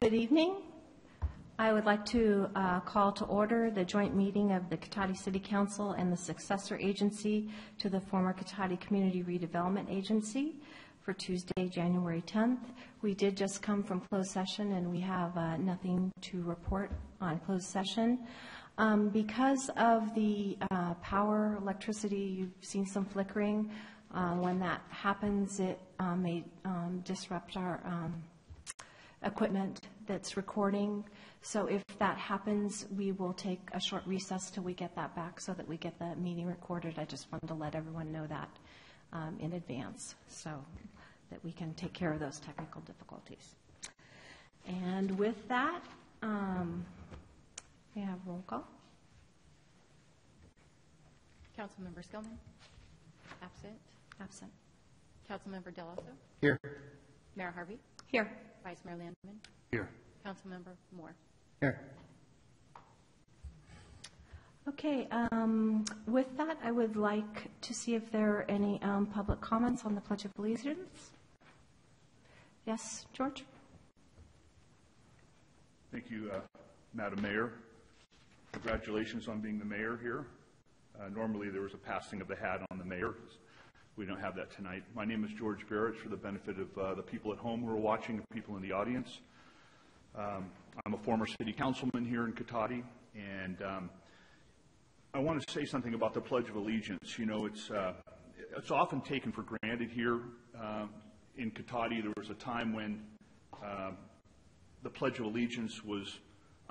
Good evening. I would like to call to order the joint meeting of the Cotati City Council and the successor agency to the former Cotati Community Redevelopment Agency for Tuesday, January 10th. We did just come from closed session and we have nothing to report on closed session. Because of the power, electricity, you've seen some flickering. When that happens, it may disrupt our equipment that's recording. So if that happens, we will take a short recess till we get that back so that we get the meeting recorded. I just wanted to let everyone know that in advance so that we can take care of those technical difficulties. And with that, we have roll call. Councilmember Skillman? Absent. Absent. Councilmember Delasso? Here. Mayor Harvey? Here. Vice Mayor Landman? Here. Councilmember Moore? Here. Okay, with that, I would like to see if there are any public comments on the Pledge of Allegiance. Yes, George? Thank you, Madam Mayor. Congratulations on being the mayor here. Normally there was a passing of the hat on the mayor. We don't have that tonight. My name is George Barrett, for the benefit of the people at home who are watching and people in the audience. I'm a former city councilman here in Cotati, and I want to say something about the Pledge of Allegiance. You know, it's often taken for granted here in Cotati. There was a time when the Pledge of Allegiance was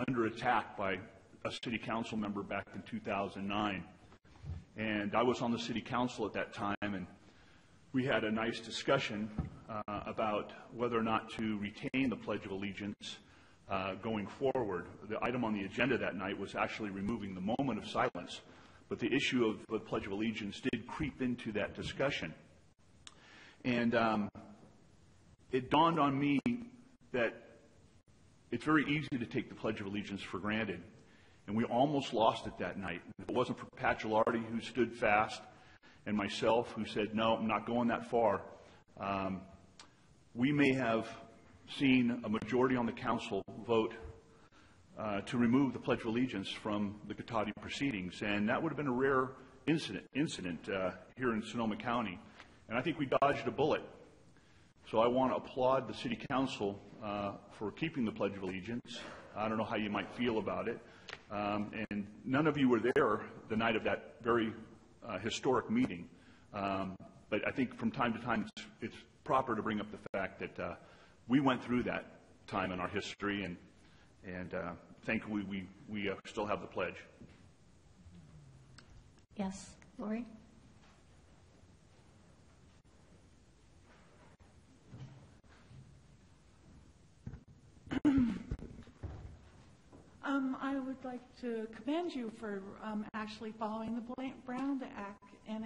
under attack by a city council member back in 2009. And I was on the city council at that time, and we had a nice discussion about whether or not to retain the Pledge of Allegiance going forward. The item on the agenda that night was actually removing the moment of silence, but the issue of the Pledge of Allegiance did creep into that discussion. And it dawned on me that it's very easy to take the Pledge of Allegiance for granted. And we almost lost it that night. If it wasn't for Pat Gilardi, who stood fast, and myself, who said, no, I'm not going that far, we may have seen a majority on the council vote to remove the Pledge of Allegiance from the Cotati proceedings. And that would have been a rare incident here in Sonoma County. And I think we dodged a bullet. So I want to applaud the City Council for keeping the Pledge of Allegiance. I don't know how you might feel about it. And none of you were there the night of that very historic meeting. But I think from time to time it's proper to bring up the fact that we went through that time in our history, and thankfully we still have the pledge. Yes, Lori? I would like to commend you for actually following the Brown Act and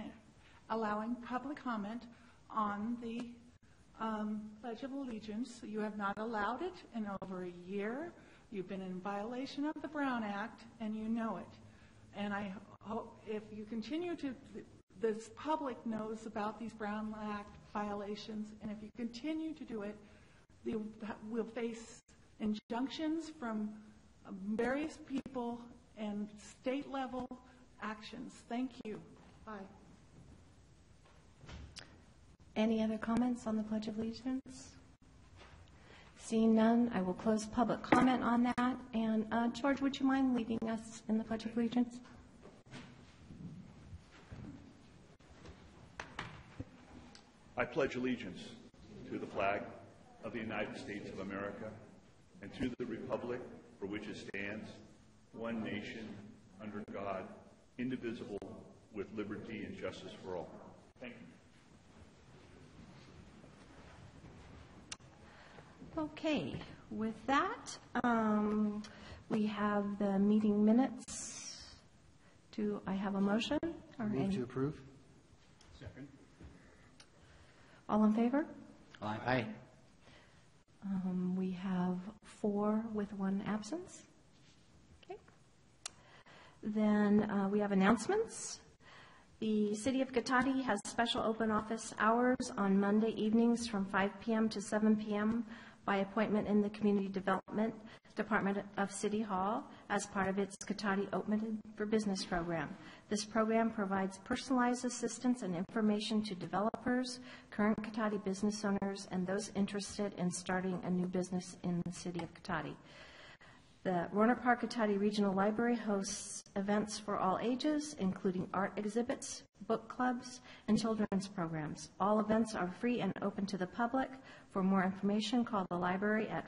allowing public comment on the Pledge of Allegiance. You have not allowed it in over a year. You've been in violation of the Brown Act, and you know it. And I hope if you continue to, this public knows about these Brown Act violations, and if you continue to do it, we'll face injunctions from various people and state level actions. Thank you. Bye. Any other comments on the Pledge of Allegiance? Seeing none, I will close public comment on that. And George, would you mind leading us in the Pledge of Allegiance? I pledge allegiance to the flag of the United States of America and to the republic for which it stands, one nation, under God, indivisible, with liberty and justice for all. Thank you. Okay, with that, we have the meeting minutes. Do I have a motion? Move to approve. Second. All in favor? Aye. We have 4 with 1 absence. Okay. Then we have announcements. The City of Cotati has special open office hours on Monday evenings from 5 p.m. to 7 p.m. by appointment in the Community Development Department of City Hall as part of its Cotati Open for Business program. This program provides personalized assistance and information to developers, current Cotati business owners, and those interested in starting a new business in the City of Cotati. The Rohnert Park Cotati Regional Library hosts events for all ages, including art exhibits, book clubs, and children's programs. All events are free and open to the public. For more information, call the library at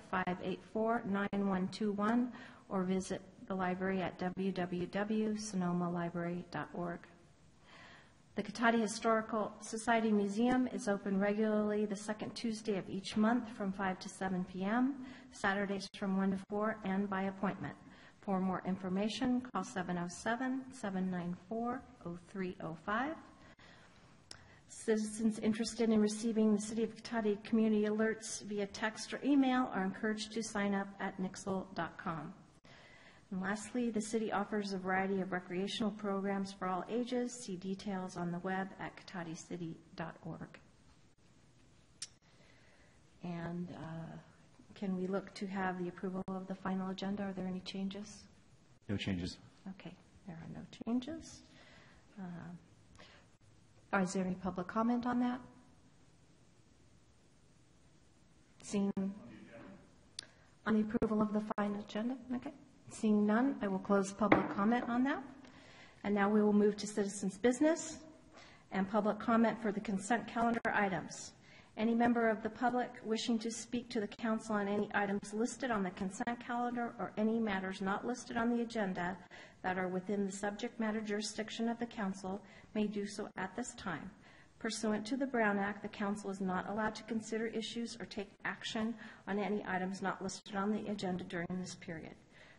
584-9121 or visit the library at www.sonomalibrary.org. The Cotati Historical Society Museum is open regularly the second Tuesday of each month from 5 to 7 p.m., Saturdays from 1 to 4, and by appointment. For more information, call 707-794-0305. Citizens interested in receiving the City of Cotati community alerts via text or email are encouraged to sign up at nixle.com. And lastly, the city offers a variety of recreational programs for all ages. See details on the web at cotaticity.org. And can we look to have the approval of the final agenda? Are there any changes? No changes. Okay, there are no changes. Is there any public comment on that? Seeing on the approval of the final agenda? Okay. Seeing none, I will close public comment on that. And now we will move to citizens' business and public comment for the consent calendar items. Any member of the public wishing to speak to the council on any items listed on the consent calendar or any matters not listed on the agenda that are within the subject matter jurisdiction of the council may do so at this time. Pursuant to the Brown Act, the council is not allowed to consider issues or take action on any items not listed on the agenda during this period.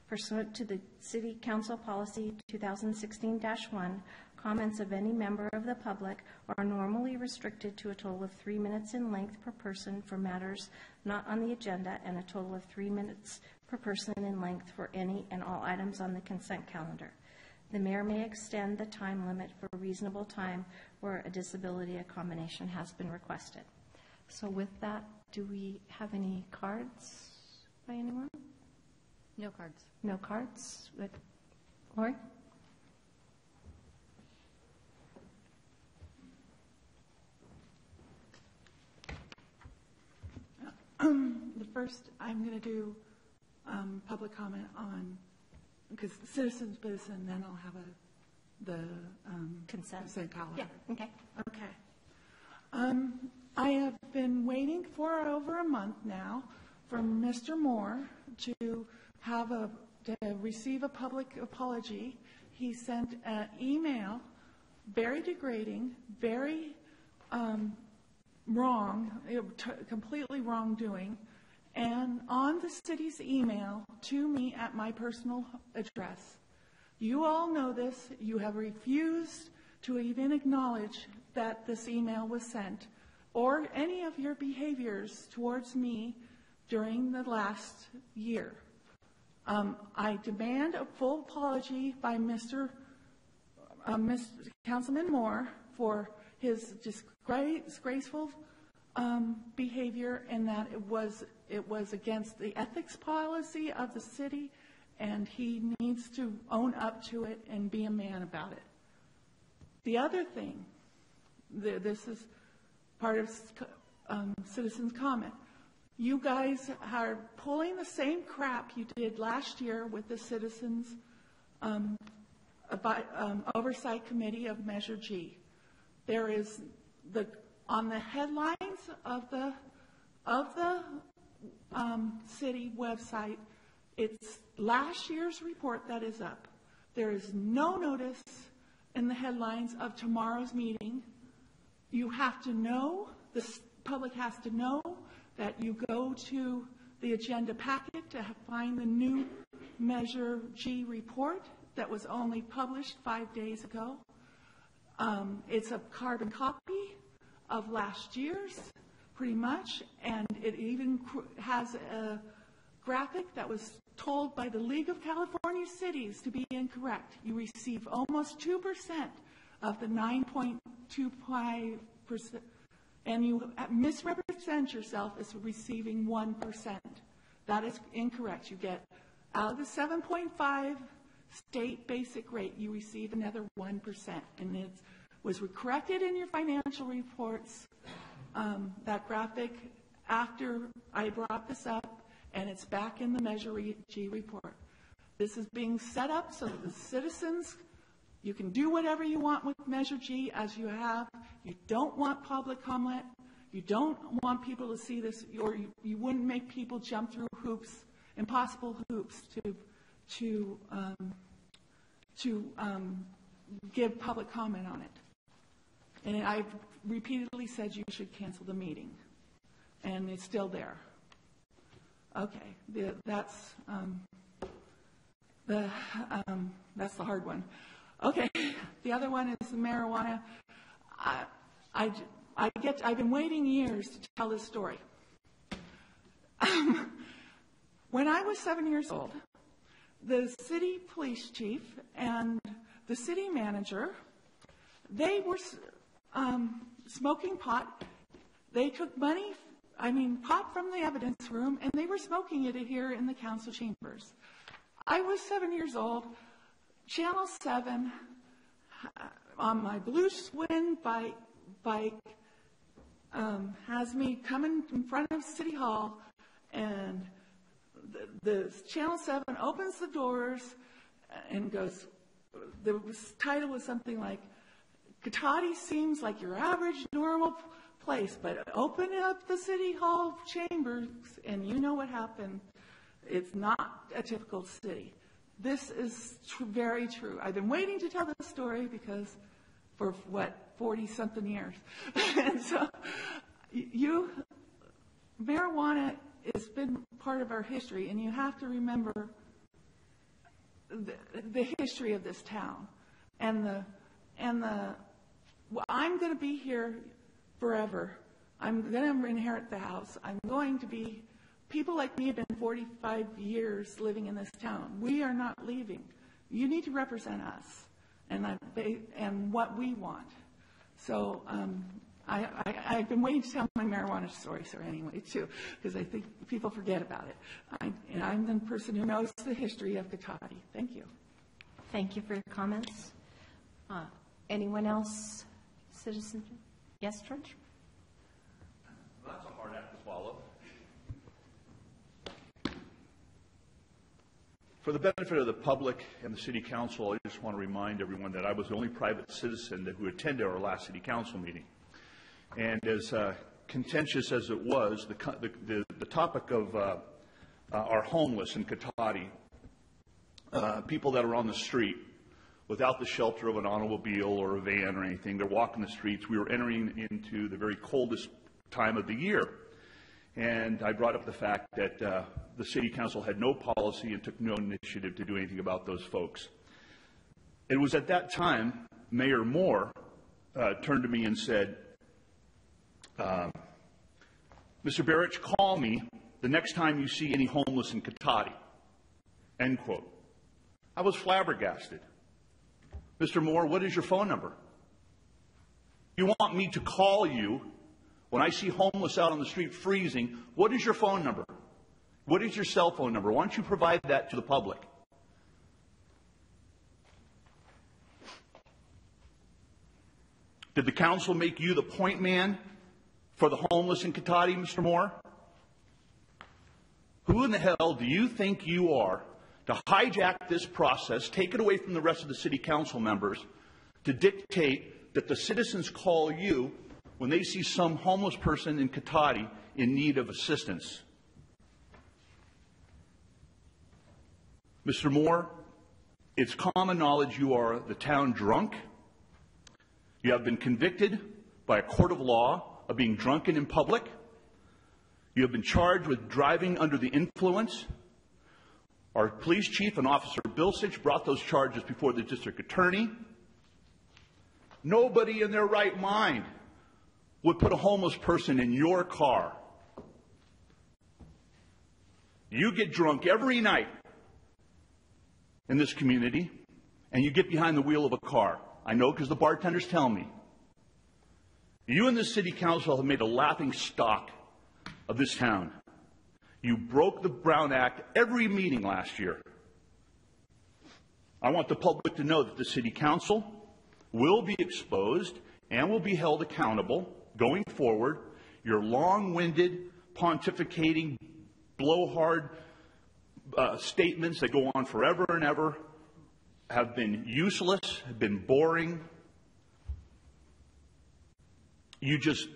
Pursuant to the City Council Policy 2016-1, comments of any member of the public are normally restricted to a total of 3 minutes in length per person for matters not on the agenda and a total of 3 minutes per person in length for any and all items on the consent calendar. The mayor may extend the time limit for a reasonable time where a disability accommodation has been requested. So with that, do we have any cards by anyone? No cards. No cards? With Lori? The first, I'm going to do public comment on, because citizens' business, and then I'll have the Consent. calendar. Yeah, okay. Okay. I have been waiting for over a month now for Mr. Moore to receive a public apology. He sent an email, very degrading, very wrong, completely wrongdoing, and on the city's email to me at my personal address. You all know this. You have refused to even acknowledge that this email was sent or any of your behaviors towards me during the last year. I demand a full apology by Mr. Councilman Moore for his disgraceful behavior, and that it was against the ethics policy of the city, and he needs to own up to it and be a man about it. The other thing, this is part of citizens' comment. You guys are pulling the same crap you did last year with the Citizens Oversight Committee of Measure G. There is on the headlines of the city website, it's last year's report that is up. There is no notice in the headlines of tomorrow's meeting. You have to know, the public has to know that you go to the agenda packet to find the new Measure G report that was only published 5 days ago. It's a carbon copy of last year's, pretty much, and it even has a graphic that was told by the League of California Cities to be incorrect. You receive almost 2% of the 9.25%, and you misrepresent yourself as receiving 1%. That is incorrect. You get, out of the 7.5 state basic rate, you receive another 1%. And it was corrected in your financial reports, that graphic, after I brought this up, and it's back in the Measure G report. This is being set up so that the citizens, you can do whatever you want with Measure G as you have. You don't want public comment. You don't want people to see this, or you wouldn't make people jump through hoops, impossible hoops, to give public comment on it. And I've repeatedly said you should cancel the meeting, and it's still there. Okay, that's the hard one. Okay, the other one is the marijuana. I've been waiting years to tell this story. When I was 7 years old, the city police chief and the city manager, they were smoking pot. They took pot from the evidence room, and they were smoking it here in the council chambers. I was 7 years old. Channel 7, on my blue Schwinn bike, has me coming in front of City Hall, and the Channel 7 opens the doors and goes, the title was something like, Cotati seems like your average normal place, but open up the City Hall chambers and you know what happened. It's not a typical city. This is very true. I've been waiting to tell this story because for 40-something years. And so marijuana has been part of our history, and you have to remember the history of this town. I'm going to be here forever. I'm going to inherit the house. People like me have been 45 years living in this town. We are not leaving. You need to represent us and what we want. So I've been waiting to tell my marijuana story anyway, too, because I think people forget about it. I'm the person who knows the history of Cotati. Thank you. Thank you for your comments. Anyone else? Citizen? Yes, George? Well, that's a hard act to follow. For the benefit of the public and the City Council, I just want to remind everyone that I was the only private citizen who attended our last City Council meeting. And as contentious as it was, the topic of our homeless in Cotati, people that are on the street without the shelter of an automobile or a van or anything, they're walking the streets. We were entering into the very coldest time of the year. And I brought up the fact that the City Council had no policy and took no initiative to do anything about those folks. It was at that time Mayor Moore turned to me and said, Mr. Barrett, call me the next time you see any homeless in Cotati, end quote. I was flabbergasted. Mr. Moore, what is your phone number? You want me to call you when I see homeless out on the street freezing? What is your phone number? What is your cell phone number? Why don't you provide that to the public? Did the council make you the point man for the homeless in Cotati, Mr. Moore? Who in the hell do you think you are to hijack this process, take it away from the rest of the City Council members, to dictate that the citizens call you when they see some homeless person in Cotati in need of assistance? Mr. Moore, it's common knowledge you are the town drunk. You have been convicted by a court of law of being drunken in public. You have been charged with driving under the influence. Our police chief and Officer Bilsich brought those charges before the district attorney. Nobody in their right mind would put a homeless person in your car. You get drunk every night in this community, and you get behind the wheel of a car. I know because the bartenders tell me. You and the city council have made a laughing stock of this town. You broke the Brown Act every meeting last year. I want the public to know that the city council will be exposed and will be held accountable going forward. Your long-winded, pontificating, blowhard statements that go on forever and ever have been useless, have been boring. You're just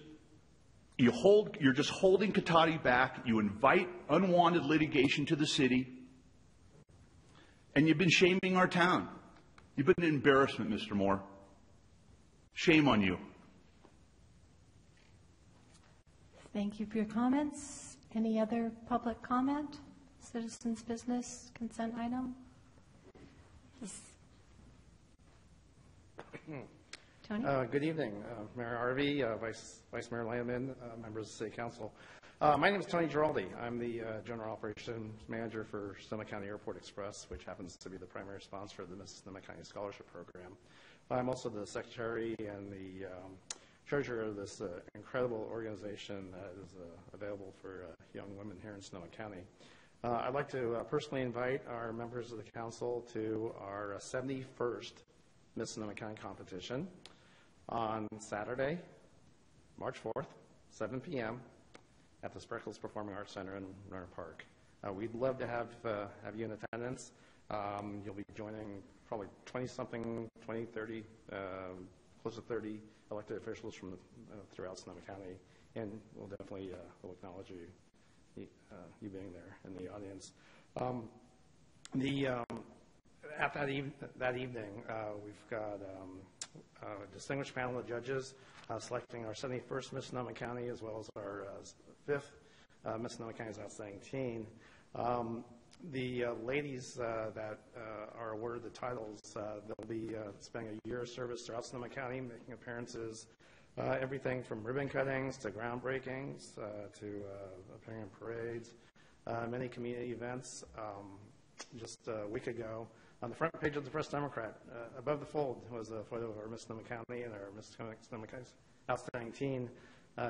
holding Cotati back. You invite unwanted litigation to the city, and you've been shaming our town. You've been an embarrassment, Mr. Moore. Shame on you. Thank you for your comments. Any other public comment? Citizens' business, consent item? Tony? Good evening, Mayor Harvey, Vice Mayor Landman, members of the City Council. My name is Tony Giraldi. I'm the General Operations Manager for Sonoma County Airport Express, which happens to be the primary sponsor of the Miss Sonoma County Scholarship Program. I'm also the Secretary and the Treasurer of this incredible organization that is available for young women here in Sonoma County. I'd like to personally invite our members of the Council to our 71st Miss Sonoma County competition on Saturday, March 4th, 7 p.m. at the Spreckles Performing Arts Center in Runner Park. We'd love to have you in attendance. You'll be joining probably 20-something, 20, 30, close to 30 elected officials from throughout Sonoma County, and we'll definitely we'll acknowledge you being there in the audience. At that evening, we've got a distinguished panel of judges selecting our 71st Miss Sonoma County as well as our 5th Miss Sonoma County's Outstanding Teen. The ladies that are awarded the titles, they'll be spending a year of service throughout Sonoma County, making appearances, everything from ribbon cuttings to groundbreakings to appearing in parades, many community events. Just a week ago, on the front page of the Press Democrat, above the fold was a photo of our Miss Sonoma County and our Miss Sonoma County's Outstanding Teen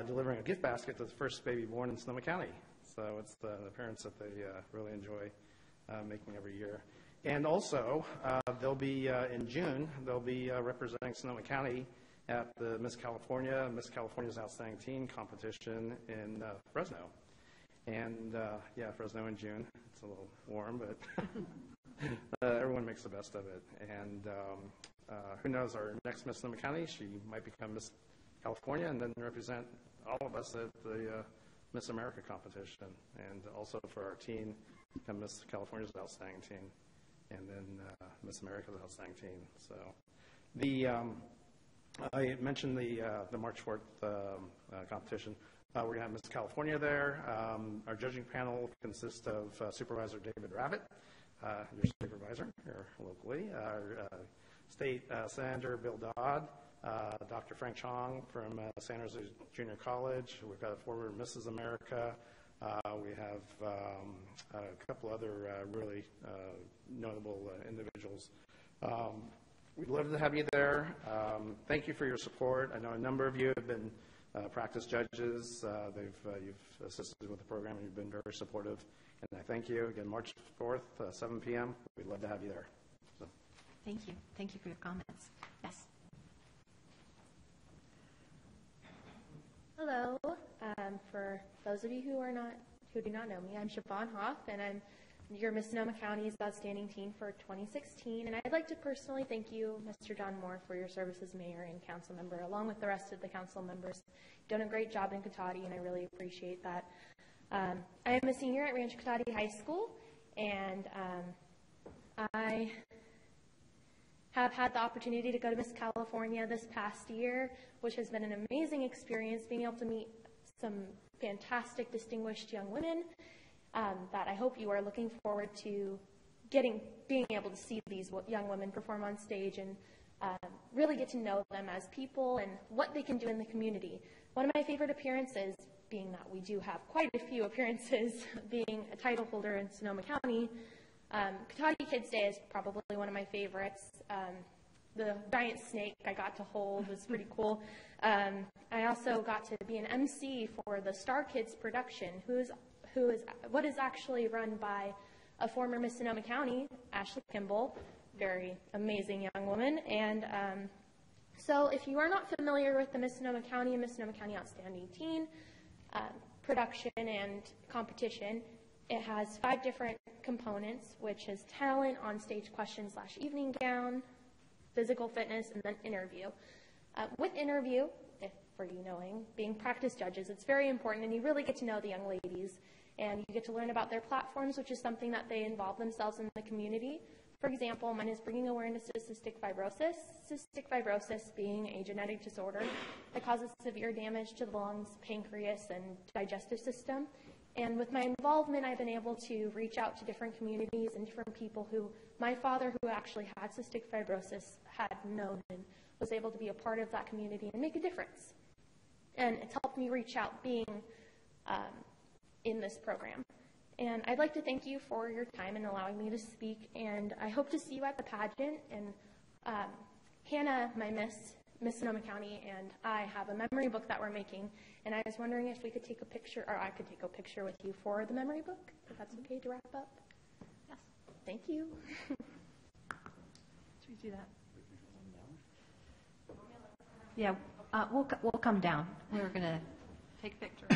delivering a gift basket to the first baby born in Sonoma County. So it's an appearance that they really enjoy making every year. And also, they'll be, in June, they'll be representing Sonoma County at the Miss California's Outstanding Teen competition in Fresno. And, yeah, Fresno in June. It's a little warm, but everyone makes the best of it. And who knows, our next Miss Sonoma County, she might become Miss California and then represent all of us at the Miss America competition. And also for our teen, become Miss California's Outstanding Teen, and then Miss America's Outstanding Teen. So I mentioned the March 4th competition. We're going to have Miss California there. Our judging panel consists of Supervisor David Rabbit, your supervisor here locally, our State Senator Bill Dodd, Dr. Frank Chong from San Jose Junior College. We've got a former Mrs. America. We have a couple other really notable individuals. We'd love to have you there. Thank you for your support. I know a number of you have been practice judges. You've assisted with the program, and you've been very supportive. And I thank you. Again, March 4th, 7 p.m. We'd love to have you there. So. Thank you. Thank you for your comments. Yes. Hello. For those of you who do not know me, I'm Siobhan Hoff, and I'm your Miss Sonoma County's Outstanding Teen for 2016. And I'd like to personally thank you, Mr. John Moore, for your service as mayor and council member, along with the rest of the council members. You've done a great job in Cotati, and I really appreciate that. I am a senior at Rancho Cotati High School, and I have had the opportunity to go to Miss California this past year, which has been an amazing experience, being able to meet some fantastic, distinguished young women that I hope you are looking forward to being able to see these young women perform on stage and really get to know them as people and what they can do in the community. One of my favorite appearances, being that we do have quite a few appearances being a title holder in Sonoma County, Cotati Kids Day is probably one of my favorites. the giant snake I got to hold was pretty cool. I also got to be an MC for the Star Kids production, what is actually run by a former Miss Sonoma County, Ashley Kimball, very amazing young woman. And so if you are not familiar with the Miss Sonoma County and Miss Sonoma County Outstanding Teen production and competition, it has 5 different components, which is talent, on-stage question/evening gown, physical fitness, and then interview. With interview, if for you knowing, being practice judges, it's very important, and you really get to know the young ladies, and you get to learn about their platforms, which is something that they involve themselves in the community. For example, mine is bringing awareness to cystic fibrosis. Cystic fibrosis being a genetic disorder that causes severe damage to the lungs, pancreas, and digestive system. And with my involvement, I've been able to reach out to different communities and different people who my father, who actually had cystic fibrosis, had known and was able to be a part of that community and make a difference. And it's helped me reach out being in this program. And I'd like to thank you for your time and allowing me to speak, and I hope to see you at the pageant. And Hannah, my Miss Sonoma County, and I have a memory book that we're making, and I was wondering if we could take a picture, or I could take a picture with you for the memory book, if that's okay to wrap up. Yes. Thank you. Should we do that? Yeah, we'll come down. We're going to take pictures.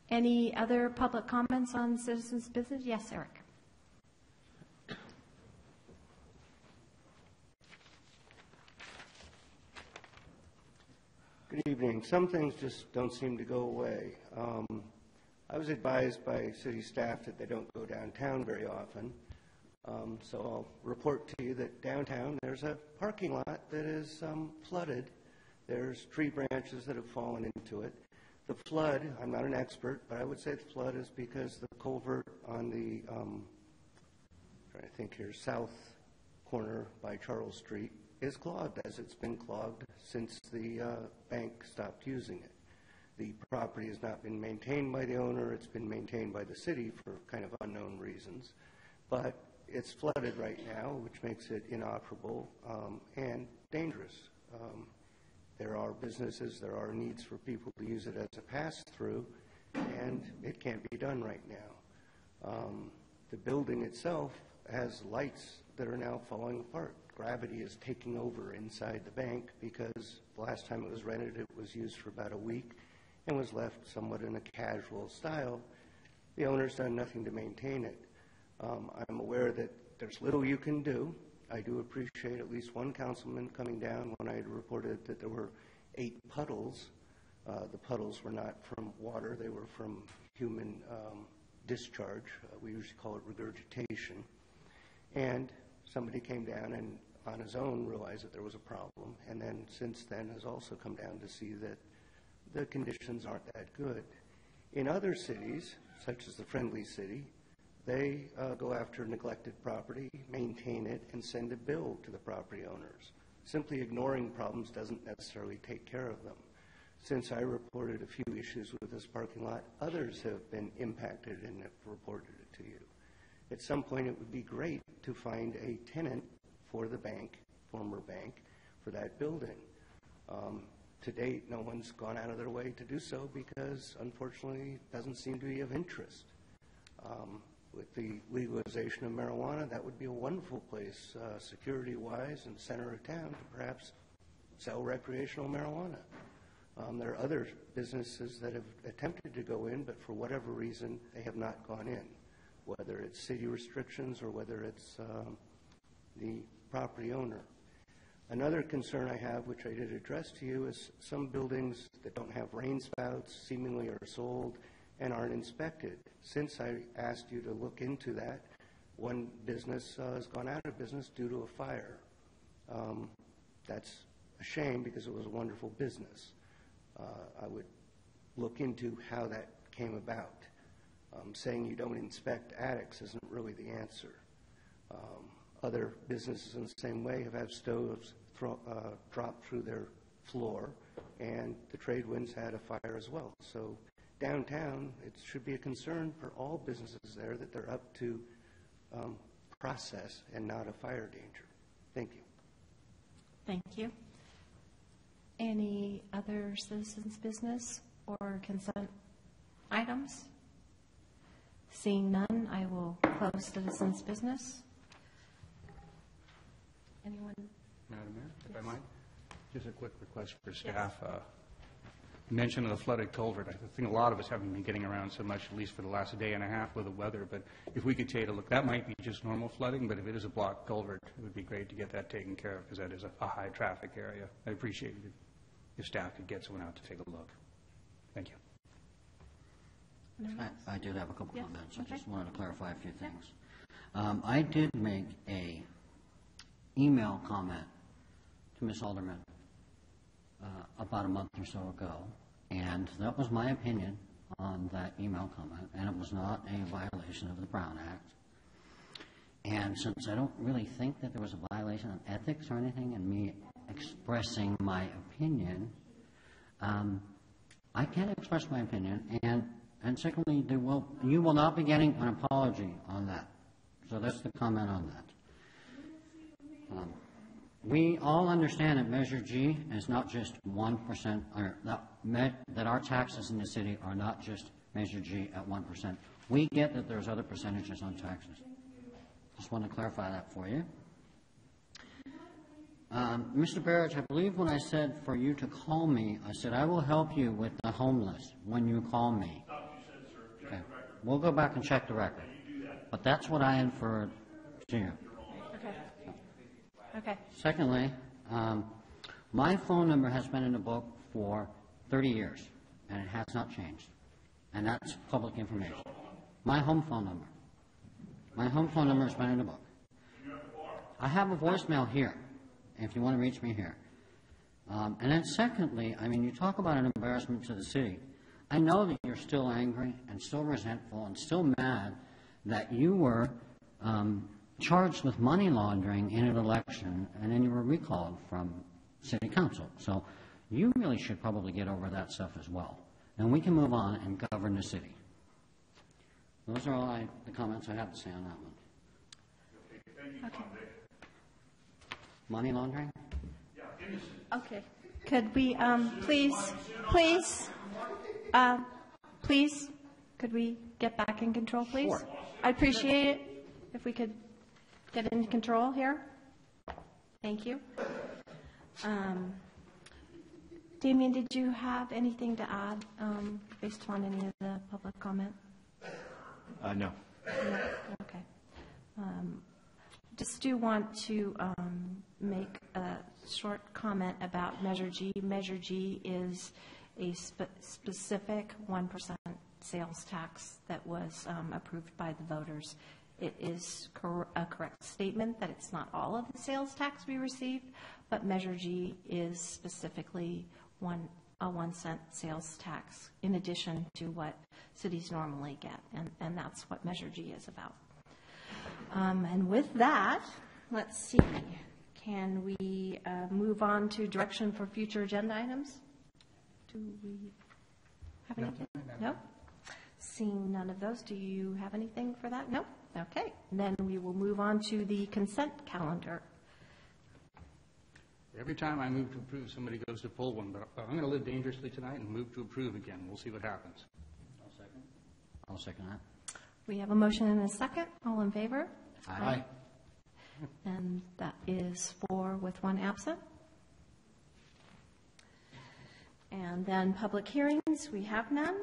Any other public comments on citizens' business? Yes, Eric. Good evening. Some things just don't seem to go away. I was advised by city staff that they don't go downtown very often. So I'll report to you that downtown there's a parking lot that is flooded. There's tree branches that have fallen into it. The flood, I'm not an expert, but I would say the flood is because the culvert on the, trying to think here, south corner by Charles Street is clogged, as it's been clogged since the bank stopped using it. The property has not been maintained by the owner. It's been maintained by the city for kind of unknown reasons. But it's flooded right now, which makes it inoperable and dangerous. There are businesses, there are needs for people to use it as a pass-through, and it can't be done right now. The building itself has lights that are now falling apart. Gravity is taking over inside the bank because the last time it was rented, it was used for about a week and was left somewhat in a casual style. The owner's done nothing to maintain it. I'm aware that there's little you can do. I do appreciate at least one councilman coming down when I had reported that there were 8 puddles. The puddles were not from water. They were from human discharge. We usually call it regurgitation. And somebody came down and on his own realized that there was a problem, and then since then has also come down to see that the conditions aren't that good. In other cities, such as the Friendly City, they go after neglected property, maintain it, and send a bill to the property owners. Simply ignoring problems doesn't necessarily take care of them. Since I reported a few issues with this parking lot, others have been impacted and have reported it to you. At some point, it would be great to find a tenant for the bank, former bank, for that building. To date, no one's gone out of their way to do so because, unfortunately, it doesn't seem to be of interest. With the legalization of marijuana, that would be a wonderful place, security-wise, in the center of town, to perhaps sell recreational marijuana. There are other businesses that have attempted to go in, but for whatever reason, they have not gone in, whether it's city restrictions or whether it's the property owner. Another concern I have, which I did address to you, is some buildings that don't have rain spouts seemingly are sold. and aren't inspected. Since I asked you to look into that, one business has gone out of business due to a fire. That's a shame because it was a wonderful business. I would look into how that came about. Saying you don't inspect attics isn't really the answer. Other businesses in the same way have had stoves drop through their floor, and the trade winds had a fire as well. So downtown, it should be a concern for all businesses there that they're up to process and not a fire danger. Thank you. Thank you. Any other citizens' business or consent items? Seeing none, I will close citizens' business. Anyone? Madam Mayor, if I might, just a quick request for staff. Mention of the flooded culvert. I think a lot of us haven't been getting around so much, at least for the last day and a half with the weather, but if we could take a look, that might be just normal flooding, but if it is a blocked culvert, it would be great to get that taken care of because that is a high traffic area. I appreciate it if staff could get someone out to take a look. Thank you. I did have a couple comments. Okay. I just wanted to clarify a few things. I did make a email comment to Ms. Alderman about a month or so ago, and that was my opinion on that email comment, and it was not a violation of the Brown Act. And since I don't really think that there was a violation of ethics or anything in me expressing my opinion, I can't express my opinion, and secondly, you will not be getting an apology on that. So that's the comment on that. We all understand that Measure G is not just 1%, or that our taxes in the city are not just Measure G at 1%. We get that there's other percentages on taxes. Just want to clarify that for you. Mr. Barrett, I believe when I said for you to call me, I said I will help you with the homeless when you call me. Okay. We'll go back and check the record. But that's what I inferred to you. Okay. Okay. Secondly, my phone number has been in the book for 30 years, and it has not changed. And that's public information. My home phone number. My home phone number has been in the book. I have a voicemail here, if you want to reach me here. And then secondly, I mean, you talk about an embarrassment to the city. I know that you're still angry and still resentful and still mad that you were charged with money laundering in an election and then you were recalled from city council. So you really should probably get over that stuff as well. And we can move on and govern the city. Those are all the comments I have to say on that one. Okay. Money laundering? Okay. Could we, please, could we get back in control, please? Sure. I'd appreciate it if we could get into control here. Thank you. Damien, did you have anything to add based on any of the public comment? No. No? Okay. Just do want to make a short comment about Measure G. Measure G is a specific 1% sales tax that was approved by the voters. It is a correct statement that it's not all of the sales tax we received, but Measure G is specifically a 1 cent sales tax in addition to what cities normally get, and that's what Measure G is about. And with that, let's see, can we move on to direction for future agenda items? Do we have anything? No? Seeing none of those, do you have anything for that? No? Okay. Then we will move on to the consent calendar. Every time I move to approve, somebody goes to pull one, but I'm going to live dangerously tonight and move to approve again. We'll see what happens. I'll second that. We have a motion and a second. All in favor? Aye. And that is 4 with 1 absent. And then public hearings, we have none.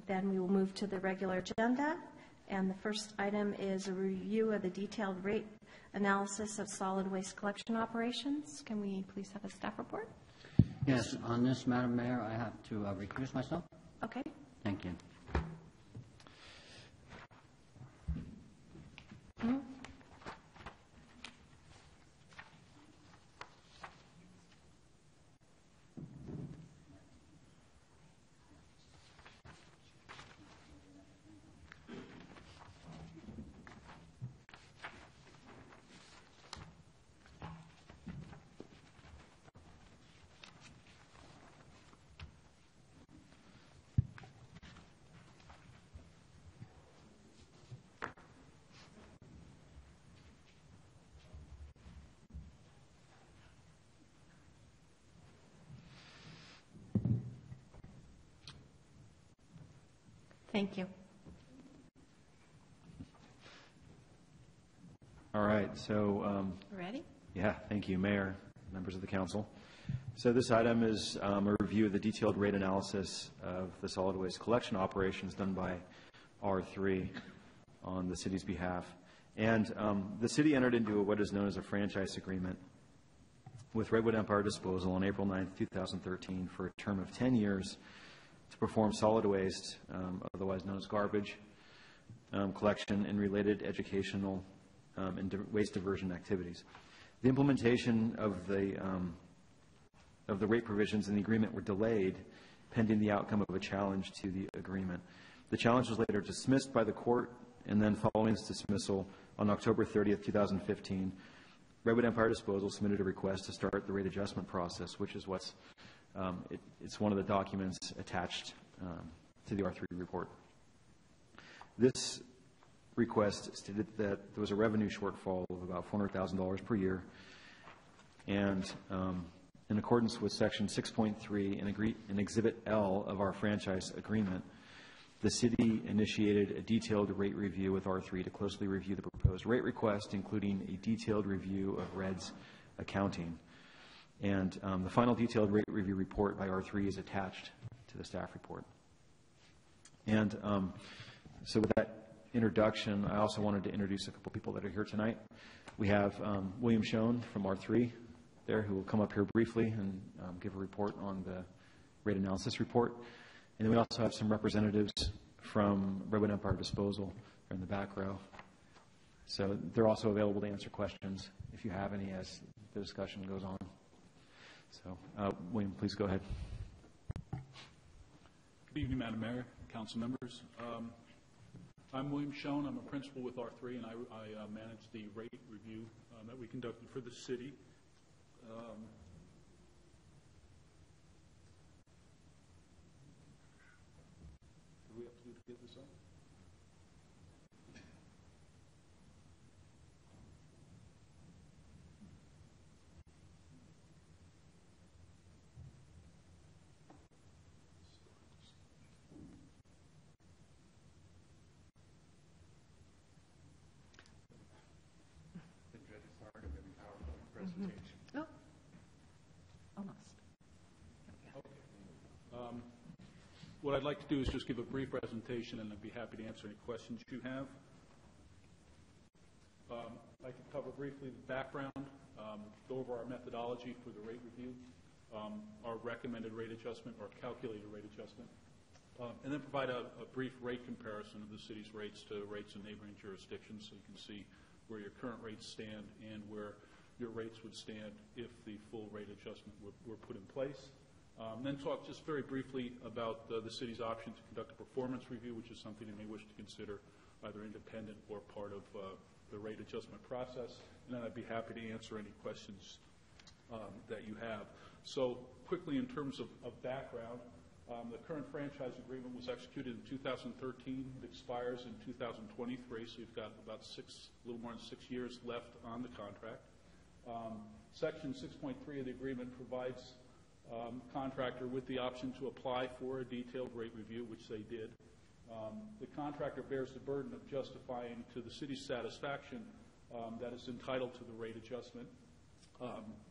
Then we will move to the regular agenda. And the first item is a review of the detailed rate analysis of solid waste collection operations. Can we please have a staff report? Yes, on this, Madam Mayor, I have to recuse myself. Okay. Thank you. Thank you. All right, so, Ready? yeah, thank you, Mayor, members of the council. So this item is a review of the detailed rate analysis of the solid waste collection operations done by R3 on the city's behalf. And the city entered into what is known as a franchise agreement with Redwood Empire Disposal on April 9th, 2013 for a term of 10 years to perform solid waste, otherwise known as garbage, collection and related educational and waste diversion activities. The implementation of the rate provisions in the agreement were delayed pending the outcome of a challenge to the agreement. The challenge was later dismissed by the court, and then following its dismissal on October 30th, 2015, Redwood Empire Disposal submitted a request to start the rate adjustment process, which is what's it's one of the documents attached to the R3 report. This request stated that there was a revenue shortfall of about $400,000 per year, and in accordance with Section 6.3 in Exhibit L of our franchise agreement, the city initiated a detailed rate review with R3 to closely review the proposed rate request, including a detailed review of RED's accounting. And the final detailed rate review report by R3 is attached to the staff report. And so with that introduction, I also wanted to introduce a couple people that are here tonight. We have William Schoen from R3 there, who will come up here briefly and give a report on the rate analysis report. And then we also have some representatives from Redwood Empire Disposal in the back row. So they're also available to answer questions if you have any as the discussion goes on. So, William, please go ahead. Good evening, Madam Mayor, council members. I'm William Schoen. I'm a principal with R3, and I manage the rate review that we conducted for the city. What do we have to do to get this up? Oh, almost. What I'd like to do is just give a brief presentation, and I'd be happy to answer any questions you have. I can cover briefly the background, go over our methodology for the rate review, our recommended rate adjustment or calculated rate adjustment, and then provide a brief rate comparison of the city's rates to rates in neighboring jurisdictions so you can see where your current rates stand and where your rates would stand if the full rate adjustment were put in place. Then talk just very briefly about the city's option to conduct a performance review, which is something you may wish to consider either independent or part of the rate adjustment process. And then I'd be happy to answer any questions that you have. So quickly, in terms of background, the current franchise agreement was executed in 2013. It expires in 2023, so you've got about a little more than 6 years left on the contract. Section 6.3 of the agreement provides contractor with the option to apply for a detailed rate review, which they did. The contractor bears the burden of justifying to the city's satisfaction that is entitled to the rate adjustment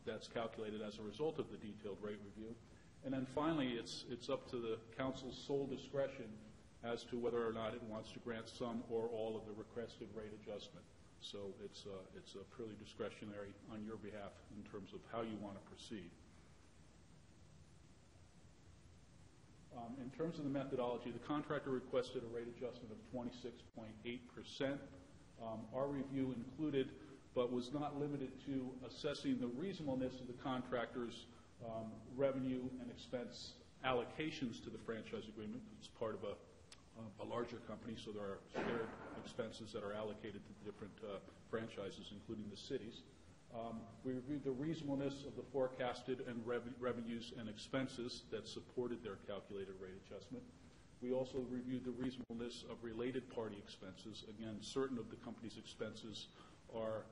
that's calculated as a result of the detailed rate review. And then finally, it's up to the council's sole discretion as to whether or not it wants to grant some or all of the requested rate adjustment. So it's purely discretionary on your behalf in terms of how you want to proceed. In terms of the methodology, the contractor requested a rate adjustment of 26.8%. Our review included, but was not limited to, assessing the reasonableness of the contractor's revenue and expense allocations to the franchise agreement. It's part of a larger company, so there are shared expenses that are allocated to the different franchises, including the cities. We reviewed the reasonableness of the forecasted and revenues and expenses that supported their calculated rate adjustment. We also reviewed the reasonableness of related party expenses. Again, certain of the company's expenses are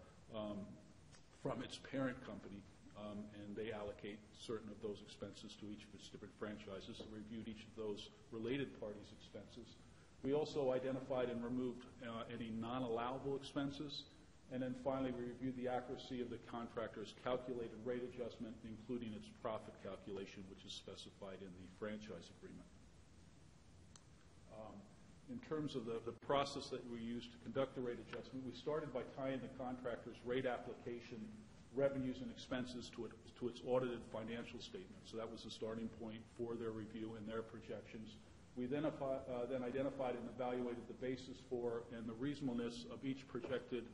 from its parent company, and they allocate certain of those expenses to each of its different franchises. So we reviewed each of those related parties' expenses. We also identified and removed any non-allowable expenses. And then finally, we reviewed the accuracy of the contractor's calculated rate adjustment, including its profit calculation, which is specified in the franchise agreement. In terms of the process that we used to conduct the rate adjustment, we started by tying the contractor's rate application revenues and expenses to its audited financial statement. So that was the starting point for their review and their projections. We then identified and evaluated the basis for and the reasonableness of each projected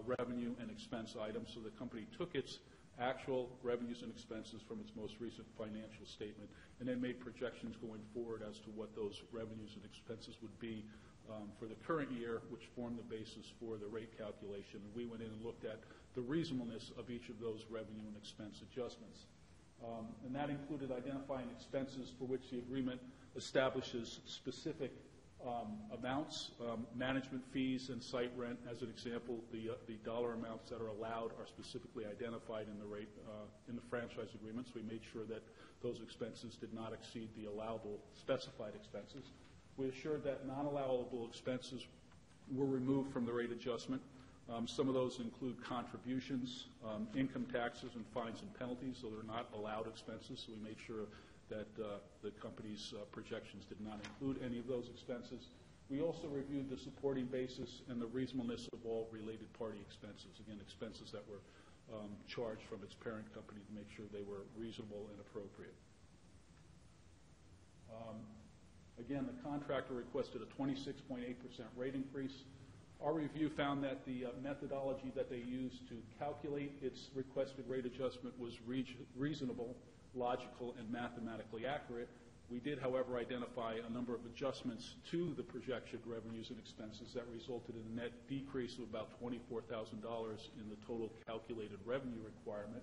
revenue and expense item. So the company took its actual revenues and expenses from its most recent financial statement and then made projections going forward as to what those revenues and expenses would be for the current year, which formed the basis for the rate calculation. And we went in and looked at the reasonableness of each of those revenue and expense adjustments. And that included identifying expenses for which the agreement establishes specific amounts, management fees and site rent. As an example, the dollar amounts that are allowed are specifically identified in the rate in the franchise agreements. We made sure that those expenses did not exceed the allowable specified expenses. We assured that non-allowable expenses were removed from the rate adjustment. Some of those include contributions, income taxes, and fines and penalties, so they're not allowed expenses. So we made sure that the company's projections did not include any of those expenses. We also reviewed the supporting basis and the reasonableness of all related party expenses. Again, expenses that were charged from its parent company to make sure they were reasonable and appropriate. Again, the contractor requested a 26.8% rate increase. Our review found that the methodology that they used to calculate its requested rate adjustment was reasonable, logical, and mathematically accurate. We did, however, identify a number of adjustments to the projected revenues and expenses that resulted in a net decrease of about $24,000 in the total calculated revenue requirement.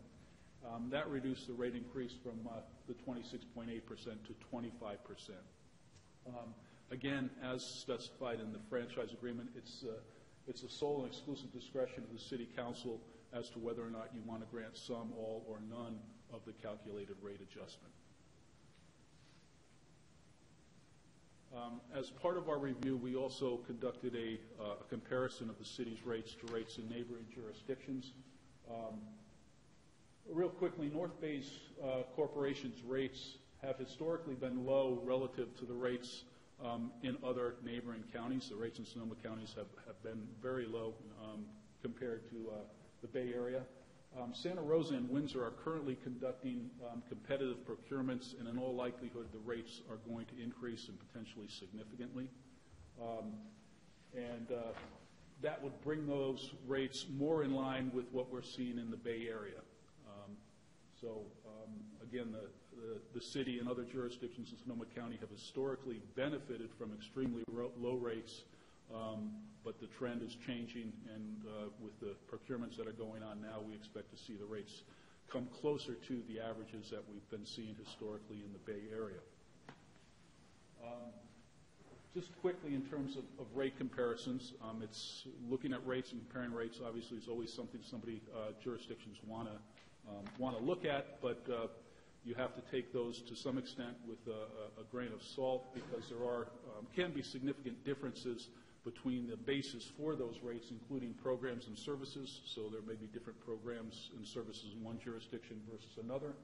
That reduced the rate increase from the 26.8% to 25%. Again, as specified in the franchise agreement, it's a sole and exclusive discretion of the City Council as to whether or not you want to grant some, all, or none of the calculated rate adjustment. As part of our review, we also conducted a comparison of the city's rates to rates in neighboring jurisdictions. Real quickly, North Bay's corporation's rates have historically been low relative to the rates in other neighboring counties. The rates in Sonoma counties have been very low compared to the Bay Area. Santa Rosa and Windsor are currently conducting competitive procurements, and in all likelihood, the rates are going to increase and potentially significantly. That would bring those rates more in line with what we're seeing in the Bay Area. Again, the city and other jurisdictions in Sonoma County have historically benefited from extremely low rates, but the trend is changing, and with the procurements that are going on now, we expect to see the rates come closer to the averages that we've been seeing historically in the Bay Area. Just quickly, in terms of rate comparisons, it's looking at rates and comparing rates. Obviously, is always something jurisdictions want to look at, but you have to take those to some extent with a grain of salt, because there can be significant differences between the basis for those rates, including programs and services. So there may be different programs and services in one jurisdiction versus another.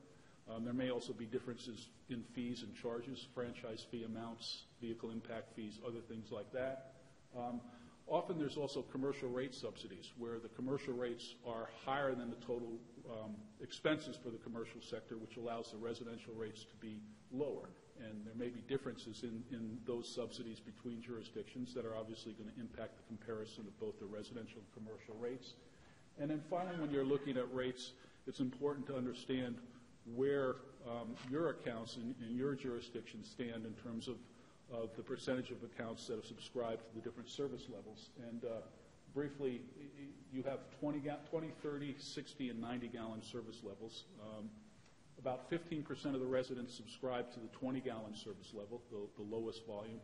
There may also be differences in fees and charges, franchise fee amounts, vehicle impact fees, other things like that. Often there's also commercial rate subsidies, where the commercial rates are higher than the total expenses for the commercial sector, which allows the residential rates to be lower. and there may be differences in those subsidies between jurisdictions that are obviously going to impact the comparison of both the residential and commercial rates. And then finally, when you're looking at rates, it's important to understand where your accounts in your jurisdiction stand in terms of the percentage of accounts that have subscribed to the different service levels. And briefly, you have 20, 30, 60, and 90-gallon service levels. About 15% of the residents subscribe to the 20-gallon service level, the lowest volume.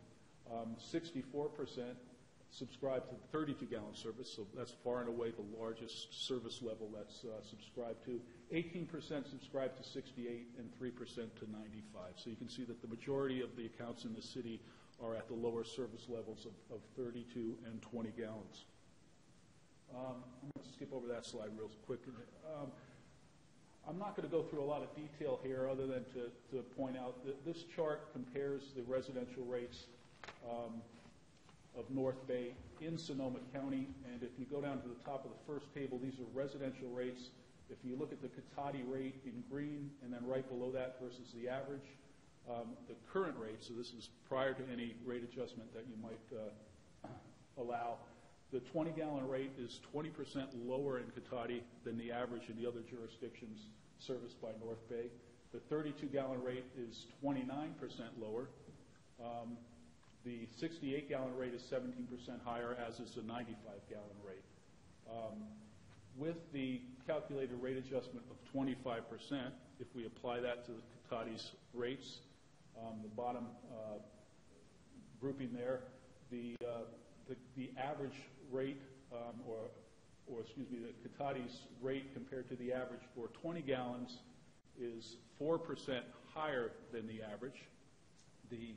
64% subscribe to the 32-gallon service, so that's far and away the largest service level that's subscribed to. 18% subscribe to 68 and 3% to 95. So you can see that the majority of the accounts in the city are at the lower service levels of 32 and 20 gallons. I'm going to skip over that slide real quick. I'm not going to go through a lot of detail here other than to point out that this chart compares the residential rates of North Bay in Sonoma County. And if you go down to the top of the first table, these are residential rates. If you look at the Cotati rate in green and then right below that versus the average, the current rate, so this is prior to any rate adjustment that you might allow, the 20-gallon rate is 20% lower in Cotati than the average in the other jurisdictions serviced by North Bay. The 32-gallon rate is 29% lower. The 68-gallon rate is 17% higher, as is the 95-gallon rate. With the calculated rate adjustment of 25%, if we apply that to the Cotati's rates, the bottom grouping there, the average rate, or excuse me, the Cotati's rate compared to the average for 20 gallons is 4% higher than the average. The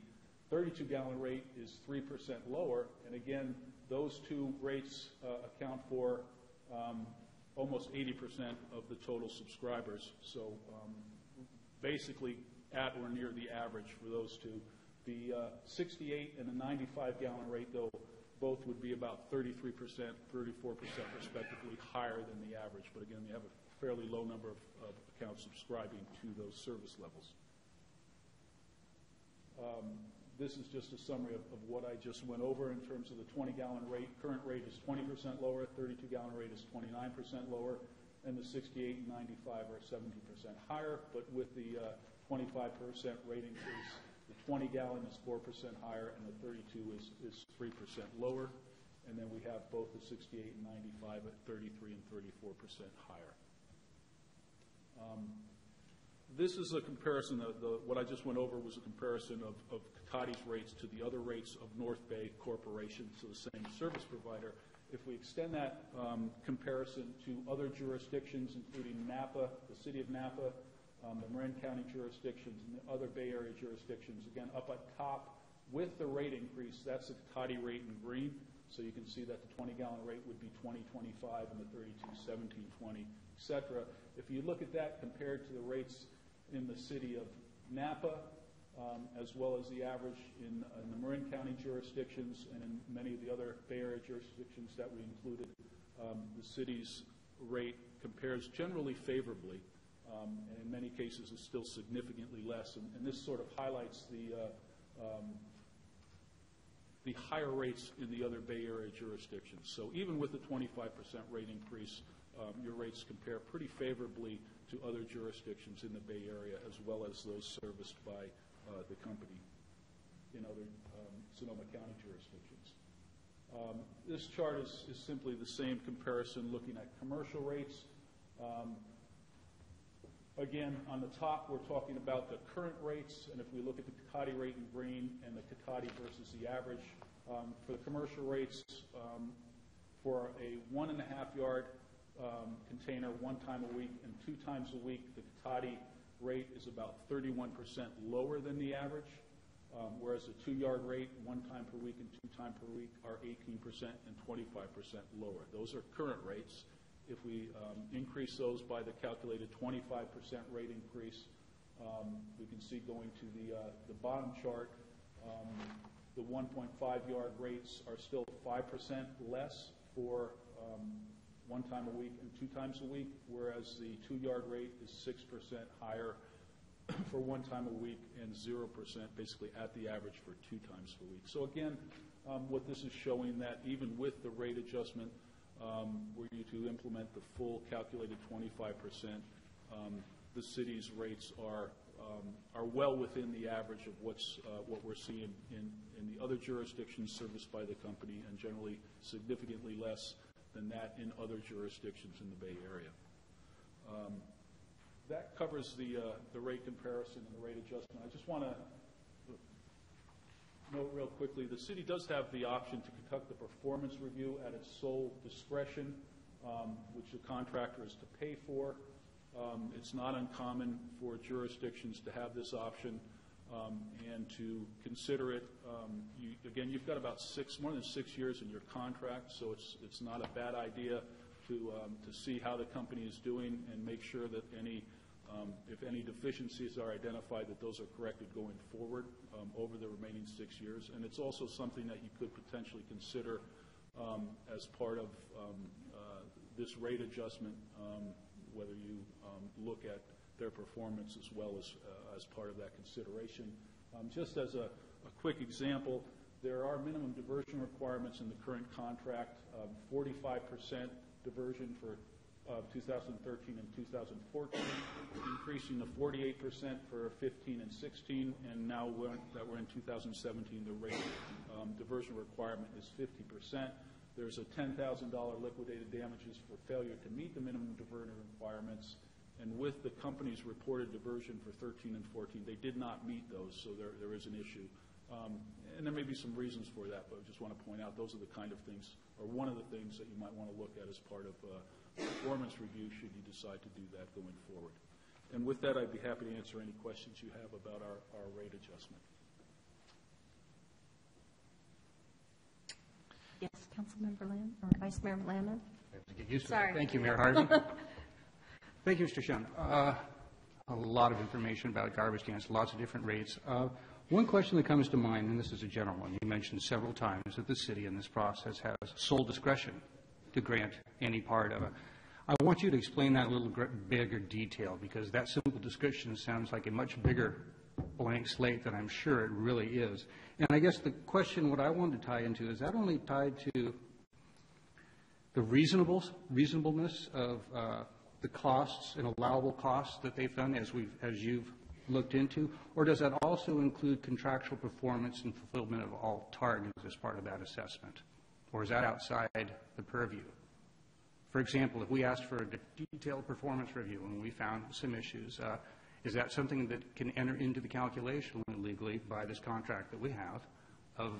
32-gallon rate is 3% lower, and again, those two rates account for almost 80% of the total subscribers. So basically at or near the average for those two. The 68 and the 95-gallon rate, though, both would be about 33%, 34% respectively higher than the average. But again, you have a fairly low number of accounts subscribing to those service levels. This is just a summary of what I just went over in terms of the 20-gallon rate. Current rate is 20% lower, 32-gallon rate is 29% lower, and the 68 and 95 are 17% higher. But with the 25% rate increase, the 20-gallon is 4% higher, and the 32 is 3% lower. And then we have both the 68 and 95 at 33 and 34% higher. This is a comparison of what I just went over was a comparison of Cotati's rates to the other rates of North Bay Corporation, so the same service provider. If we extend that comparison to other jurisdictions, including Napa, the city of Napa, the Marin County jurisdictions, and the other Bay Area jurisdictions, again, up at top with the rate increase, that's the Cotati rate in green. So you can see that the 20-gallon rate would be 20.25 and the 32 17.20, et cetera. If you look at that compared to the rates in the city of Napa, as well as the average in the Marin County jurisdictions and in many of the other Bay Area jurisdictions that we included, the city's rate compares generally favorably, and in many cases is still significantly less. And this sort of highlights the higher rates in the other Bay Area jurisdictions. So even with the 25% rate increase, your rates compare pretty favorably to other jurisdictions in the Bay Area, as well as those serviced by the company in other Sonoma County jurisdictions. This chart is simply the same comparison looking at commercial rates. Again, on the top, we're talking about the current rates, and if we look at the Cotati rate in green and the Cotati versus the average, for the commercial rates, for a 1.5-yard container 1 time a week and 2 times a week, the Cotati rate is about 31% lower than the average, whereas the 2-yard rate 1 time per week and 2 times per week are 18% and 25% lower. Those are current rates. If we increase those by the calculated 25% rate increase, we can see going to the bottom chart, the 1.5-yard rates are still 5% less for 1 time a week and 2 times a week, whereas the 2-yard rate is 6% higher for 1 time a week and 0% basically at the average for 2 times per week. So again, what this is showing that even with the rate adjustment, were you to implement the full calculated 25%, the city's rates are well within the average of what we're seeing in the other jurisdictions serviced by the company, and generally significantly less than that in other jurisdictions in the Bay Area. That covers the rate comparison and the rate adjustment. I just want to note real quickly, the city does have the option to conduct the performance review at its sole discretion, which the contractor is to pay for. It's not uncommon for jurisdictions to have this option and to consider it. Again, you've got about more than 6 years in your contract, so it's not a bad idea to see how the company is doing and make sure that if any deficiencies are identified, that those are corrected going forward over the remaining 6 years. And it's also something that you could potentially consider as part of this rate adjustment, whether you look at their performance as well as part of that consideration. Just as a quick example, there are minimum diversion requirements in the current contract, 45% diversion for 2013 and 2014, increasing to 48% for 15 and 16, and now that we're in 2017, the rate diversion requirement is 50%. There's a $10,000 liquidated damages for failure to meet the minimum diversion requirements, and with the company's reported diversion for 13 and 14, they did not meet those, so there is an issue. And there may be some reasons for that, but I just want to point out those are the kind of things, or one of the things that you might want to look at as part of performance review should you decide to do that going forward. And with that, I'd be happy to answer any questions you have about our rate adjustment. Yes, Councilmember Lamb, or Vice Mayor Lamb. Sorry. Thank you, Mayor Harvey. Thank you, Mr. Shun. A lot of information about garbage cans, lots of different rates. One question that comes to mind, and this is a general one, you mentioned several times that the city in this process has sole discretion to grant any part of it. I want you to explain that in a little bigger detail, because that simple description sounds like a much bigger blank slate than I'm sure it really is. And I guess the question, what I wanted to tie into, is that only tied to the reasonableness of the costs and allowable costs that they've done as you've looked into, or does that also include contractual performance and fulfillment of all targets as part of that assessment? Or is that outside the purview? For example, if we asked for a detailed performance review and we found some issues, is that something that can enter into the calculation legally by this contract that we have of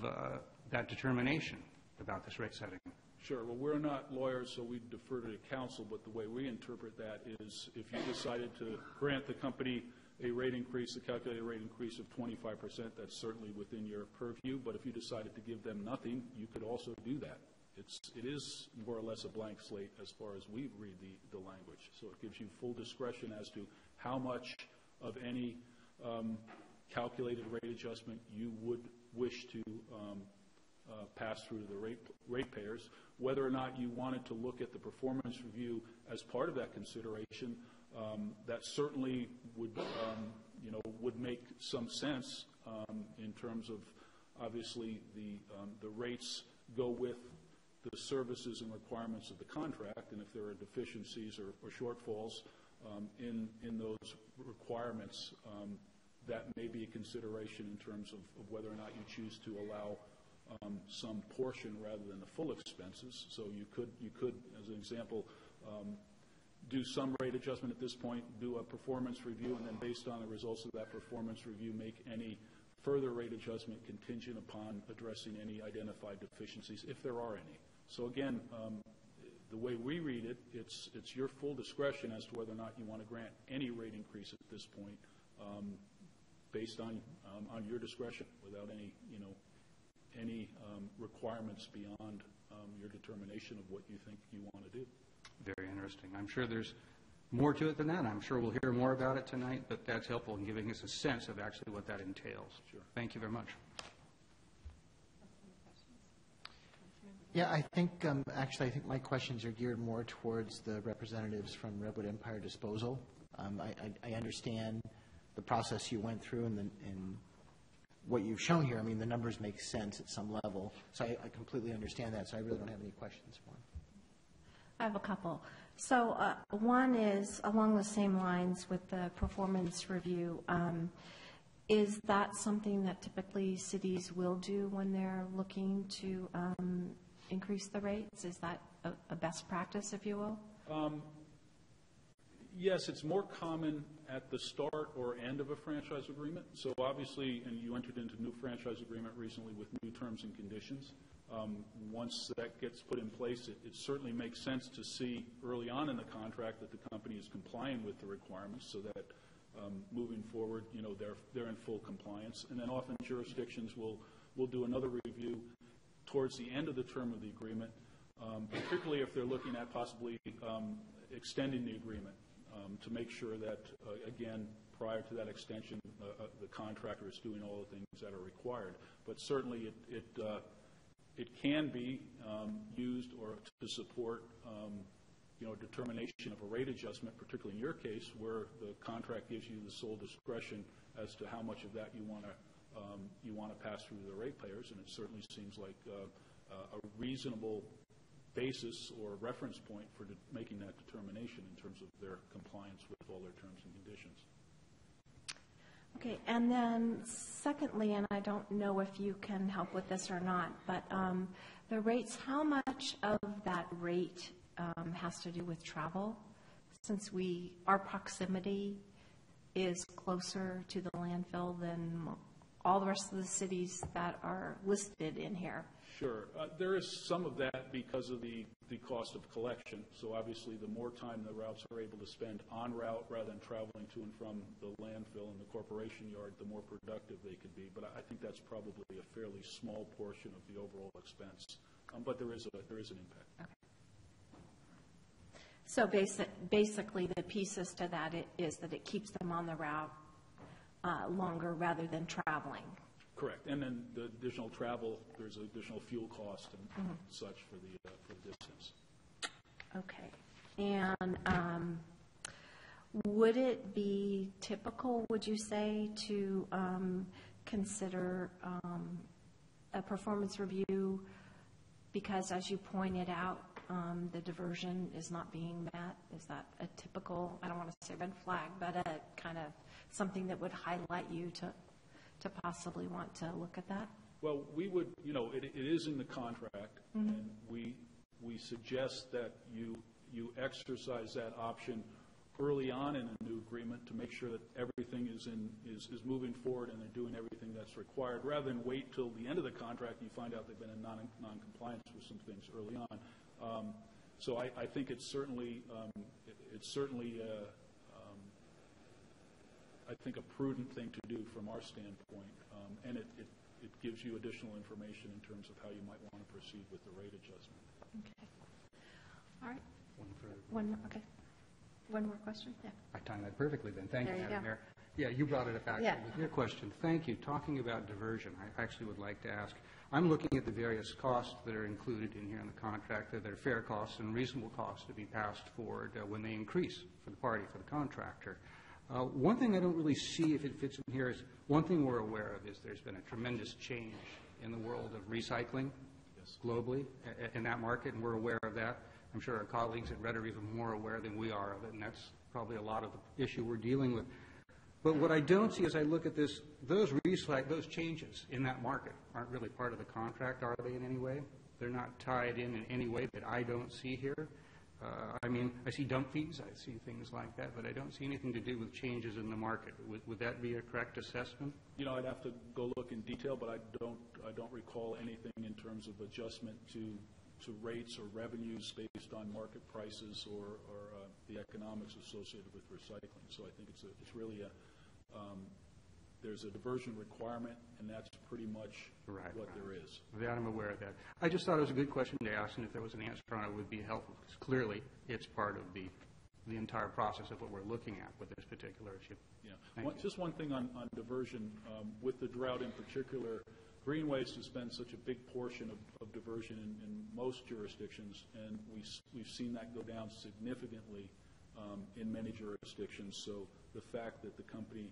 that determination about this rate setting? Sure. Well, we're not lawyers, so we defer to the council, but the way we interpret that is if you decided to grant the company a rate increase, a calculated rate increase of 25%, that's certainly within your purview. But if you decided to give them nothing, you could also do that. It is more or less a blank slate as far as we read the language. So it gives you full discretion as to how much of any calculated rate adjustment you would wish to pass through to the ratepayers. Whether or not you wanted to look at the performance review as part of that consideration, that certainly would make some sense in terms of obviously the rates go with the services and requirements of the contract, and if there are deficiencies or shortfalls in those requirements, that may be a consideration in terms of whether or not you choose to allow some portion rather than the full expenses. So you could, as an example, do some rate adjustment at this point, do a performance review, and then based on the results of that performance review, make any further rate adjustment contingent upon addressing any identified deficiencies, if there are any. So again, the way we read it, it's your full discretion as to whether or not you want to grant any rate increase at this point, based on your discretion, without any requirements beyond your determination of what you think you want to do. Very interesting. I'm sure there's more to it than that. I'm sure we'll hear more about it tonight, but that's helpful in giving us a sense of actually what that entails. Sure. Thank you very much. Yeah, I think actually I think my questions are geared more towards the representatives from Redwood Empire Disposal. I understand the process you went through and what you've shown here, I mean, the numbers make sense at some level. So I completely understand that, so I really don't have any questions for him. I have a couple. So one is along the same lines with the performance review. Is that something that typically cities will do when they're looking to increase the rates? Is that a best practice, if you will? Yes, it's more common at the start or end of a franchise agreement. So obviously, and you entered into a new franchise agreement recently with new terms and conditions. Once that gets put in place, it certainly makes sense to see early on in the contract that the company is complying with the requirements so that moving forward, they're in full compliance. And then often jurisdictions will do another review towards the end of the term of the agreement, particularly if they're looking at possibly extending the agreement to make sure that, again, prior to that extension, the contractor is doing all the things that are required. But certainly it can be used or to support determination of a rate adjustment, particularly in your case, where the contract gives you the sole discretion as to how much of that you want to pass through to the ratepayers, and it certainly seems like a reasonable basis or reference point for making that determination in terms of their compliance with all their terms and conditions. Okay, and then secondly, and I don't know if you can help with this or not, but the rates, how much of that rate has to do with travel? Since our proximity is closer to the landfill than all the rest of the cities that are listed in here. Sure. There is some of that because of the cost of collection. So obviously the more time the routes are able to spend en route rather than traveling to and from the landfill and the corporation yard, the more productive they could be. But I think that's probably a fairly small portion of the overall expense. But there is an impact. Okay. So basically the pieces to that is that it keeps them on the route longer rather than traveling. Correct. And then the additional travel, there's additional fuel cost and such for the distance. Okay. And would it be typical, would you say, to consider a performance review because, as you pointed out, the diversion is not being met? Is that a typical, I don't want to say red flag, but a kind of something that would highlight you to possibly want to look at that? Well, we would, it is in the contract, and we suggest that you exercise that option early on in a new agreement to make sure that everything is moving forward and they're doing everything that's required, rather than wait till the end of the contract and you find out they've been in non-compliance with some things early on. So I think it's certainly I think a prudent thing to do from our standpoint, and it gives you additional information in terms of how you might want to proceed with the rate adjustment. Okay. All right. One more question? Yeah. I timed that perfectly then. Thank you, Madam Mayor. Yeah, you brought it up actually with your question. Thank you. Talking about diversion, I actually would like to ask, I'm looking at the various costs that are included in here in the contract, that are fair costs and reasonable costs to be passed forward when they increase for the party, for the contractor. One thing I don't really see if it fits in here is, one thing we're aware of is there's been a tremendous change in the world of recycling globally in that market, and we're aware of that. I'm sure our colleagues at RED are even more aware than we are of it, and that's probably a lot of the issue we're dealing with. But what I don't see as I look at this, those changes in that market aren't really part of the contract, are they in any way? They're not tied in any way that I don't see here. I mean, I see dump fees, I see things like that, but I don't see anything to do with changes in the market. Would that be a correct assessment? I'd have to go look in detail, but I don't recall anything in terms of adjustment to rates or revenues based on market prices or the economics associated with recycling. So I think it's really there's a diversion requirement, and that's pretty much what there is. Yeah, I'm aware of that. I just thought it was a good question to ask, and if there was an answer on it, it would be helpful, because clearly it's part of the entire process of what we're looking at with this particular issue. Yeah. Just one thing on diversion. With the drought in particular, green waste has been such a big portion of diversion in most jurisdictions, and we've seen that go down significantly in many jurisdictions. So the fact that the company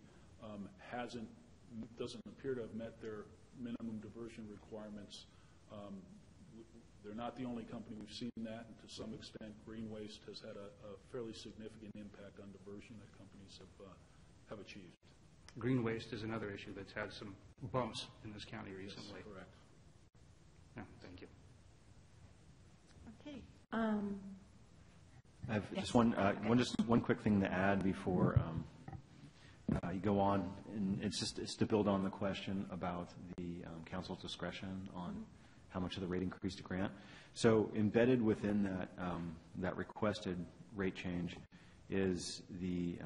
doesn't appear to have met their minimum diversion requirements. They're not the only company. We've seen that, and to some extent, Green Waste has had a fairly significant impact on diversion that companies have achieved. Green waste is another issue that's had some bumps in this county recently. Yes, correct. Yeah, thank you. Okay. I have just one quick thing to add before you go on, and it's to build on the question about the council's discretion on how much of the rate increase to grant. So embedded within that requested rate change is the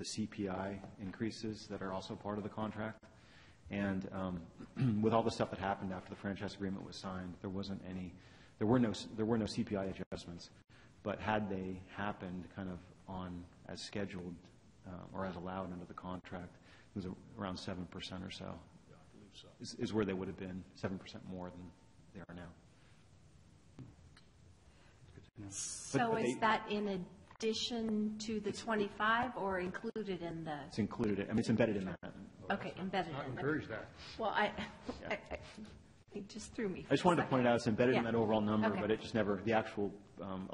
CPI increases that are also part of the contract. And with all the stuff that happened after the franchise agreement was signed, there were no CPI adjustments. But had they happened kind of on as scheduled or as allowed under the contract, it was around 7% or so. Yeah, I believe so. Is where they would have been, 7% more than they are now. So is that in addition to the 25 or included in the? It's included. I mean, it's embedded in that. Okay, embedded. I encourage that. Well, it just threw me. I just wanted to point it out, it's embedded in that overall number, Okay. but it just never, the actual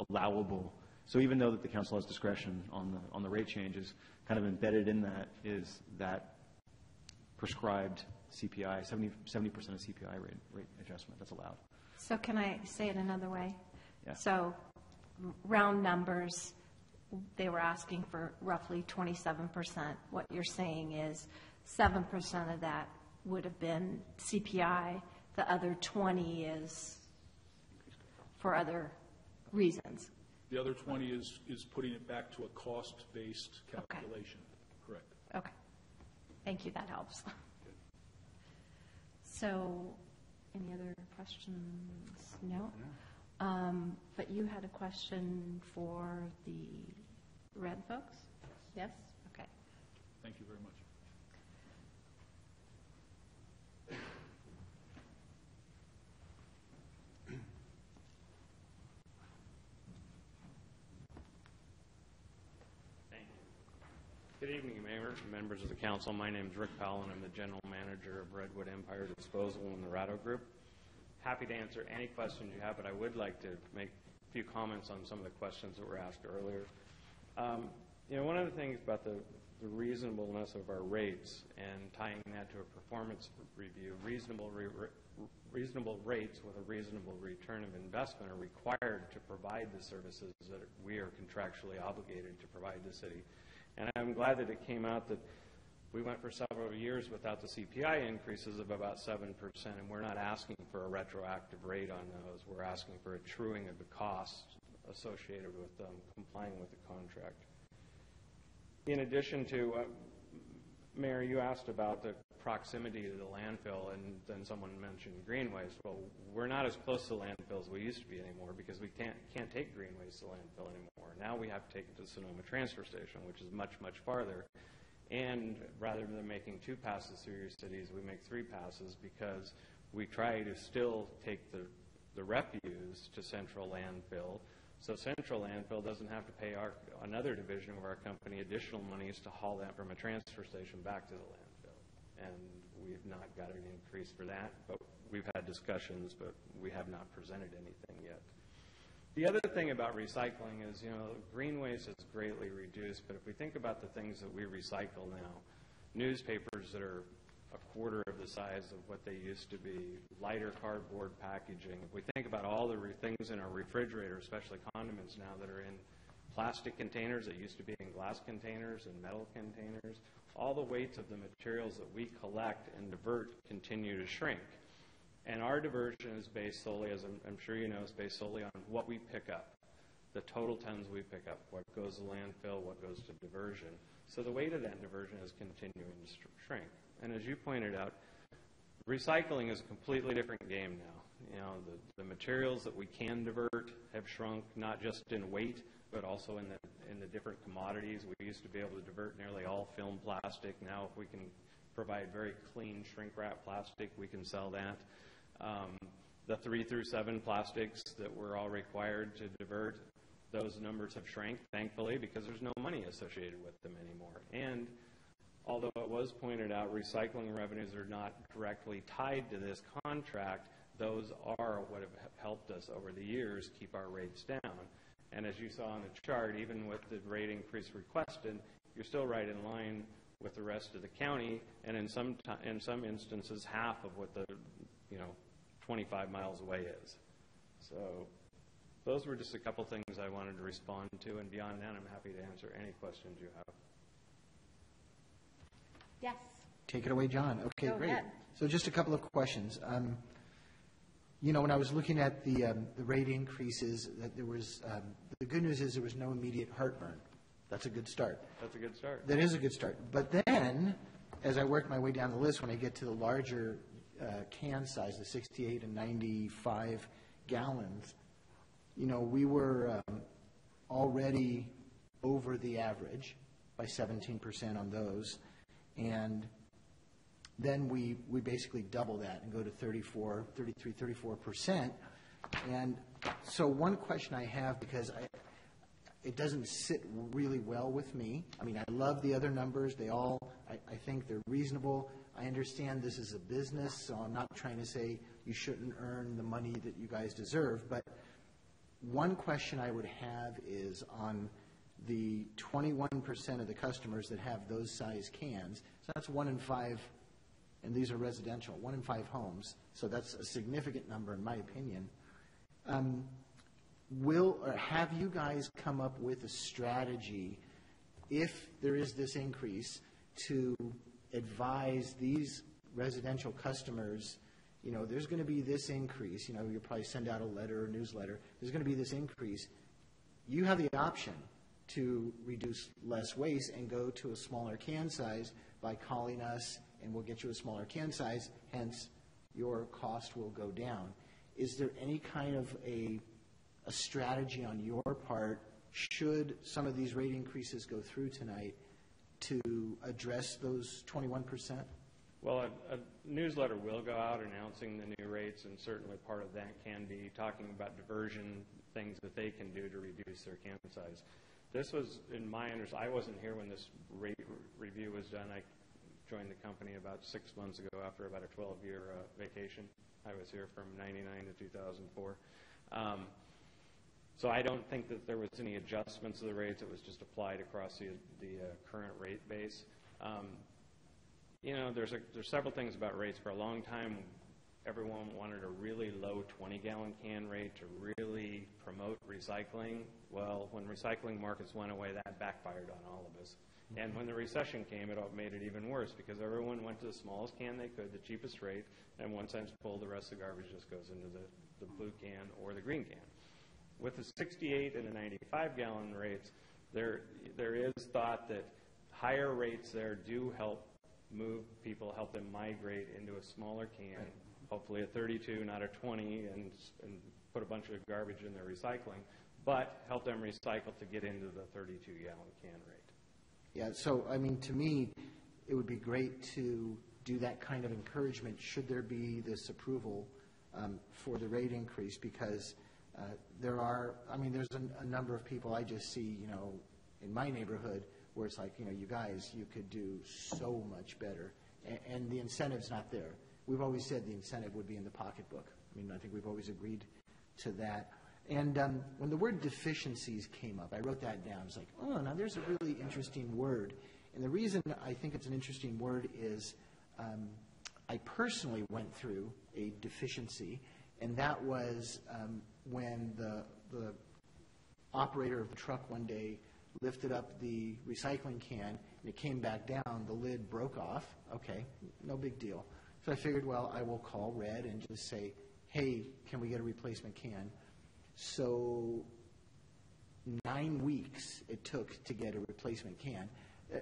allowable. So even though that the council has discretion on the rate changes, kind of embedded in that is that prescribed CPI, 70% of CPI rate adjustment that's allowed. So can I say it another way? Yeah. So round numbers, they were asking for roughly 27%. What you're saying is 7% of that would have been CPI. The other 20 is for other reasons. The other 20 is putting it back to a cost-based calculation. Okay. Correct. Okay. Thank you. That helps. So, any other questions? No? But you had a question for the red folks? Yes? Okay. Thank you very much. Good evening, Mayor, members of the council. My name is Rick Powell, and I'm the general manager of Redwood Empire Disposal in the Ratto Group. Happy to answer any questions you have, but I would like to make a few comments on some of the questions that were asked earlier. One of the things about the reasonableness of our rates and tying that to a performance review, reasonable rates with a reasonable return of investment are required to provide the services that we are contractually obligated to provide the city. And I'm glad that it came out that we went for several years without the CPI increases of about 7%, and we're not asking for a retroactive rate on those. We're asking for a truing of the costs associated with complying with the contract. In addition to, Mayor, you asked about the proximity to the landfill, and then someone mentioned green waste. Well, we're not as close to landfill as we used to be anymore because we can't take green waste to landfill anymore. Now we have to take it to Sonoma Transfer Station, which is much, much farther. And rather than making 2 passes through your cities, we make 3 passes because we try to still take the refuse to central landfill. So central landfill doesn't have to pay another division of our company additional monies to haul that from a transfer station back to the landfill. And we've not got an increase for that, but we've had discussions, but we have not presented anything yet. The other thing about recycling is, green waste is greatly reduced, but if we think about the things that we recycle now, newspapers that are a quarter of the size of what they used to be, lighter cardboard packaging, if we think about all the things in our refrigerator, especially condiments now that are in plastic containers that used to be in glass containers and metal containers, all the weights of the materials that we collect and divert continue to shrink. And our diversion is based solely, as I'm sure you know, is based solely on what we pick up, the total tons we pick up, what goes to landfill, what goes to diversion. So the weight of that diversion is continuing to shrink. And as you pointed out, recycling is a completely different game now. The materials that we can divert have shrunk, not just in weight, but also in the different commodities. We used to be able to divert nearly all film plastic. Now if we can provide very clean shrink wrap plastic, we can sell that. The 3 through 7 plastics that we're all required to divert, those numbers have shrank, thankfully, because there's no money associated with them anymore. And Although it was pointed out, recycling revenues are not directly tied to this contract, those are what have helped us over the years keep our rates down. And as you saw on the chart, even with the rate increase requested, you're still right in line with the rest of the county, and in some instances, half of what the 25 miles away is. So those were just a couple things I wanted to respond to, and beyond that, I'm happy to answer any questions you have. Yes. Take it away, John. Okay, Go great. ahead. So just a couple of questions. When I was looking at the rate increases, that there was the good news is there was no immediate heartburn. That's a good start. That's a good start. That is a good start. But then, as I work my way down the list, when I get to the larger can size, the 68 and 95 gallons, we were already over the average by 17% on those. And then we basically double that and go to 34%. And so one question I have, because it doesn't sit really well with me. I mean, I love the other numbers. I think they're reasonable. I understand this is a business, so I'm not trying to say you shouldn't earn the money that you guys deserve. But one question I would have is on the 21% of the customers that have those size cans. So that's 1 in 5, and these are residential, 1 in 5 homes. So that's a significant number in my opinion. Have you guys come up with a strategy, if there is this increase, to advise these residential customers, there's going to be this increase, you'll probably send out a letter or newsletter, there's going to be this increase. You have the option to reduce less waste and go to a smaller can size by calling us, and we'll get you a smaller can size, hence your cost will go down. Is there any kind of a strategy on your part, should some of these rate increases go through tonight, to address those 21%? Well, a newsletter will go out announcing the new rates, and certainly part of that can be talking about diversion, things that they can do to reduce their can size. This was, in my understanding, I wasn't here when this rate review was done. I joined the company about 6 months ago after about a 12-year vacation. I was here from 99 to 2004. So I don't think that there was any adjustments of the rates. It was just applied across the current rate base. There's several things about rates. For a long time, everyone wanted a really low 20-gallon can rate to really promote recycling. Well, when recycling markets went away, that backfired on all of us. And when the recession came, it made it even worse because everyone went to the smallest can they could, the cheapest rate, and once that's full, the rest of the garbage just goes into the blue can or the green can. With the 68 and the 95-gallon rates, there is thought that higher rates there do help move people, help them migrate into a smaller can, hopefully a 32, not a 20, and put a bunch of garbage in their recycling, but help them recycle to get into the 32-gallon can rate. Yeah, so, I mean, to me, it would be great to do that kind of encouragement should there be this approval for the rate increase, because there's a number of people I just see, in my neighborhood where it's like, you guys, you could do so much better. And the incentive's not there. We've always said the incentive would be in the pocketbook. I mean, I think we've always agreed to that. And when the word deficiencies came up, I wrote that down. It's like, oh, now there's a really interesting word. And the reason I think it's an interesting word is I personally went through a deficiency, and that was when the operator of the truck one day lifted up the recycling can, and it came back down, the lid broke off. Okay, no big deal. So I figured, well, I will call Red and just say, hey, can we get a replacement can? So 9 weeks it took to get a replacement can.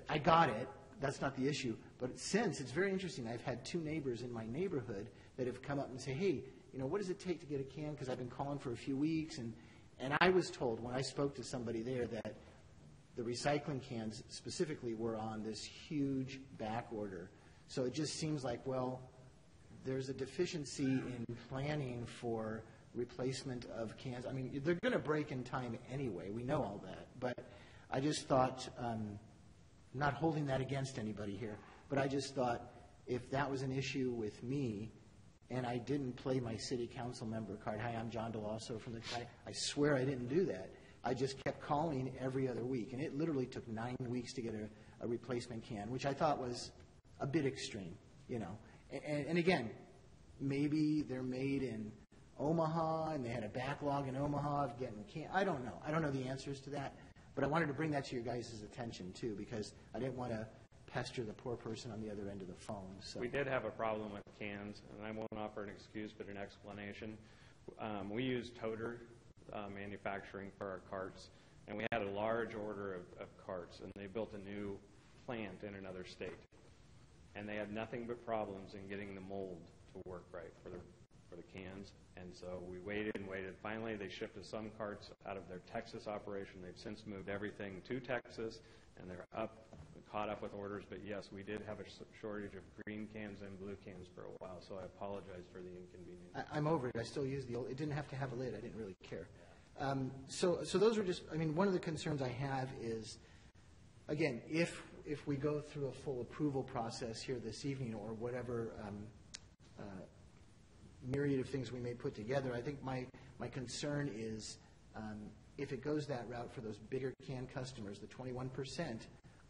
I got it. That's not the issue. But since, it's very interesting, I've had 2 neighbors in my neighborhood that have come up and say, hey, what does it take to get a can? Because I've been calling for a few weeks. And I was told when I spoke to somebody there that the recycling cans specifically were on this huge back order. So it just seems like, well, there's a deficiency in planning for replacement of cans. I mean, they're going to break in time anyway. We know all that. But I just thought not holding that against anybody here, but I just thought if that was an issue with me and I didn't play my city council member card, hi, I'm John DeLosso from the, I swear I didn't do that. I just kept calling every other week, and it literally took 9 weeks to get a replacement can, which I thought was a bit extreme, you know. And again, maybe they're made in Omaha and they had a backlog in Omaha of getting can. I don't know. I don't know the answers to that, but I wanted to bring that to your guys' attention too, because I didn't want to pester the poor person on the other end of the phone. So We did have a problem with cans, and I won't offer an excuse but an explanation. We use Toter manufacturing for our carts, and we had a large order of carts, and they built a new plant in another state. And they had nothing but problems in getting the mold to work right for the cans. And so we waited and waited. Finally, they shipped us some carts out of their Texas operation. They've since moved everything to Texas, and they're caught up with orders. But yes, we did have a shortage of green cans and blue cans for a while, so I apologize for the inconvenience. I'm over it. I still use the old. It didn't have to have a lid. I didn't really care. So those are just, I mean, one of the concerns I have is, again, if we go through a full approval process here this evening or whatever myriad of things we may put together, I think my concern is if it goes that route for those bigger can customers, the 21%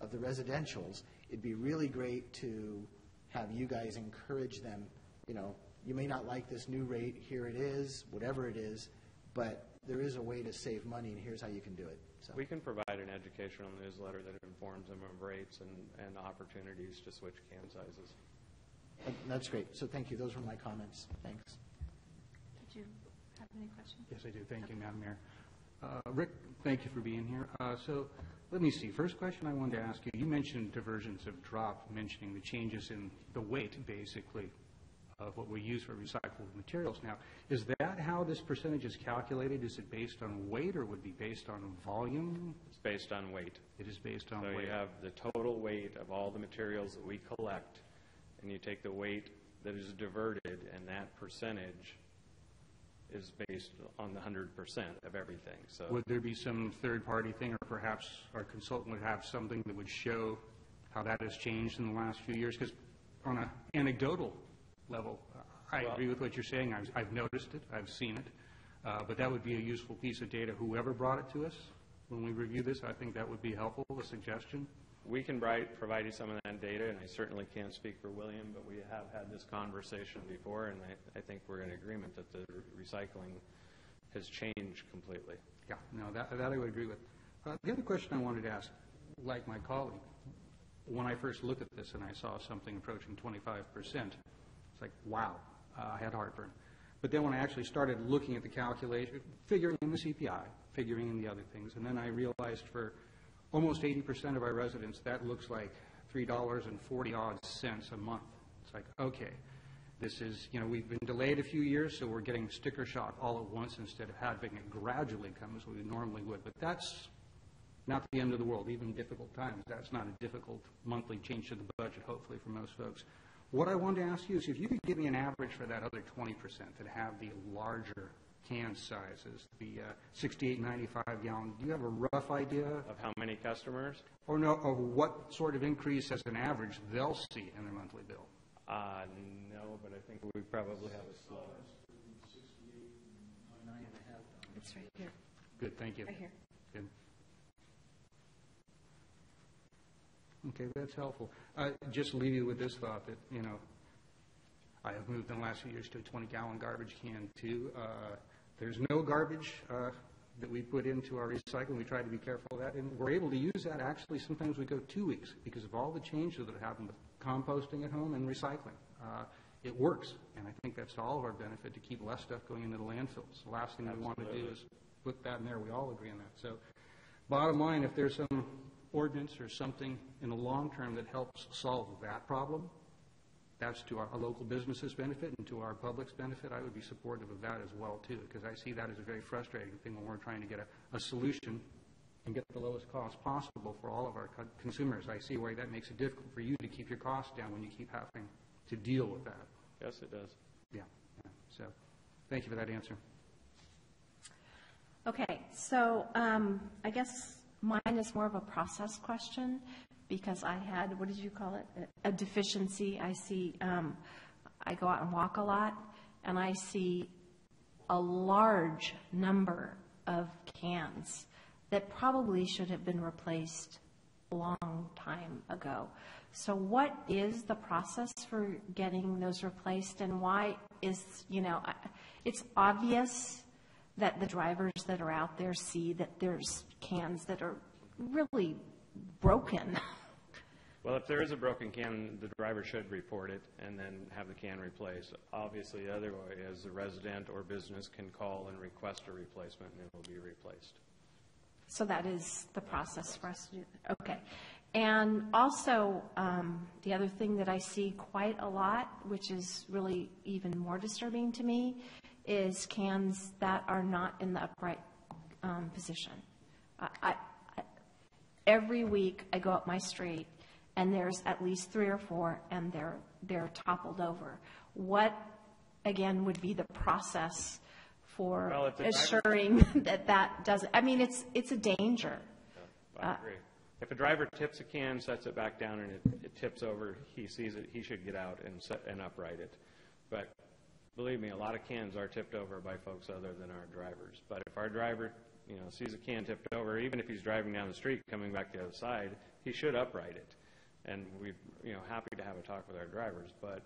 of the residentials, it'd be really great to have you guys encourage them, you know, you may not like this new rate, here it is, whatever it is, but there is a way to save money, and here's how you can do it. So We can provide an educational newsletter that informs them of rates and opportunities to switch can sizes. That's great. So thank you. Those were my comments. Thanks. Did you have any questions? Yes, I do. Thank you, Madam Mayor. Rick, thank you for being here. So let me see. First question I wanted to ask you, you mentioned diversions have dropped, mentioning the changes in the weight, basically, of what we use for recyclable materials. Now, is that how this percentage is calculated? Is it based on weight, or would it be based on volume? It's based on weight. It is based on So weight. you have the total weight of all the materials that we collect, and you take the weight that is diverted, and that percentage is based on the 100% of everything. So Would there be some third-party thing, or perhaps our consultant would have something that would show how that has changed in the last few years? Because on an anecdotal level, I agree with what you're saying. I've noticed it. I've seen it. But that would be a useful piece of data. Whoever brought it to us, when we review this, I think that would be helpful, a suggestion. we can provide you some of that data, and I certainly can't speak for William, but we have had this conversation before, and I think we're in agreement that the recycling has changed completely. Yeah, no, that I would agree with. The other question I wanted to ask, like my colleague, when I first looked at this and I saw something approaching 25%, it's like, wow, I had heartburn. But then when I actually started looking at the calculation, figuring in the CPI, figuring in the other things, and then I realized for almost 80% of our residents, that looks like $3.40-odd a month. It's like, okay, this is, we've been delayed a few years, so we're getting sticker shock all at once instead of having it gradually come as we normally would. But that's not the end of the world. Even in difficult times, that's not a difficult monthly change to the budget, hopefully, for most folks. What I wanted to ask you is if you could give me an average for that other 20% that have the larger can sizes, the 68, 95 gallon, do you have a rough idea? Of how many customers? Or no, of what sort of increase as an average they'll see in their monthly bill? No, but I think we probably have a slow. It's right here. Good, thank you. Right here. Good. Okay, that's helpful. Just leave you with this thought that, I have moved in the last few years to a 20-gallon garbage can, too. There's no garbage that we put into our recycling. We try to be careful of that, and we're able to use that. Actually, sometimes we go 2 weeks because of all the changes that have happened with composting at home and recycling. It works, and I think that's to all of our benefit to keep less stuff going into the landfills. The last thing we want to do is put that in there. We all agree on that. So bottom line, if there's some ordinance or something in the long term that helps solve that problem, that's to our local businesses' benefit and to our public's benefit. I would be supportive of that as well, too, because I see that as a very frustrating thing when we're trying to get a solution and get the lowest cost possible for all of our consumers. I see why that makes it difficult for you to keep your costs down when you keep having to deal with that. Yes, it does. Yeah. So thank you for that answer. Okay, so I guess mine is more of a process question. because I had, what did you call it? A deficiency. I see, I go out and walk a lot, and I see a large number of cans that probably should have been replaced a long time ago. So what is the process for getting those replaced, and why is, it's obvious that the drivers that are out there see that there's cans that are really broken. Well, if there is a broken can, the driver should report it and then have the can replaced. Obviously, the other way is the resident or business can call and request a replacement, and it will be replaced. So that is the process for us to do. Okay. And also, the other thing that I see quite a lot, which is really even more disturbing to me, is cans that are not in the upright position. Every week I go up my street, and there's at least 3 or 4, and they're toppled over. What, again, would be the process for assuring that doesn't? I mean, it's a danger. I agree. If a driver tips a can, sets it back down, and it tips over, he sees it, he should get out and upright it. But believe me, a lot of cans are tipped over by folks other than our drivers. But if our driver, sees a can tipped over, even if he's driving down the street coming back the other side, he should upright it. And we're, happy to have a talk with our drivers. But,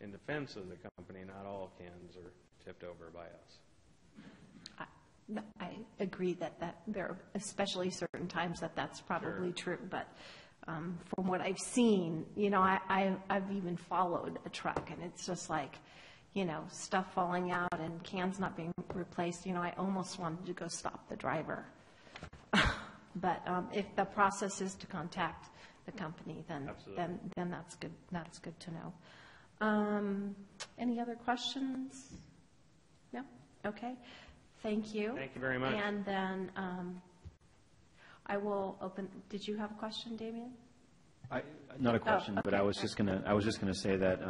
in defense of the company, not all cans are tipped over by us. I agree that there are especially certain times that's probably true, but from what I've seen, I've even followed a truck, and it's just like, stuff falling out and cans not being replaced. I almost wanted to go stop the driver. But if the process is to contact the company, then that's good. That's good to know. Any other questions? No? Okay. Thank you. Thank you very much. And then I will open. Did you have a question, Damien? Not a question, but I was just gonna say that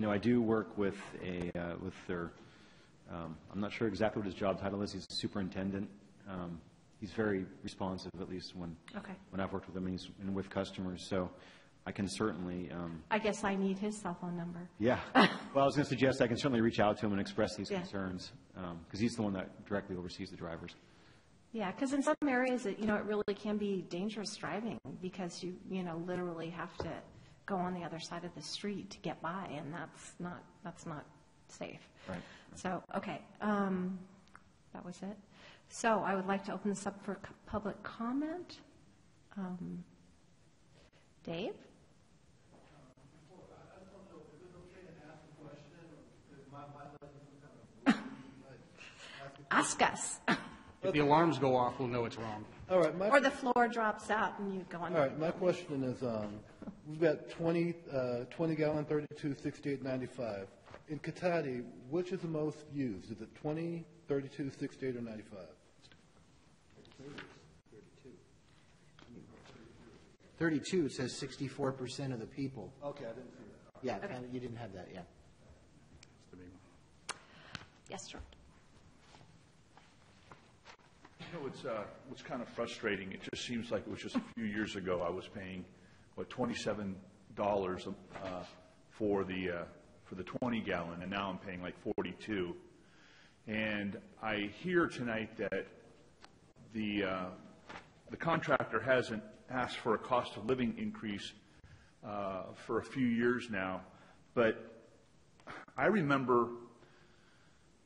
I do work with their. I'm not sure exactly what his job title is. He's a superintendent. He's very responsive, at least when I've worked with him and with customers. So I can certainly. I guess I need his cell phone number. Yeah. Well, I was going to suggest I can certainly reach out to him and express these concerns, because he's the one that directly oversees the drivers. Yeah, because in some areas, it really can be dangerous driving because you literally have to go on the other side of the street to get by, and that's not safe. Right. So that was it. So I would like to open this up for public comment. Dave? Ask us. If the alarms go off, we'll know it's wrong. All right. Or the floor drops out and you go on. All right. My question is, we've got 20-gallon, 32, 68, 95. In Cotati, which is the most used? Is it 20, 32, 68, or 95? 32, it says 64% of the people. Okay, I didn't see that. Yeah, you didn't have that, yeah. Yes, sir. What's kind of frustrating, it just seems like it was just a few years ago I was paying, $27 for the 20-gallon, and now I'm paying like $42. And I hear tonight that the contractor hasn't asked for a cost of living increase for a few years now, but I remember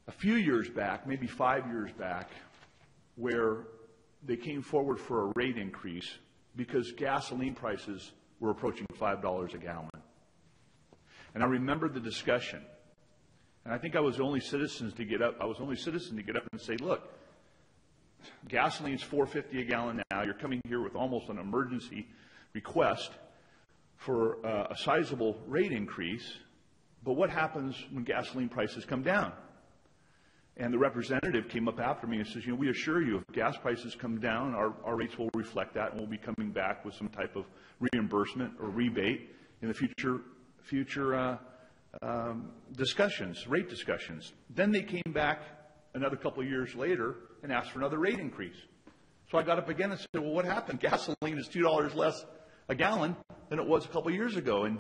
a few years back, maybe 5 years back, where they came forward for a rate increase because gasoline prices were approaching $5 a gallon. And I remember the discussion. And I think I was the only citizen to get up. And say, look, gasoline's $4.50 a gallon now. You're coming here with almost an emergency request for a sizable rate increase. But what happens when gasoline prices come down? And the representative came up after me and says, we assure you, if gas prices come down, our rates will reflect that, and we'll be coming back with some type of reimbursement or rebate in the future rate discussions. Then they came back another couple of years later and asked for another rate increase. So I got up again and said, well, what happened? Gasoline is $2 less a gallon than it was a couple of years ago. And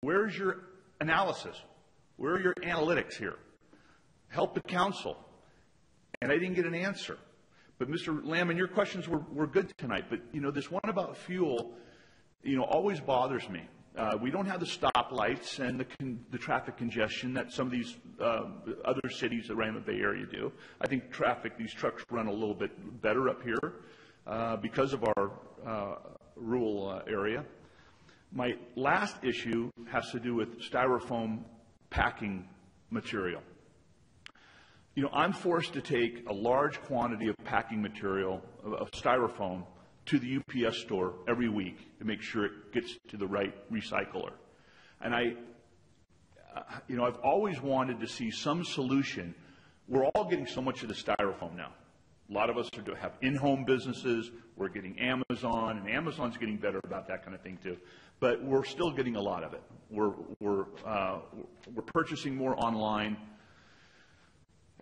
where's your analysis? Where are your analytics here? Help the council. And I didn't get an answer. But Mr. Lamb, your questions were good tonight. But, this one about fuel, always bothers me. We don't have the stoplights and the traffic congestion that some of these other cities around the Bay Area do. I think these trucks run a little bit better up here because of our rural area. My last issue has to do with styrofoam packing material. I'm forced to take a large quantity of packing material, of styrofoam, to the UPS store every week to make sure it gets to the right recycler. And I've always wanted to see some solution. We're all getting so much of the styrofoam now. A lot of us have in-home businesses. We're getting Amazon, and Amazon's getting better about that kind of thing too. But we're still getting a lot of it. We're purchasing more online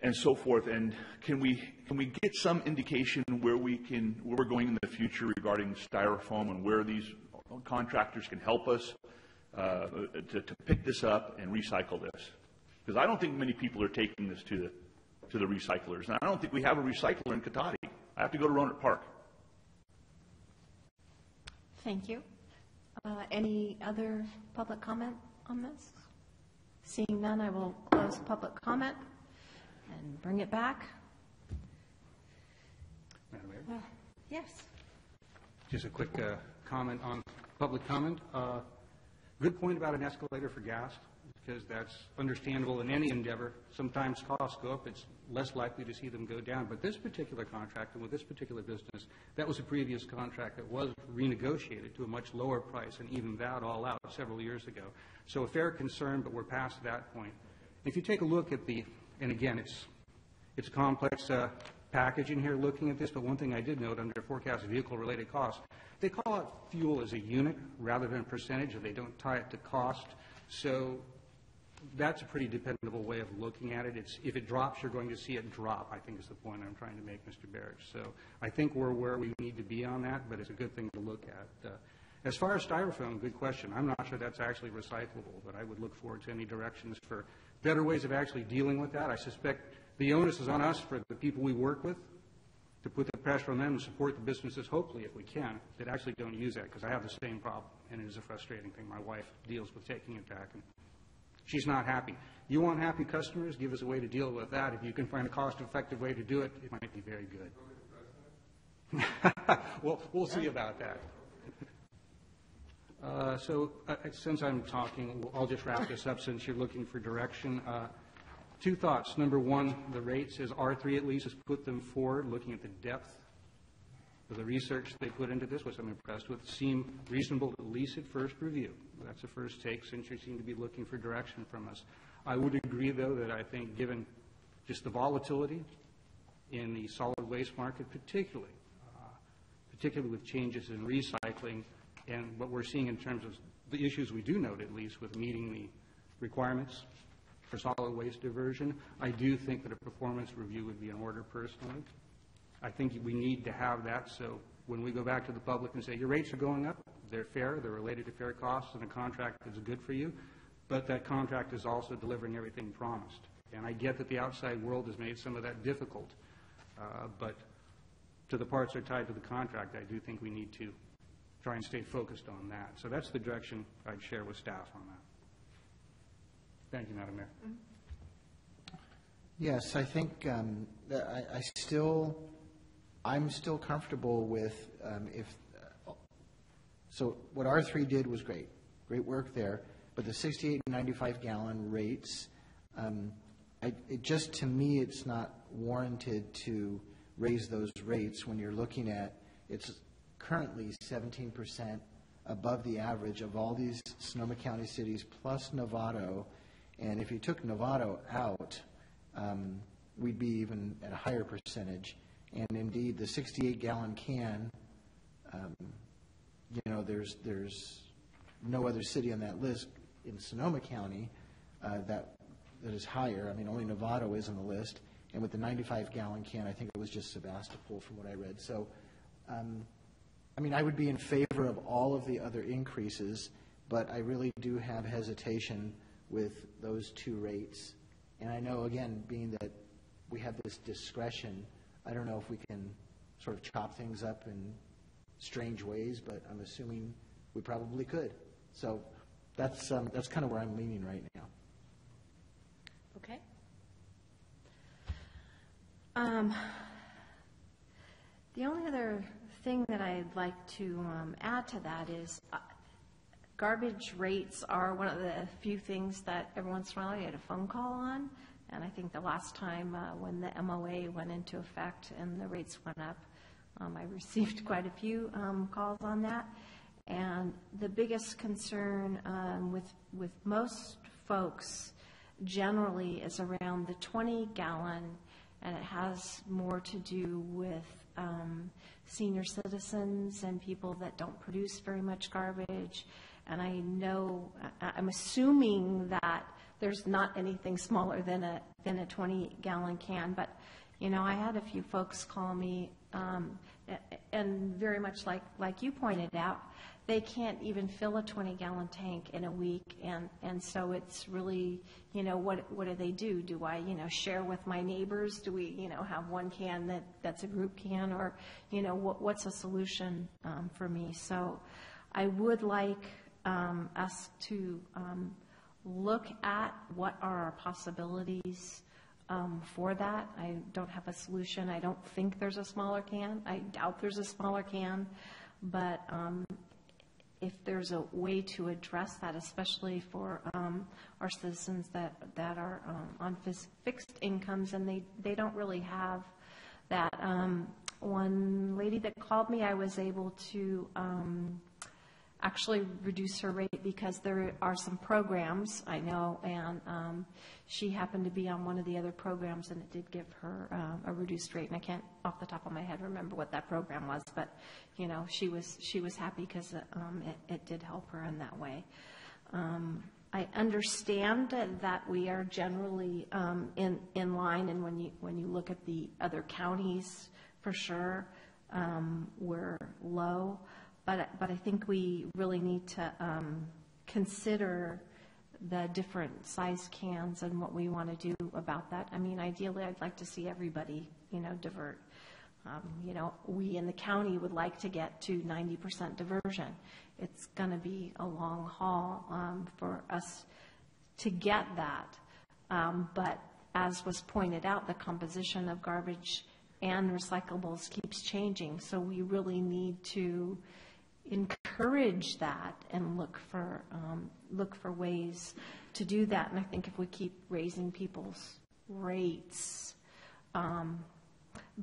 and so forth. And can we get some indication where we're going in the future regarding styrofoam and where these contractors can help us to pick this up and recycle this? Because I don't think many people are taking this to the recyclers. And I don't think we have a recycler in Cotati. I have to go to Roanoke Park. Thank you. Any other public comment on this? Seeing none, I will close public comment and bring it back. Madam Mayor? Yes. Just a quick comment on public comment. Good point about an escalator for gas, because that's understandable in any endeavor. Sometimes costs go up. It's less likely to see them go down. But this particular contract and with this particular business, that was a previous contract that was renegotiated to a much lower price and evened that all out several years ago. So a fair concern, but we're past that point. If you take a look at and again, it's a complex package in here looking at this, but one thing I did note under forecast vehicle-related costs, they call out fuel as a unit rather than a percentage, and they don't tie it to cost. So that's a pretty dependable way of looking at it. If it drops, you're going to see it drop, I think is the point I'm trying to make, Mr. Barrett. So I think we're where we need to be on that, but it's a good thing to look at. As far as styrofoam, good question. I'm not sure that's actually recyclable, but I would look forward to any directions for better ways of actually dealing with that. I suspect the onus is on us for the people we work with to put the pressure on them to support the businesses, hopefully, if we can, that actually don't use that, because I have the same problem, and it is a frustrating thing. My wife deals with taking it back, and she's not happy. You want happy customers? Give us a way to deal with that. If you can find a cost-effective way to do it, it might be very good. Well, we'll see about that. Since I'm talking, I'll just wrap this up since you're looking for direction. Two thoughts. Number one, the rates, as R3 at least has put them forward, looking at the depth of the research they put into this, which I'm impressed with, seem reasonable, at least at first review. That's the first take, since you seem to be looking for direction from us. I would agree, though, that I think given just the volatility in the solid waste market, particularly with changes in recycling and what we're seeing in terms of the issues we do note, at least, with meeting the requirements for solid waste diversion, I do think that a performance review would be in order personally. I think we need to have that, so when we go back to the public and say, your rates are going up, they're fair, they're related to fair costs, and a contract is good for you, but that contract is also delivering everything promised. And I get that the outside world has made some of that difficult, but to the parts that are tied to the contract, I do think we need to try and stay focused on that. So that's the direction I'd share with staff on that. Thank you, Madam Mayor. Yes, I think I'm still comfortable with so what R3 did was great work there, but the 68 and 95 gallon rates, to me, it's not warranted to raise those rates when you're looking at, it's currently 17% above the average of all these Sonoma County cities plus Novato. And if you took Novato out, we'd be even at a higher percentage. And indeed, the 68-gallon can, there's no other city on that list in Sonoma County that is higher. I mean, only Novato is on the list. And with the 95-gallon can, I think it was just Sebastopol from what I read. So I mean, I would be in favor of all of the other increases, but I really do have hesitation with those two rates. And I know, again, being that we have this discretion, I don't know if we can sort of chop things up in strange ways, but I'm assuming we probably could. So that's kind of where I'm leaning right now. Okay. The only other thing that I'd like to add to that is garbage rates are one of the few things that every once in a while you get a phone call on. And I think the last time when the MOA went into effect and the rates went up, I received quite a few calls on that. And the biggest concern with most folks generally is around the 20-gallon, and it has more to do with senior citizens and people that don't produce very much garbage. And I know, I'm assuming that there's not anything smaller than a 20-gallon can, but you know, I had a few folks call me, and very much like you pointed out, they can't even fill a 20-gallon tank in a week, and so it's really, you know, what do they do? Do I, you know, share with my neighbors? Do we, you know, have one can that's a group can, or, you know, what's a solution for me? So I would like us to look at what are our possibilities for that. I don't have a solution. I don't think there's a smaller can. I doubt there's a smaller can, but if there's a way to address that, especially for our citizens that are on fixed incomes and they don't really have that. One lady that called me, I was able to actually reduce her rate because there are some programs, I know, and she happened to be on one of the other programs, and it did give her a reduced rate. And I can't, off the top of my head, remember what that program was, but you know, she was happy because it did help her in that way. I understand that we are generally in line, and when you look at the other counties, for sure, we're low. But I think we really need to consider the different size cans and what we want to do about that. I mean, ideally, I'd like to see everybody, you know, divert. You know, we in the county would like to get to 90% diversion. It's going to be a long haul for us to get that. But as was pointed out, the composition of garbage and recyclables keeps changing. So we really need to encourage that and look for ways to do that. And I think if we keep raising people's rates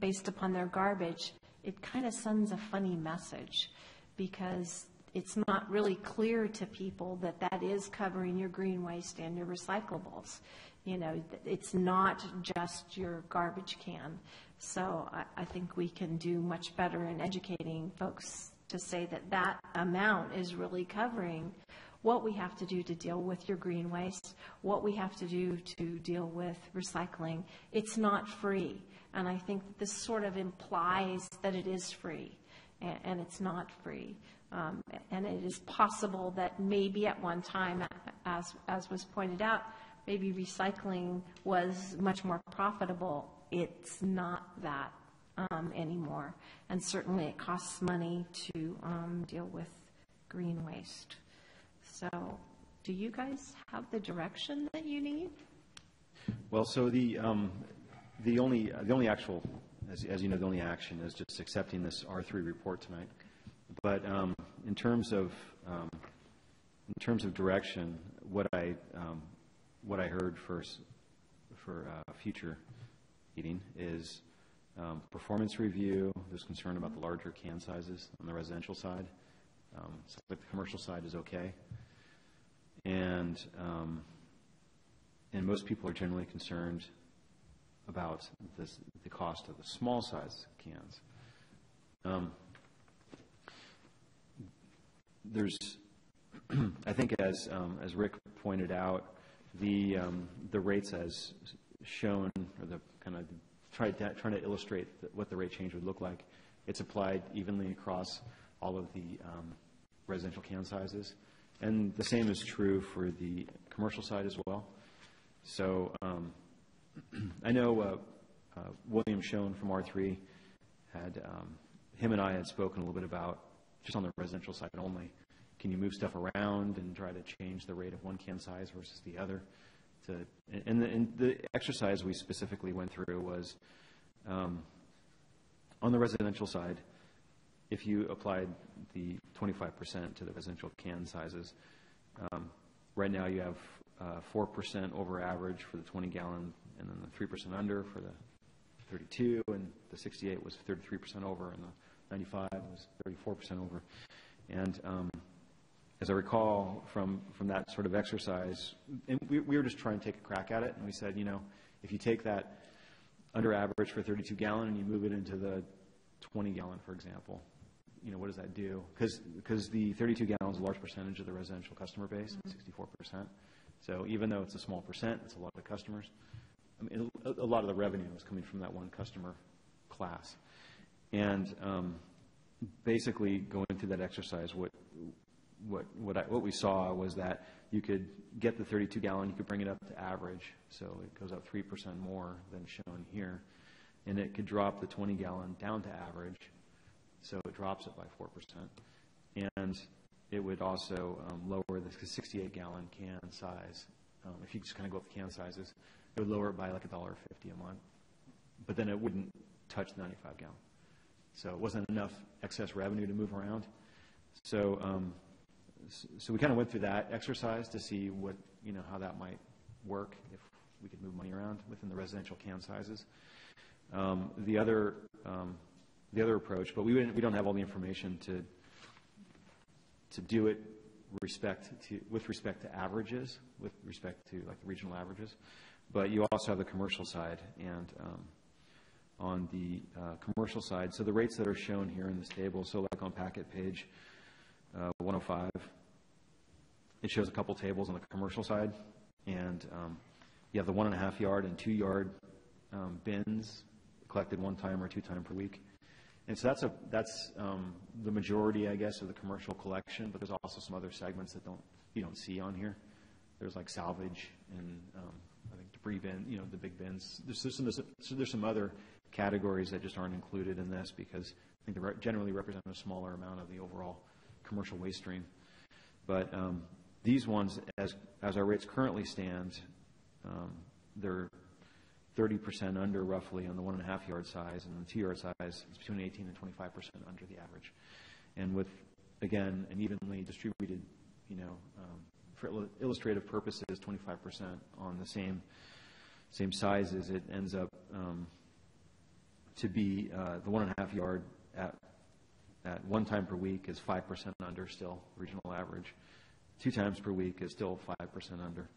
based upon their garbage, it kind of sends a funny message, because it's not really clear to people that that is covering your green waste and your recyclables. You know, it's not just your garbage can. So I think we can do much better in educating folks to say that that amount is really covering what we have to do to deal with your green waste, what we have to do to deal with recycling. It's not free. And I think this sort of implies that it is free, and it's not free. And it is possible that maybe at one time, as was pointed out, maybe recycling was much more profitable. It's not that anymore. And certainly it costs money to deal with green waste. So do you guys have the direction that you need? Well, so the only actual, as you know, the only action is just accepting this R3 report tonight. But in terms of direction, what I heard for future meeting is performance review. There's concern about the larger can sizes on the residential side. So the commercial side is okay, and most people are generally concerned about the cost of the small size cans. There's, I think, as Rick pointed out, the rates as shown, or the kind of trying to illustrate what the rate change would look like, It's applied evenly across all of the residential can sizes. And the same is true for the commercial side as well. So I know William Schoen from R3 had, him and I had spoken a little bit about, just on the residential side only, can you move stuff around and try to change the rate of one can size versus the other? And the exercise we specifically went through was, on the residential side, if you applied the 25% to the residential can sizes, right now you have 4% over average for the 20-gallon, and then the 3% under for the 32, and the 68 was 33% over, and the 95 was 34% over. And as I recall from that sort of exercise, and we were just trying to take a crack at it, and we said, if you take that under average for 32-gallon and you move it into the 20-gallon, for example, what does that do? Because the 32-gallon is a large percentage of the residential customer base, 64%. So even though it's a small percent, it's a lot of customers. I mean, a lot of the revenue is coming from that one customer class. And basically, going through that exercise, what we saw was that you could get the 32-gallon, you could bring it up to average, so it goes up 3% more than shown here, and it could drop the 20-gallon down to average, so it drops it by 4%, and it would also lower the 68-gallon can size. If you just kind of go up the can sizes, it would lower it by like $1.50 a month, but then it wouldn't touch the 95-gallon. So it wasn't enough excess revenue to move around. So we kind of went through that exercise to see how that might work if we could move money around within the residential can sizes. The other approach, but we don't have all the information to do it with respect to averages, with respect to like the regional averages. But you also have the commercial side, and on the commercial side, so the rates that are shown here in this table, so like on packet page 105, it shows a couple tables on the commercial side, and you have the 1.5 yard and 2 yard bins collected 1 time or 2 times per week. And so that's the majority, I guess, of the commercial collection, but there's also some other segments that you don't see on here. There's like salvage and I think debris bin, the big bins. There's some other categories that just aren't included in this because I think they generally represent a smaller amount of the overall commercial waste stream. But these ones, as our rates currently stand, they're 30% under roughly on the 1.5 yard size, and the 2 yard size is between 18 and 25% under the average. And with, again, an evenly distributed, for illustrative purposes, 25% on the same sizes, it ends up to be the 1.5 yard at 1 time per week is 5% under still regional average. 2 times per week is still 5% under.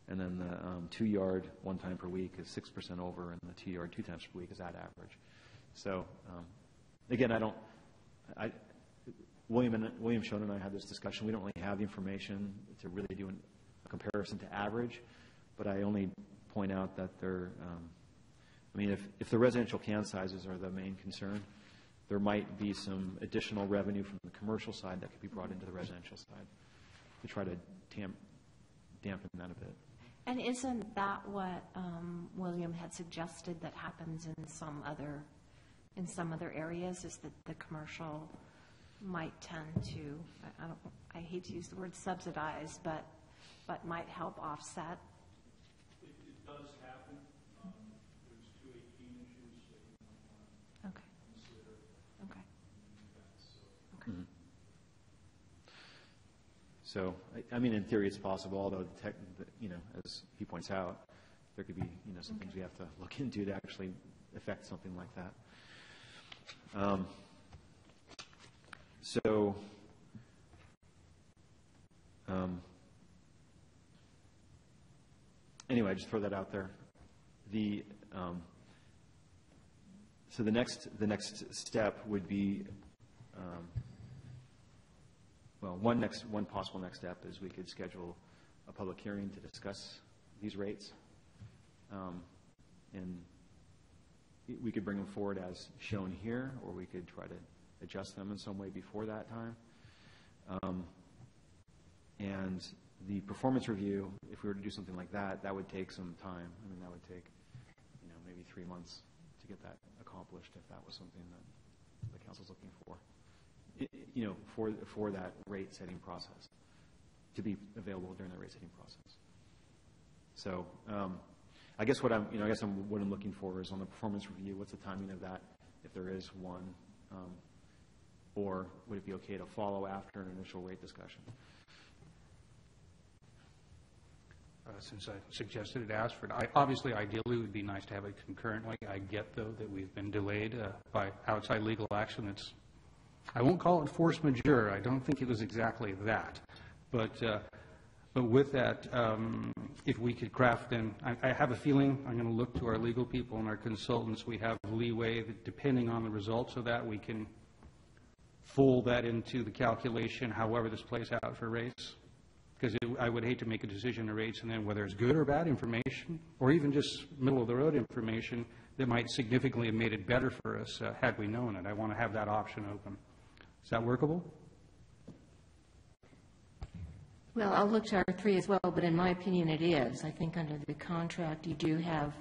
And then the 2 yard 1 time per week is 6% over, and the 2 yard 2 times per week is at average. So again, William Schoen and I had this discussion. We don't really have the information to really do a comparison to average, but I only point out that if the residential can sizes are the main concern, there might be some additional revenue from the commercial side that could be brought into the residential side to try to dampen that a bit. And isn't that what William had suggested that happens in some other areas? Is that the commercial might tend to, I hate to use the word subsidize, but might help offset. It does happen. There's 218 issues that you might want to consider. Okay. So. Mm-hmm. So, in theory, it's possible, although, as he points out, there could be, some things we have to look into to actually affect something like that. Anyway, I just throw that out there. So the next step would be. One possible next step is we could schedule a public hearing to discuss these rates, and we could bring them forward as shown here, or we could try to adjust them in some way before that time. And the performance review, if we were to do something like that, that would take some time. I mean, that would take, maybe 3 months to get that accomplished if that was something that the council's looking for. For that rate setting process, to be available during the rate setting process. So, I guess what I'm looking for is on the performance review. What's the timing of that, if there is one, or would it be okay to follow after an initial rate discussion? Since I suggested it, asked for it, obviously, ideally, it would be nice to have it concurrently. I get, though, that we've been delayed by outside legal action. I won't call it force majeure. I don't think it was exactly that. But with that, if we could craft in, I have a feeling, I'm going to look to our legal people and our consultants. We have leeway that depending on the results of that, we can fold that into the calculation however this plays out for rates. Because I would hate to make a decision to rates and then whether it's good or bad information, or even just middle-of-the-road information that might significantly have made it better for us had we known it. I want to have that option open. Is that workable? Well, I'll look to R3 as well, but in my opinion it is. I think under the contract you do have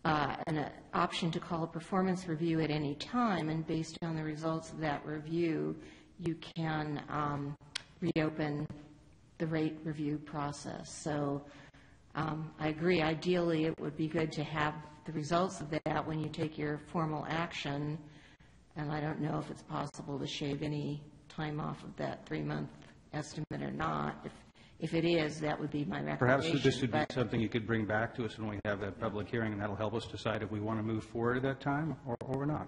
an option to call a performance review at any time, and based on the results of that review, you can reopen the rate review process. So I agree, ideally it would be good to have the results of that when you take your formal action, and I don't know if it's possible to shave any time off of that 3-month estimate or not. If it is, that would be my recommendation. Perhaps this would be something you could bring back to us when we have that public hearing, and that'll help us decide if we want to move forward at that time or not.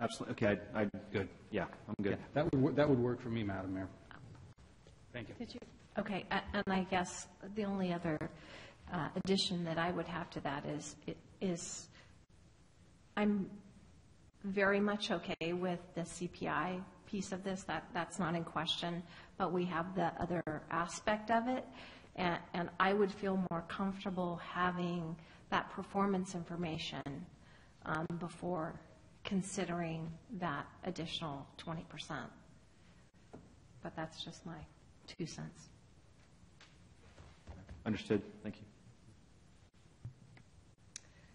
Absolutely. Okay. Good. Yeah, I'm good. Yeah, that would work for me, Madam Mayor. Thank you. Okay, and I guess the only other addition that I would have to that is I'm very much okay with the CPI piece of this. That's not in question, but we have the other aspect of it, and I would feel more comfortable having that performance information before considering that additional 20%. But that's just my 2 cents. Understood. Thank you.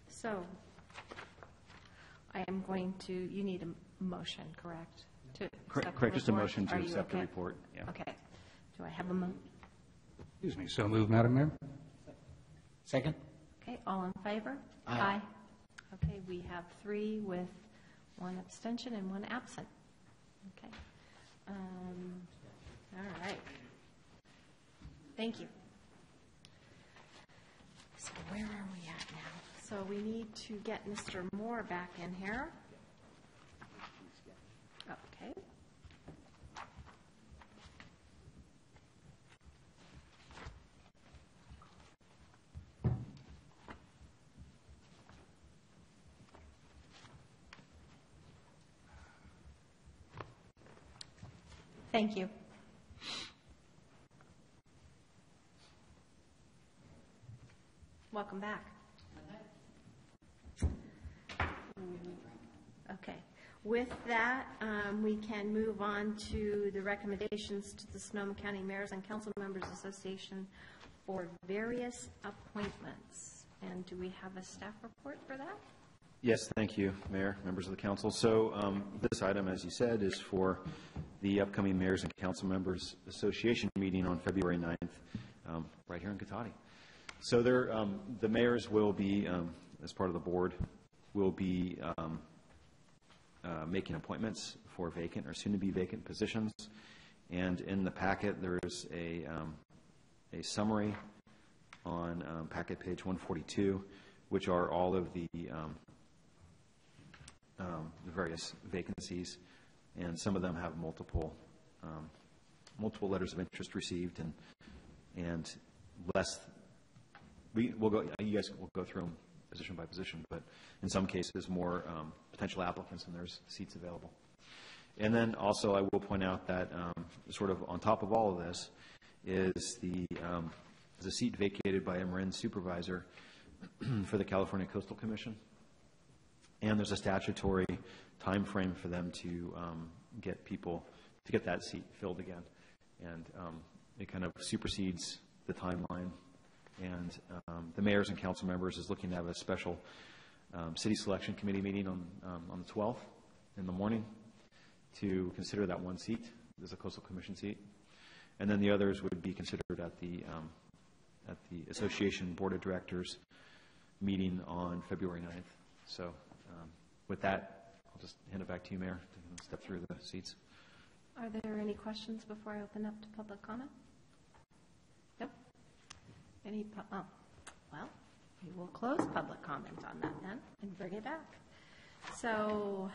So I am going to, you need a motion, correct? Correct. Just a motion to accept the report. Yeah. Okay. Do I have a motion? Excuse me. So moved, Madam Mayor. Second? Okay. All in favor? Aye. Okay. We have 3 with 1 abstention and 1 absent. Okay. All right. Thank you. So where are we at now? So we need to get Mr. Moore back in here. Okay. Thank you. Welcome back. Okay. With that, we can move on to the recommendations to the Sonoma County Mayors and Council Members Association for various appointments. And do we have a staff report for that? Yes, thank you, Mayor, members of the council. So this item, as you said, is for the upcoming Mayors and Council Members Association meeting on February 9th, right here in Cotati. So the mayors will be, as part of the board, will be making appointments for vacant or soon-to-be vacant positions. And in the packet, there's a summary on packet page 142, which are all of the various vacancies, and some of them have multiple letters of interest received, and less. You guys will go through them position by position, but in some cases more potential applicants, and there's seats available. And then also I will point out that sort of on top of all of this is the seat vacated by a Marin supervisor for the California Coastal Commission. and there's a statutory time frame for them to get that seat filled again. And it kind of supersedes the timeline. And the mayors and council members is looking to have a special city selection committee meeting on the 12th in the morning to consider that one seat as a coastal commission seat. And then the others would be considered at the association board of directors meeting on February 9th. So with that, I'll just hand it back to you, Mayor, to step through the seats. Are there any questions before I open up to public comment? Nope. Well, we will close public comment on that then and bring it back. So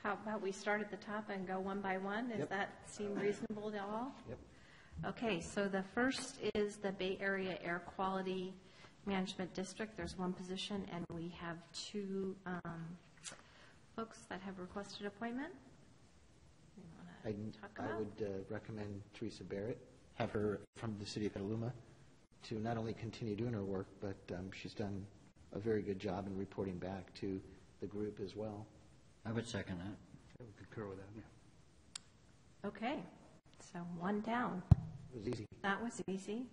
how about we start at the top and go one by one? Does that seem reasonable to all? Yep. Okay, so the first is the Bay Area Air Quality Management District. There's one position, and we have two folks that have requested appointment. You wanna talk I about? would recommend Teresa Barrett, have her from the city of Petaluma, to not only continue doing her work, but she's done a very good job in reporting back to the group as well. I would second that. I would concur with that, yeah. Okay, so one down. It was easy. That was easy.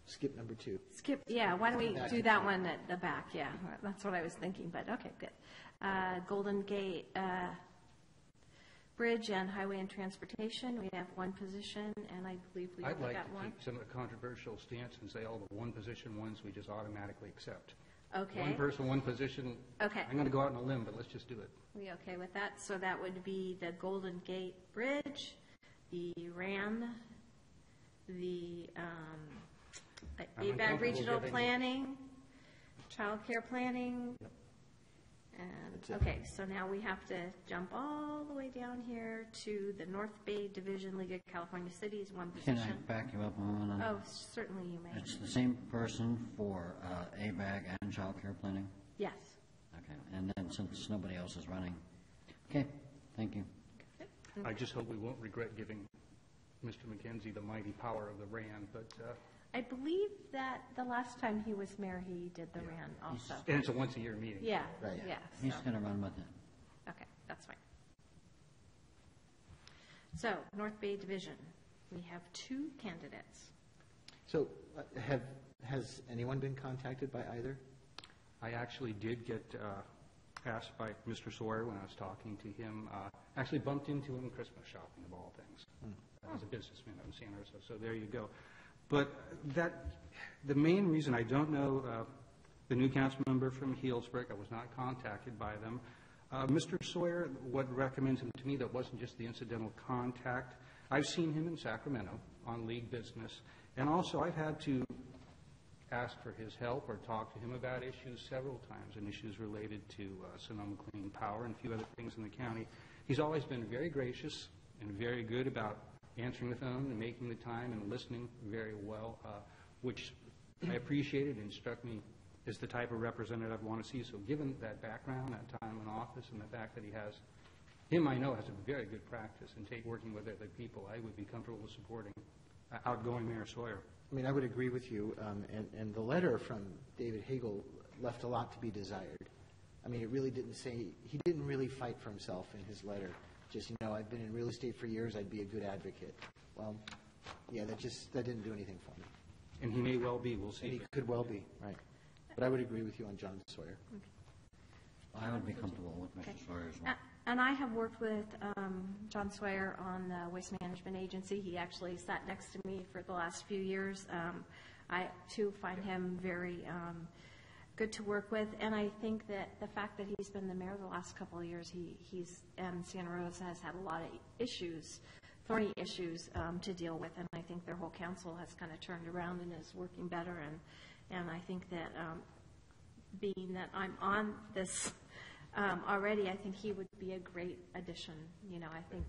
Skip number 2. Skip, yeah, why don't we Back do to that two. one at the back? Yeah, that's what I was thinking, but okay, good. Golden Gate Bridge and Highway and Transportation, we have one position, and I believe we I'd only like got to one. keep some of the controversial stance and say all the one position ones we just automatically accept. Okay. One person, one position. Okay. I'm going to go out on a limb, but let's just do it. We okay with that? So that would be the Golden Gate Bridge, the RAN, the I'm ABAG uncomfortable Regional giving- Planning, Child Care Planning. And, That's it. okay, so now we have to jump all the way down here to the North Bay Division League of California Cities, one Can I position. back you up on one? Oh, certainly you may. It's the same person for ABAG and child care planning? Yes. Okay, and then since nobody else is running. Okay, thank you. I just hope we won't regret giving Mr. McKenzie the mighty power of the RAN, but, I believe that the last time he was mayor, he did the RAN also. and it's a once-a-year meeting. Yeah, Right. yeah. He's so- going to run with it. Okay, that's fine. So, North Bay Division, we have two candidates. So has anyone been contacted by either? I actually did get asked by Mr. Sawyer when I was talking to him. Actually bumped into him Christmas shopping, of all things. As a businessman out in Santa Rosa, so there you go. But the main reason I don't know the new council member from Healdsburg, I was not contacted by them. Mr. Sawyer, what recommends him to me, that wasn't just the incidental contact. I've seen him in Sacramento on league business, and also I've had to ask for his help or talk to him about issues several times, and issues related to Sonoma Clean Power and a few other things in the county. He's always been very gracious and very good about answering the phone and making the time and listening very well, which I appreciated and struck me as the type of representative I want to see. So given that background, that time in office, and the fact that he has, him I know has a very good practice and working with other people, I would be comfortable with supporting outgoing Mayor Sawyer. I mean, I would agree with you, and the letter from David Hagel left a lot to be desired. I mean, it really didn't say, he didn't really fight for himself in his letter. Just, I've been in real estate for years, I'd be a good advocate. Well, yeah, that didn't do anything for me. And he may well be, we'll see. And he could well be, right. But I would agree with you on John Sawyer. I would be comfortable with Mr. Sawyer as well. And I have worked with John Sawyer on the Waste Management Agency. He actually sat next to me for the last few years. I, too, find him very good to work with, and I think that the fact that he's been the mayor the last couple of years, and Santa Rosa has had a lot of issues, thorny issues to deal with, and I think their whole council has kind of turned around and is working better, and I think that being that I'm on this already, I think he would be a great addition. I think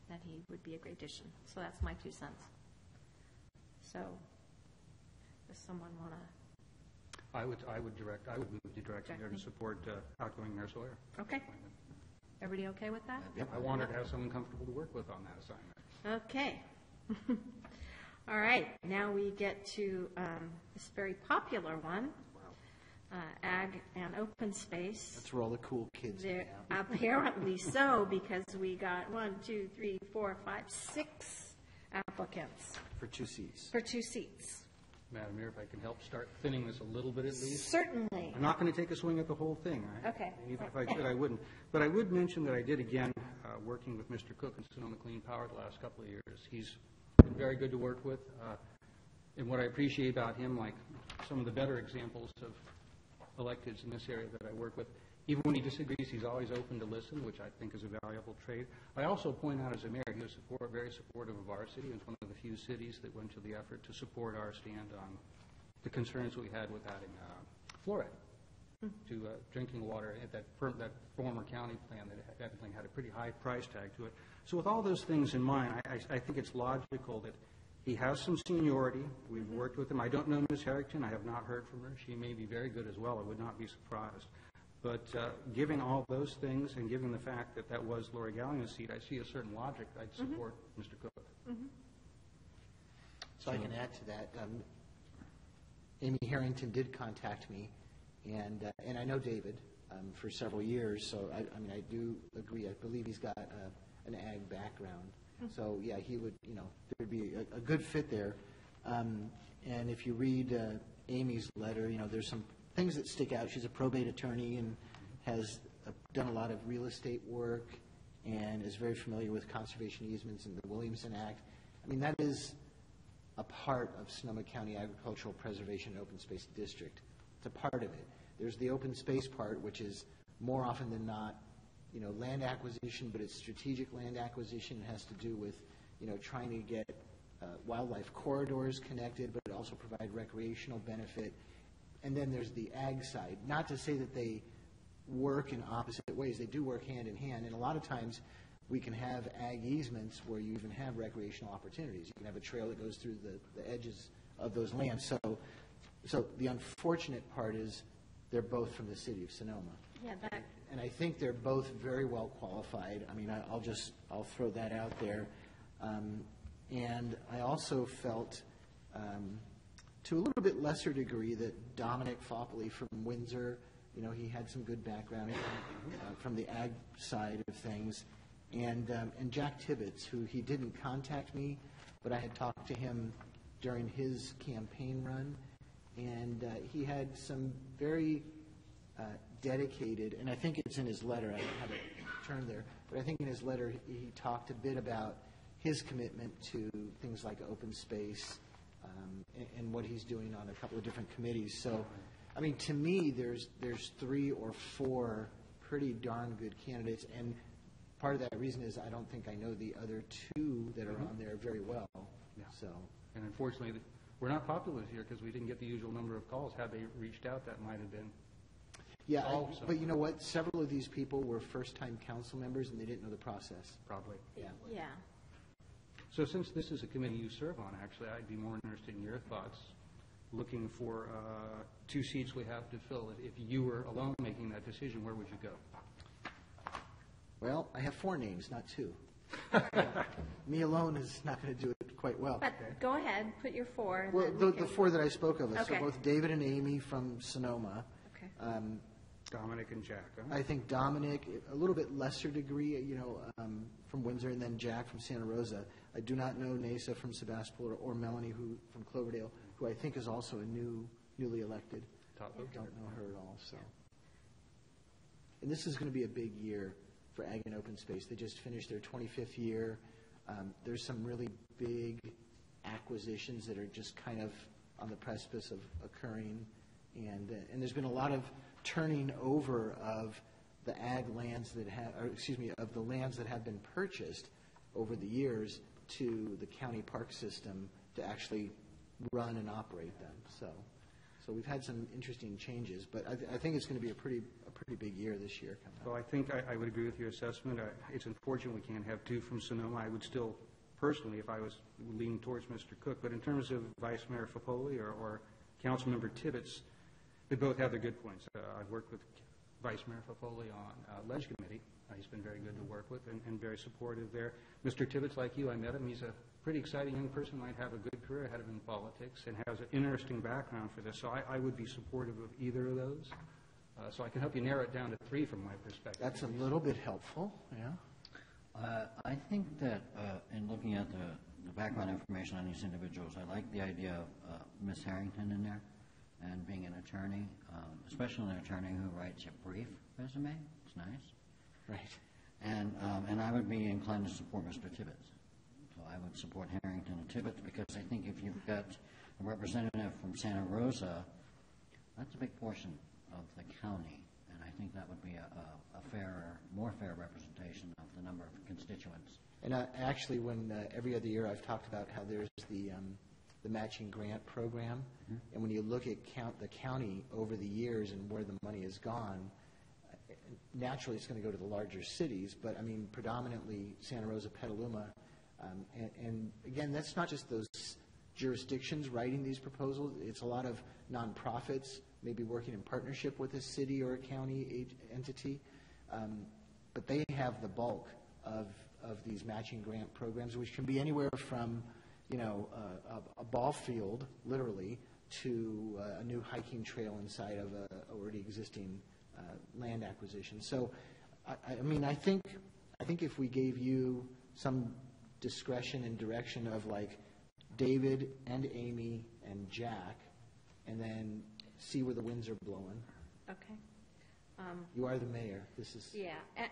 that he would be a great addition. So that's my 2 cents. So, does someone want to? I would move the direction there to support outgoing Mayor Sawyer. Okay. Everybody okay with that? I wanted to have someone comfortable to work with on that assignment. Okay. All right. Now we get to this very popular one. Ag and Open Space. That's where all the cool kids There, hang out. apparently so, because we got 6 applicants For 2 seats. for 2 seats. Madam Mayor, if I can help start thinning this a little bit at least. Certainly. I'm not going to take a swing at the whole thing. Okay. Even if I could, I wouldn't. But I would mention that I did, again, working with Mr. Cook in Sonoma Clean Power the last couple of years. He's been very good to work with. And what I appreciate about him, like some of the better examples of electeds in this area that I work with, even when he disagrees, he's always open to listen, which I think is a valuable trait. I also point out as a mayor, he was very supportive of our city. It was one of the few cities that went to the effort to support our stand on the concerns we had with adding fluoride to drinking water at that former county plan that evidently had a pretty high price tag to it. So with all those things in mind, I think it's logical that he has some seniority. We've worked with him. I don't know Ms. Harrington. I have not heard from her. She may be very good as well. I would not be surprised. But given all those things and given the fact that that was Lori Gallion's seat, I see a certain logic. I'd support Mr. Cook. So I can add to that. Amy Harrington did contact me, and I know David for several years, so I mean, I do agree. I believe he's got an ag background. So, yeah, he would, there'd be a good fit there. And if you read Amy's letter, there's some things that stick out. She's a probate attorney and has done a lot of real estate work and is very familiar with conservation easements and the Williamson Act. I mean, that is a part of Sonoma County Agricultural Preservation and Open Space District. It's a part of it. There's the open space part, which is more often than not, land acquisition, but it's strategic land acquisition. It has to do with, trying to get wildlife corridors connected, but it also provide recreational benefit. And then there's the ag side. Not to say that they work in opposite ways. They do work hand in hand. And a lot of times we can have ag easements where you even have recreational opportunities. You can have a trail that goes through the edges of those lands. So the unfortunate part is they're both from the city of Sonoma. Yeah, And I think they're both very well qualified. I mean, I'll throw that out there. And I also felt, to a little bit lesser degree, that Dominic Fopley from Windsor, he had some good background from the ag side of things. And Jack Tibbetts, who he didn't contact me, but I had talked to him during his campaign run. And he had some very dedicated, and I think it's in his letter, I don't have it turned there, but I think in his letter he talked a bit about his commitment to things like open space and what he's doing on a couple of different committees. So, I mean, to me, there's 3 or 4 pretty darn good candidates, and part of that reason is I don't think I know the other 2 that are on there very well. Yeah. So, and unfortunately, we're not popular here because we didn't get the usual number of calls. Had they reached out, that might have been. Yeah, but you know what? Several of these people were first-time council members, and they didn't know the process. Probably. Yeah. So since this is a committee you serve on, actually, I'd be more interested in your thoughts, looking for 2 seats we have to fill. If you were alone making that decision, where would you go? Well, I have 4 names, not 2. Me alone is not going to do it quite well. But go ahead, put your 4. And Well, then we the can- 4 that I spoke of, Okay. so both David and Amy from Sonoma. Okay. Dominic and Jack, huh? I think Dominic, a little bit lesser degree, from Windsor, and then Jack from Santa Rosa. I do not know Nasa from Sebastopol or Melanie from Cloverdale, who I think is also a newly elected. I don't know her at all. So, and this is going to be a big year for Ag and Open Space. They just finished their 25th year. There's some really big acquisitions that are just kind of on the precipice of occurring, and there's been a lot of turning over of the ag lands that have, or excuse me, of the lands that have been purchased over the years to the county park system to actually run and operate them. So we've had some interesting changes, but I think it's going to be a pretty big year this year coming up. Well, I think I would agree with your assessment. It's unfortunate we can't have 2 from Sonoma. I would still, personally, if I was leaning towards Mr. Cook, but in terms of Vice Mayor Fopley or Councilmember Tibbetts, they both have their good points. I've worked with Vice Mayor Fafoli on Ledge Committee. He's been very good to work with and very supportive there. Mr. Tibbetts, like you, I met him. He's a pretty exciting young person, might have a good career ahead of him in politics, and has an interesting background for this. So I would be supportive of either of those. So I can help you narrow it down to 3 from my perspective. That's a little bit helpful, yeah. I think that in looking at the background information on these individuals, I like the idea of Ms. Harrington in there and being an attorney, especially an attorney who writes a brief resume. It's nice. Right. And I would be inclined to support Mr. Tibbetts. So I would support Harrington and Tibbetts because I think if you've got a representative from Santa Rosa, that's a big portion of the county, and I think that would be a fairer, more fair representation of the number of constituents. And actually, when every other year I've talked about how there's the matching grant program, and when you look at the county over the years and where the money has gone, naturally it's going to go to the larger cities, but I mean predominantly Santa Rosa, Petaluma, and again, that's not just those jurisdictions writing these proposals. It's a lot of nonprofits, maybe working in partnership with a city or a county entity, but they have the bulk of these matching grant programs, which can be anywhere from, a ball field, literally, to a new hiking trail inside of a already existing land acquisition. So, I think if we gave you some discretion and direction of like David and Amy and Jack, and then see where the winds are blowing. Okay. You are the mayor. This is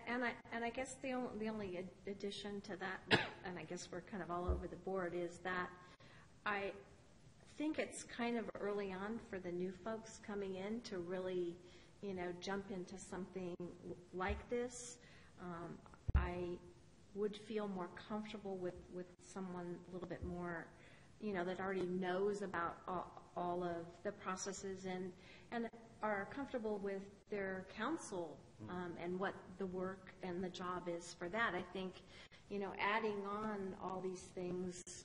and I guess the only addition to that, and I guess we're kind of all over the board, is that I think it's kind of early on for the new folks coming in to really, jump into something like this. I would feel more comfortable with someone a little bit more, that already knows about all of the processes and are comfortable with their counsel and what the work and the job is for that. I think, adding on all these things,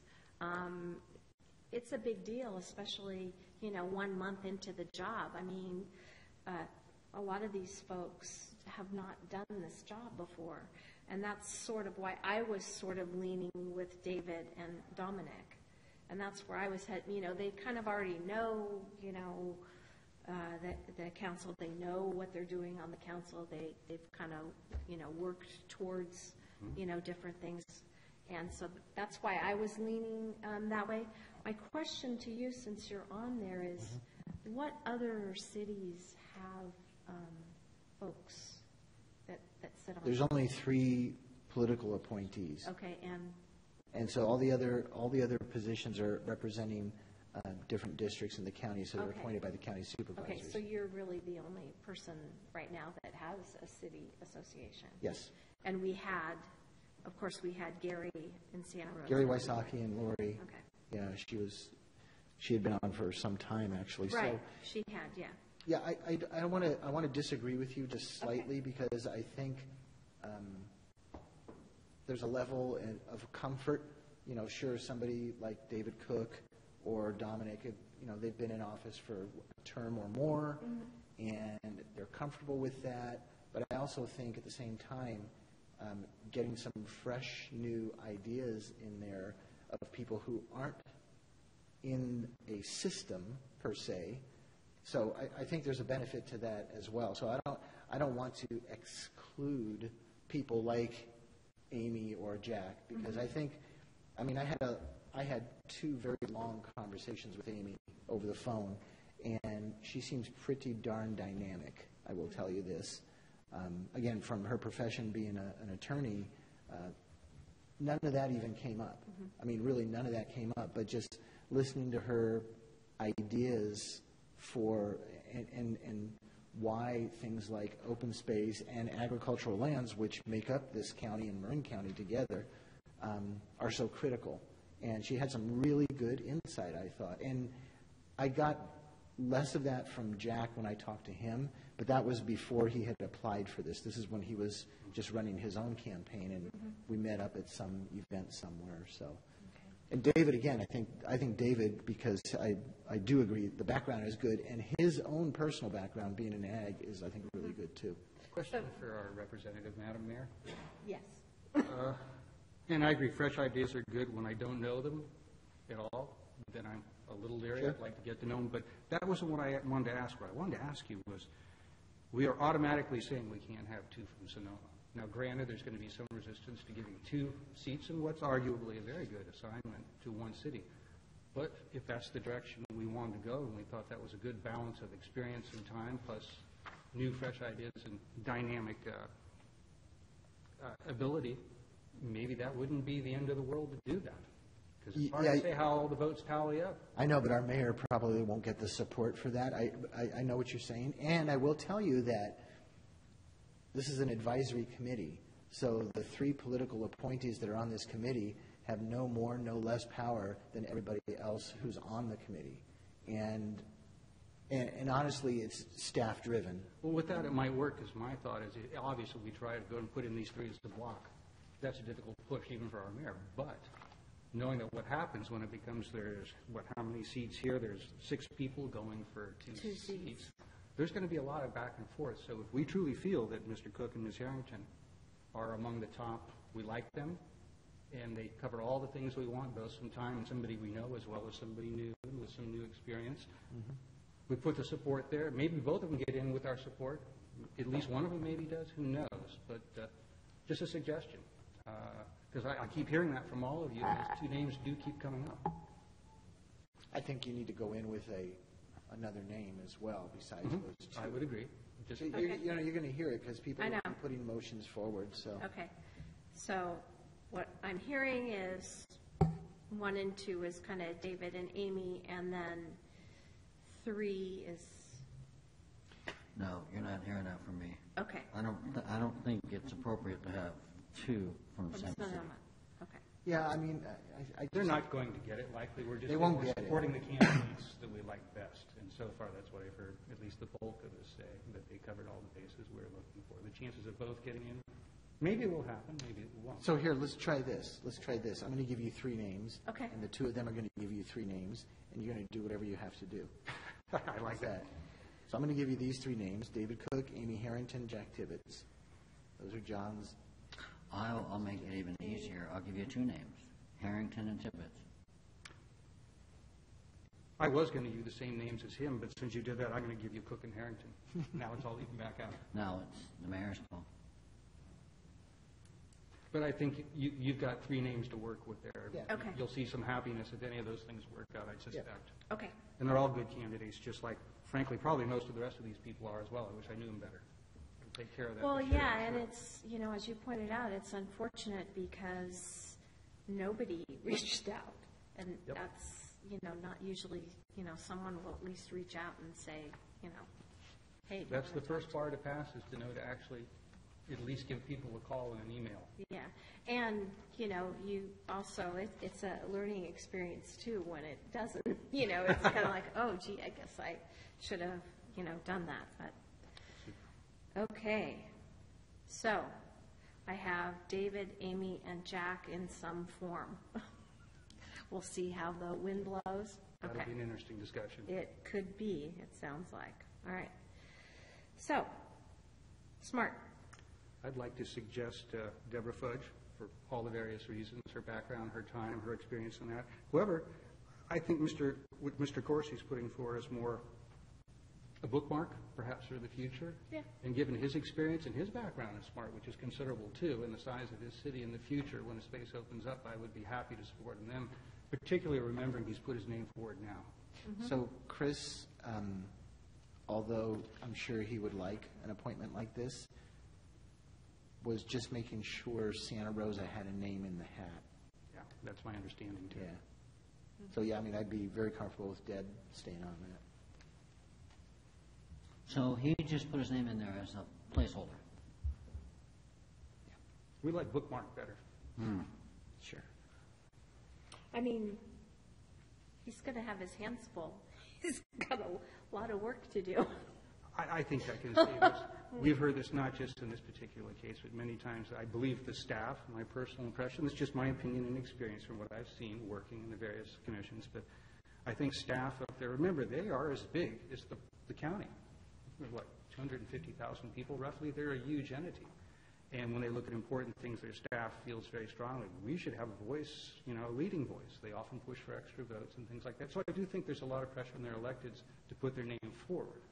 it's a big deal, especially, 1 month into the job. I mean, a lot of these folks have not done this job before, and that's sort of why I was sort of leaning with David and Dominic. And that's where I was they kind of already know, the council. They know what they're doing on the council. They've kind of, worked towards, different things. And so that's why I was leaning that way. My question to you, since you're on there, is what other cities have folks that sit on? There's only 3 political appointees. Okay, and so all the other positions are representing different districts in the county, so they're appointed by the county supervisors. Okay, so you're really the only person right now that has a city association. Yes. And of course, we had Gary in Santa Rosa. Gary Wysocki and Lori. Okay. Yeah, she had been on for some time, actually. Right, So, she had, yeah. yeah, I want to disagree with you just slightly because I think there's a level of comfort. Sure, somebody like David Cook or Dominic, they've been in office for a term or more, and they're comfortable with that. But I also think at the same time, getting some fresh new ideas in there of people who aren't in a system per se. So I think there's a benefit to that as well. So I don't want to exclude people like Amy or Jack because I think, I had 2 very long conversations with Amy over the phone, and she seems pretty darn dynamic, I will tell you this. Again, from her profession being an attorney, none of that even came up. Really none of that came up, but just listening to her ideas for and why things like open space and agricultural lands, which make up this county and Marin County together, are so critical. And she had some really good insight, I thought. And I got less of that from Jack when I talked to him, but that was before he had applied for this. This is when he was just running his own campaign, and we met up at some event somewhere. So, And David, again, I think David, because I do agree, the background is good, and his own personal background, being an ag, is, I think, really good, too. Question for our representative, Madam Mayor. Yes. And I agree, fresh ideas are good when I don't know them at all. Then I'm a little leery. Sure. I'd like to get to know them. But that wasn't what I wanted to ask. What I wanted to ask you was, we are automatically saying we can't have two from Sonoma. Now, granted, there's going to be some resistance to giving 2 seats in what's arguably a very good assignment to one city. But if that's the direction we wanted to go, and we thought that was a good balance of experience and time, plus new, fresh ideas and dynamic ability, maybe that wouldn't be the end of the world to do that. Because it's hard to say how all the votes tally up. I know, but our mayor probably won't get the support for that. I know what you're saying, and I will tell you that this is an advisory committee, so the 3 political appointees that are on this committee have no more, no less power than everybody else who's on the committee. And honestly, it's staff-driven. Well, with that, it might work, because my thought is, obviously, we try to go and put in these 3 as the block. That's a difficult push, even for our mayor. But knowing that what happens when it becomes how many seats here? There's 6 people going for 2 seats. There's going to be a lot of back and forth. So if we truly feel that Mr. Cook and Ms. Harrington are among the top, we like them, and they cover all the things we want, both some time and somebody we know, as well as somebody new with some new experience. Mm-hmm. We put the support there. Maybe both of them get in with our support. At least one of them maybe does. Who knows? But just a suggestion. Because I keep hearing that from all of you. These 2 names do keep coming up. I think you need to go in with another name as well besides those 2. I would agree. So you're going to hear it because people are putting motions forward. So Okay. So what I'm hearing is 1 and 2 is kind of David and Amy, and then 3 is... No, you're not hearing that from me. Okay. I don't think it's appropriate to have 2 from the same city. Okay. Yeah, I mean, they're not going to get it, likely. We're just supporting the candidates that we like best. And so far, that's what I've heard, at least the bulk of this say, that they covered all the bases we're looking for. The chances of both getting in, maybe it will happen, maybe it won't. So here, let's try this. I'm going to give you 3 names. Okay. And the 2 of them are going to give you 3 names, and you're going to do whatever you have to do. I like that. So I'm going to give you these 3 names: David Cook, Amy Harrington, Jack Tibbetts. Those are John's. I'll make it even easier. I'll give you 2 names, Harrington and Tibbetts. I was going to use the same names as him, but since you did that, I'm going to give you Cook and Harrington. Now it's all even back out. Now it's the mayor's call. But I think you've got 3 names to work with there. Yeah. Okay. You'll see some happiness if any of those things work out, I suspect. Yeah. Okay. And they're all good candidates, just like, frankly, probably most of the rest of these people are as well. I wish I knew them better. Take care of that. Well, for sure. yeah, and it's, as you pointed out, it's unfortunate because nobody reached out. And that's, not usually, someone will at least reach out and say, hey. That's the first bar to pass, is to know to actually at least give people a call and an email. Yeah. And, you also, it's a learning experience too when it doesn't. It's kind of like, oh, gee, I guess I should have, done that. But okay. So I have David, Amy, and Jack in some form. We'll see how the wind blows. That'll be an interesting discussion. It could be, it sounds like. All right. So, Smart. I'd like to suggest Deborah Fudge for all the various reasons, her background, her time, her experience in that. However, I think what Mr. Corsi's putting forward is more a bookmark, perhaps for the future. Yeah. And given his experience and his background in SMART, which is considerable too, and the size of his city in the future, when a space opens up, I would be happy to support them, particularly remembering he's put his name forward now. Mm-hmm. So Chris, although I'm sure he would like an appointment like this, was just making sure Santa Rosa had a name in the hat. Yeah, that's my understanding too. Yeah. So yeah, I'd be very comfortable with Deb staying on that. So he just put his name in there as a placeholder. Yeah. We like bookmark better. Sure. He's going to have his hands full. He's got a lot of work to do. I think that can save us. We've heard this not just in this particular case, but many times. I believe the staff, my personal impression, it's just my opinion and experience from what I've seen working in the various commissions, but I think staff up there, remember, they are as big as the county. They're, what, 250,000 people roughly? They're a huge entity. And when they look at important things, their staff feels very strongly, we should have a voice, a leading voice. They often push for extra votes and things like that. So I do think there's a lot of pressure on their electeds to put their name forward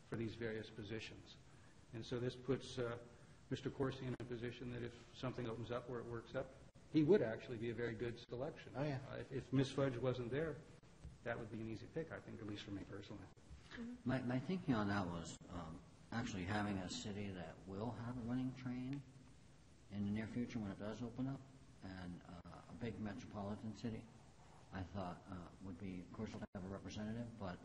for these various positions. And so this puts Mr. Corsi in a position that if something opens up where it works up, he would actually be a very good selection. Oh, yeah. If Ms. Fudge wasn't there, that would be an easy pick, I think, at least for me personally. My thinking on that was actually having a city that will have a running train in the near future when it does open up, and a big metropolitan city, I thought would be crucial to have a representative, but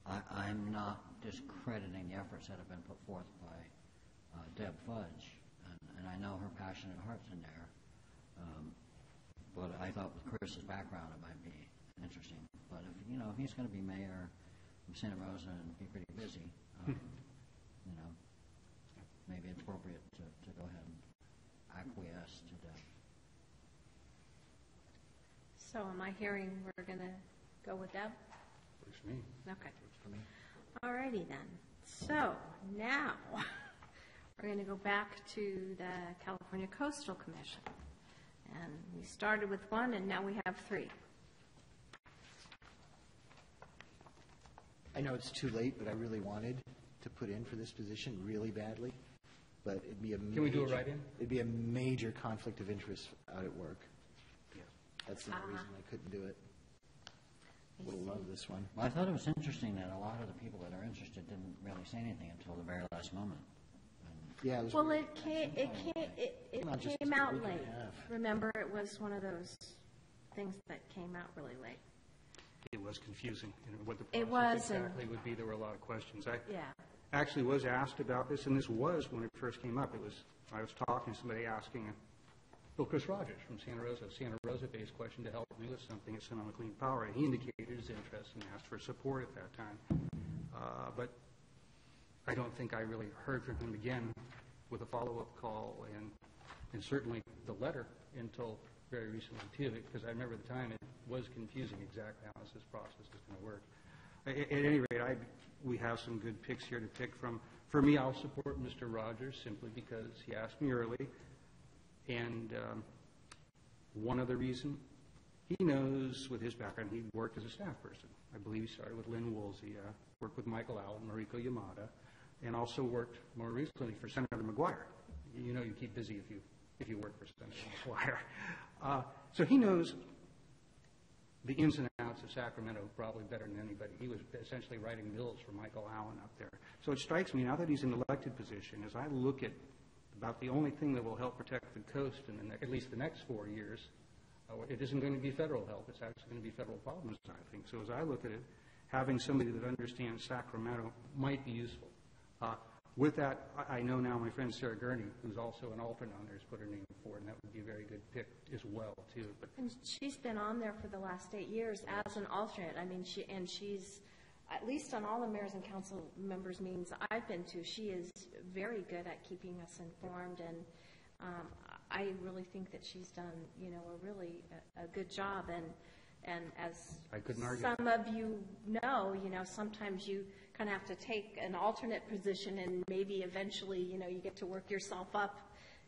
I'm not discrediting the efforts that have been put forth by Deb Fudge, and I know her passionate heart's in there, but I thought with Chris's background it might be interesting. But if he's going to be mayor of Santa Rosa and be pretty busy, maybe it's appropriate to go ahead and acquiesce to Deb. So am I hearing we're going to go with Deb? Works for me. Okay. All righty then. So now we're going to go back to the California Coastal Commission. And we started with one, and now we have three. I know it's too late, but I really wanted to put in for this position really badly. But it'd be a Can we do it right in? It'd be a major conflict of interest out at work. Yeah. That's the only reason I couldn't do it. Would have loved this one. Well, I thought it was interesting that a lot of the people that are interested didn't really say anything until the very last moment. Yeah, it was Well, weird. it Not just came a out week and a late. half. Remember, it was one of those things that came out really late. It was confusing. What the It process was, and- exactly would be, there were a lot of questions. I Yeah. actually was asked about this, and this was when it first came up. I was talking to somebody asking Bill Chris Rogers from Santa Rosa-based question to help me with something at Sonoma Clean Power, and he indicated his interest and asked for support at that time. But I don't think I really heard from him again with a follow-up call, and certainly the letter until very recently too, because I remember the time it was confusing exactly how this process is going to work. At any rate, we have some good picks here to pick from. For me, I'll support Mr. Rogers simply because he asked me early. And one other reason, he knows with his background, he worked as a staff person. I believe he started with Lynn Woolsey, worked with Michael Allen, Mariko Yamada, and also worked more recently for Senator McGuire. You keep busy if you work for Senator McGuire. So he knows the ins and outs of Sacramento probably better than anybody. He was essentially writing bills for Michael Allen up there. So it strikes me, now that he's in an elected position, as I look at about the only thing that will help protect the coast in at least the next 4 years, it isn't going to be federal help. It's actually going to be federal problems, I think. So as I look at it, having somebody that understands Sacramento might be useful. With that, I know now my friend Sarah Gurney, who's also an alternate on there, has put her name forward, and that would be a very good pick as well, too. But And she's been on there for the last 8 years as an alternate. I mean, she's, at least on all the mayors and council members meetings I've been to, she is very good at keeping us informed, and I really think that she's done, a really a good job. And as I couldn't argue. some of you know, sometimes you kind of have to take an alternate position, and maybe eventually, you get to work yourself up,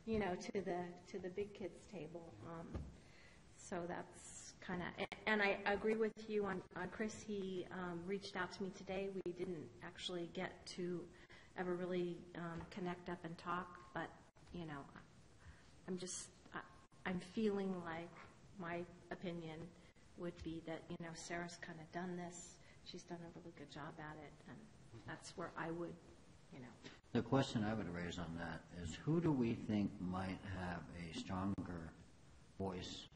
to the big kids table. So that's kind of, and I agree with you on Chris. He reached out to me today. We didn't actually get to ever really connect up and talk, but I'm feeling like my opinion would be that Sarah's kind of done this. She's done a really good job at it, and that's where I would, The question I would raise on that is, who do we think might have a stronger voice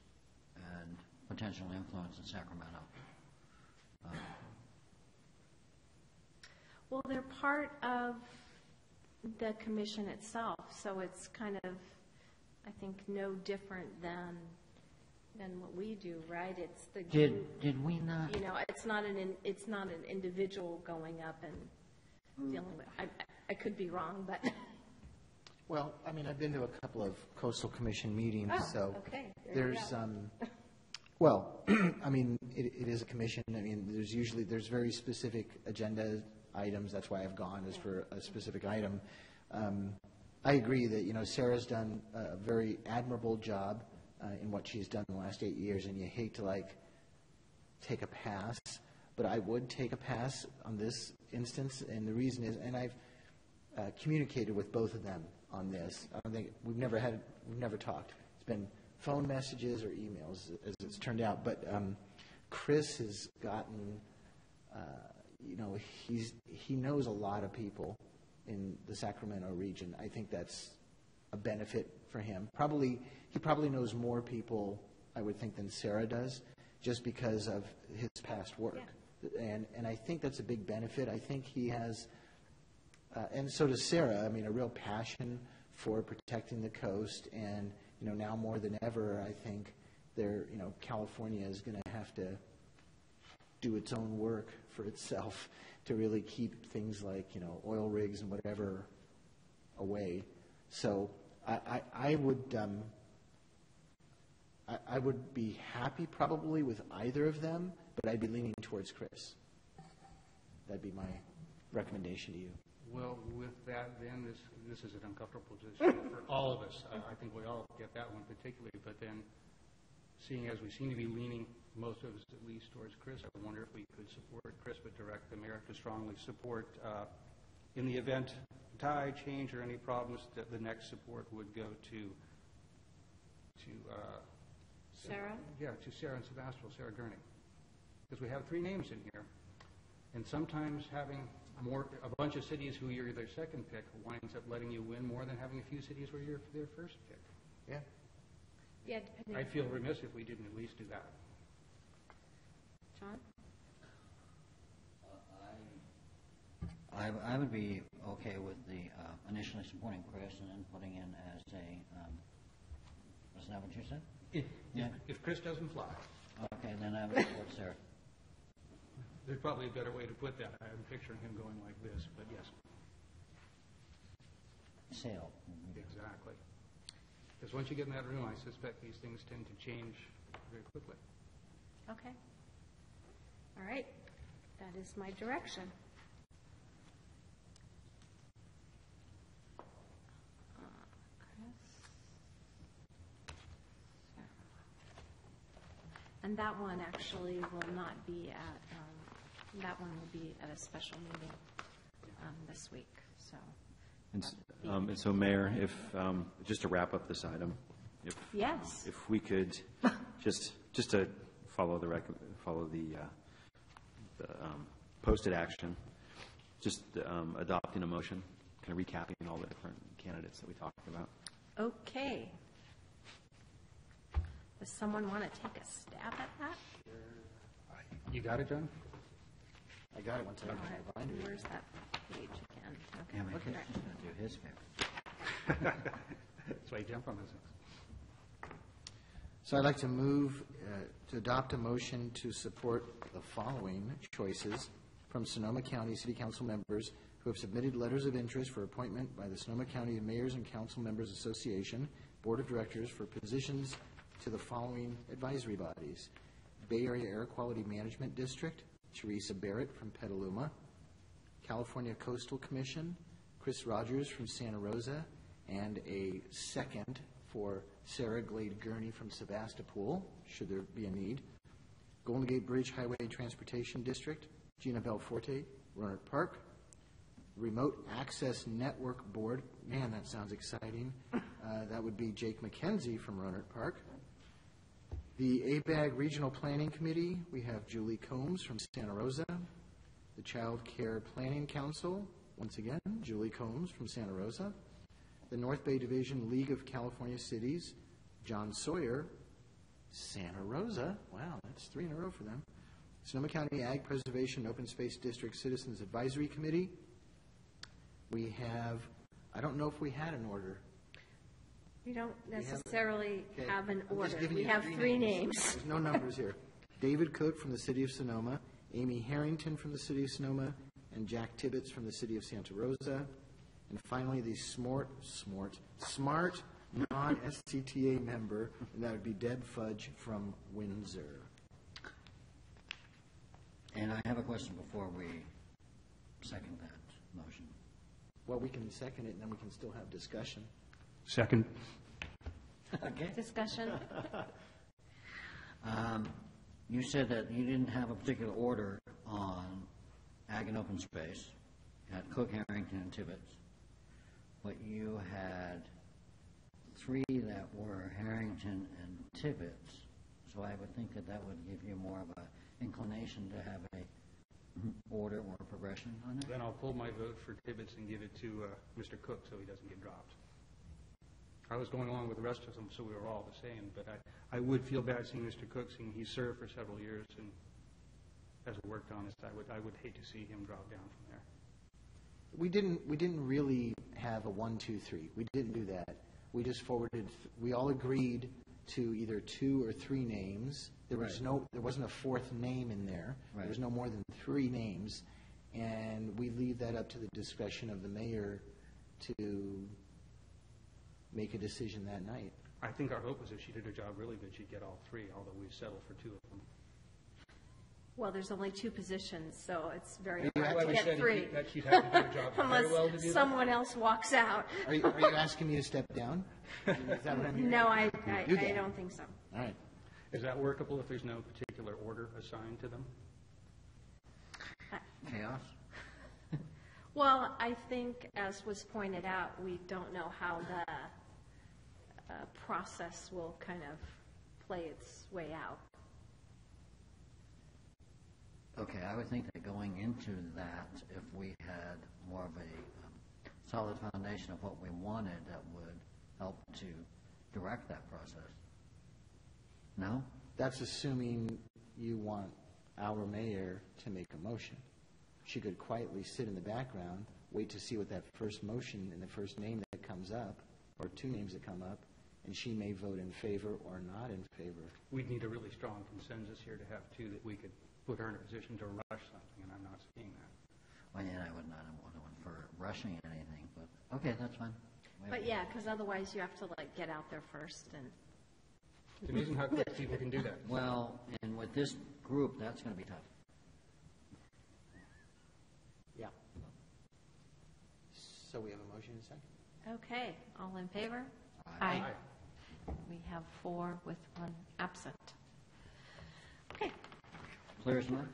and potential influence in Sacramento? Well, they're part of the commission itself, so it's kind of, I think, no different than than what we do, right? It's the Did group. we not? You know, it's not an individual going up and dealing with. I could be wrong, but. Well, I mean, I've been to a couple of coastal commission meetings, Oh, so okay. There you there's, go. well, I mean, it is a commission. I mean, there's very specific agenda items. That's why I've gone, is for a specific item. I agree that, you know, Sarah's done a very admirable job in what she's done in the last 8 years, and you hate to, like, take a pass, but I would take a pass on this instance, and the reason is, and I've communicated with both of them on this. I don't think we've never talked. It's been phone messages or emails, as it's turned out. But Chris has gotten, you know, he knows a lot of people in the Sacramento region. I think that's a benefit for him. He probably knows more people, I would think, than Sarah does, just because of his past work. Yeah. And I think that's a big benefit. I think he has. And so does Sarah. I mean, a real passion for protecting the coast, and you know, now more than ever, I think California is going to have to do its own work for itself to really keep things like, you know, oil rigs and whatever away. So I would be happy probably with either of them, but I'd be leaning towards Chris. That'd be my recommendation to you. Well, with that, then, this is an uncomfortable position for all of us. I think we all get that one particularly, but then, seeing as we seem to be leaning, most of us at least, towards Chris, I wonder if we could support Chris, but direct the mayor to strongly support, in the event tide change or any problems, that the next support would go to Sarah? Yeah, to Sarah and Sebastopol, Sarah Gurney. Because we have 3 names in here, and sometimes having a bunch of cities who you're their second pick winds up letting you win more than having a few cities where you're their first pick. Yeah. Yeah, depending. I'd feel remiss if we didn't at least do that. John? I would be okay with the initially supporting Chris and then putting in as a. Isn't that what you said? If Chris doesn't fly. Okay, then I would support Sarah. There's probably a better way to put that. I'm picturing him going like this, but yes. Sail. Exactly. Because once you get in that room, I suspect these things tend to change very quickly. Okay. All right. That is my direction. And that one actually will not be at, that one will be at a special meeting this week, so. And so, Mayor, if, just to wrap up this item, Yes. if we could, just to follow the posted action, just adopting a motion, kind of recapping all the different candidates that we talked about. Okay. Does someone want to take a stab at that? You got it, John? I got it once I All right. Where's that page again? Okay. Yeah, but All right. Chris is going to do his favorite. That's why you jump on this. So I'd like to move to adopt a motion to support the following choices from Sonoma County City Council members who have submitted letters of interest for appointment by the Sonoma County Mayors and Council Members Association Board of Directors for positions to the following advisory bodies: Bay Area Air Quality Management District, Teresa Barrett from Petaluma; California Coastal Commission, Chris Rogers from Santa Rosa; and a second for Sarah Glade Gurney from Sebastopol, should there be a need; Golden Gate Bridge Highway Transportation District, Gina Belforte, Rohnert Park; Remote Access Network Board, man, that sounds exciting. That would be Jake McKenzie from Rohnert Park. The ABAG Regional Planning Committee, we have Julie Combs from Santa Rosa. The Child Care Planning Council, once again, Julie Combs from Santa Rosa. The North Bay Division League of California Cities, John Sawyer, Santa Rosa. Wow, that's 3 in a row for them. Sonoma County Ag Preservation Open Space District Citizens Advisory Committee. We have, I don't know if we had an order. We don't necessarily Okay. have an I'm just order. giving We you have three names. There's no numbers here. David Cook from the city of Sonoma, Amy Harrington from the city of Sonoma, and Jack Tibbetts from the city of Santa Rosa. And finally, the smart non-SCTA member, and that would be Deb Fudge from Windsor. And I have a question before we second that motion. Well, we can second it, and then we can still have discussion. Second. Okay. Discussion? You said that you didn't have a particular order on Ag and Open Space. You had Cook, Harrington, and Tibbetts. But you had three that were Harrington and Tibbetts. So I would think that that would give you more of an inclination to have a order or a progression on it. Then I'll pull my vote for Tibbetts and give it to Mr. Cook so he doesn't get dropped. I was going along with the rest of them, so we were all the same, but I would feel bad seeing Mr. Cook, seeing he served for several years and has worked on this. I would hate to see him drop down from there. We didn't really have a 1, 2, 3. We didn't do that. We just forwarded. We all agreed to either 2 or 3 names. There wasn't a fourth name in there. Right. There was no more than 3 names, and we leave that up to the discretion of the mayor to make a decision that night. I think our hope was if she did her job really good, she'd get all 3, although we settled for 2 of them. Well, there's only 2 positions, so it's very Are you hard to actually get 3. That she'd have to do her job Unless very well to do that. someone else walks out. Are you asking me to step down? Is that what I'm hearing? No, I Do that. don't think so. All right. Is that workable if there's no particular order assigned to them? Chaos? Well, I think, as was pointed out, we don't know how the process will kind of play its way out. Okay, I would think that going into that, if we had more of a solid foundation of what we wanted, that would help to direct that process. No? That's assuming you want our mayor to make a motion. She could quietly sit in the background, wait to see what that first motion and the first name that comes up, or 2 names that come up, and she may vote in favor or not in favor. We'd need a really strong consensus here to have 2 that we could put her in a position to rush something, and I'm not seeing that. Well, yeah, I would not want to infer rushing anything, but, okay, that's fine. But yeah, because otherwise you have to get out there first and. It's amazing how quick people can do that. Well, and with this group, that's going to be tough. Yeah. So we have a motion and a second. Okay, all in favor? Aye. We have 4 with 1 absent. Okay, Clear as mud?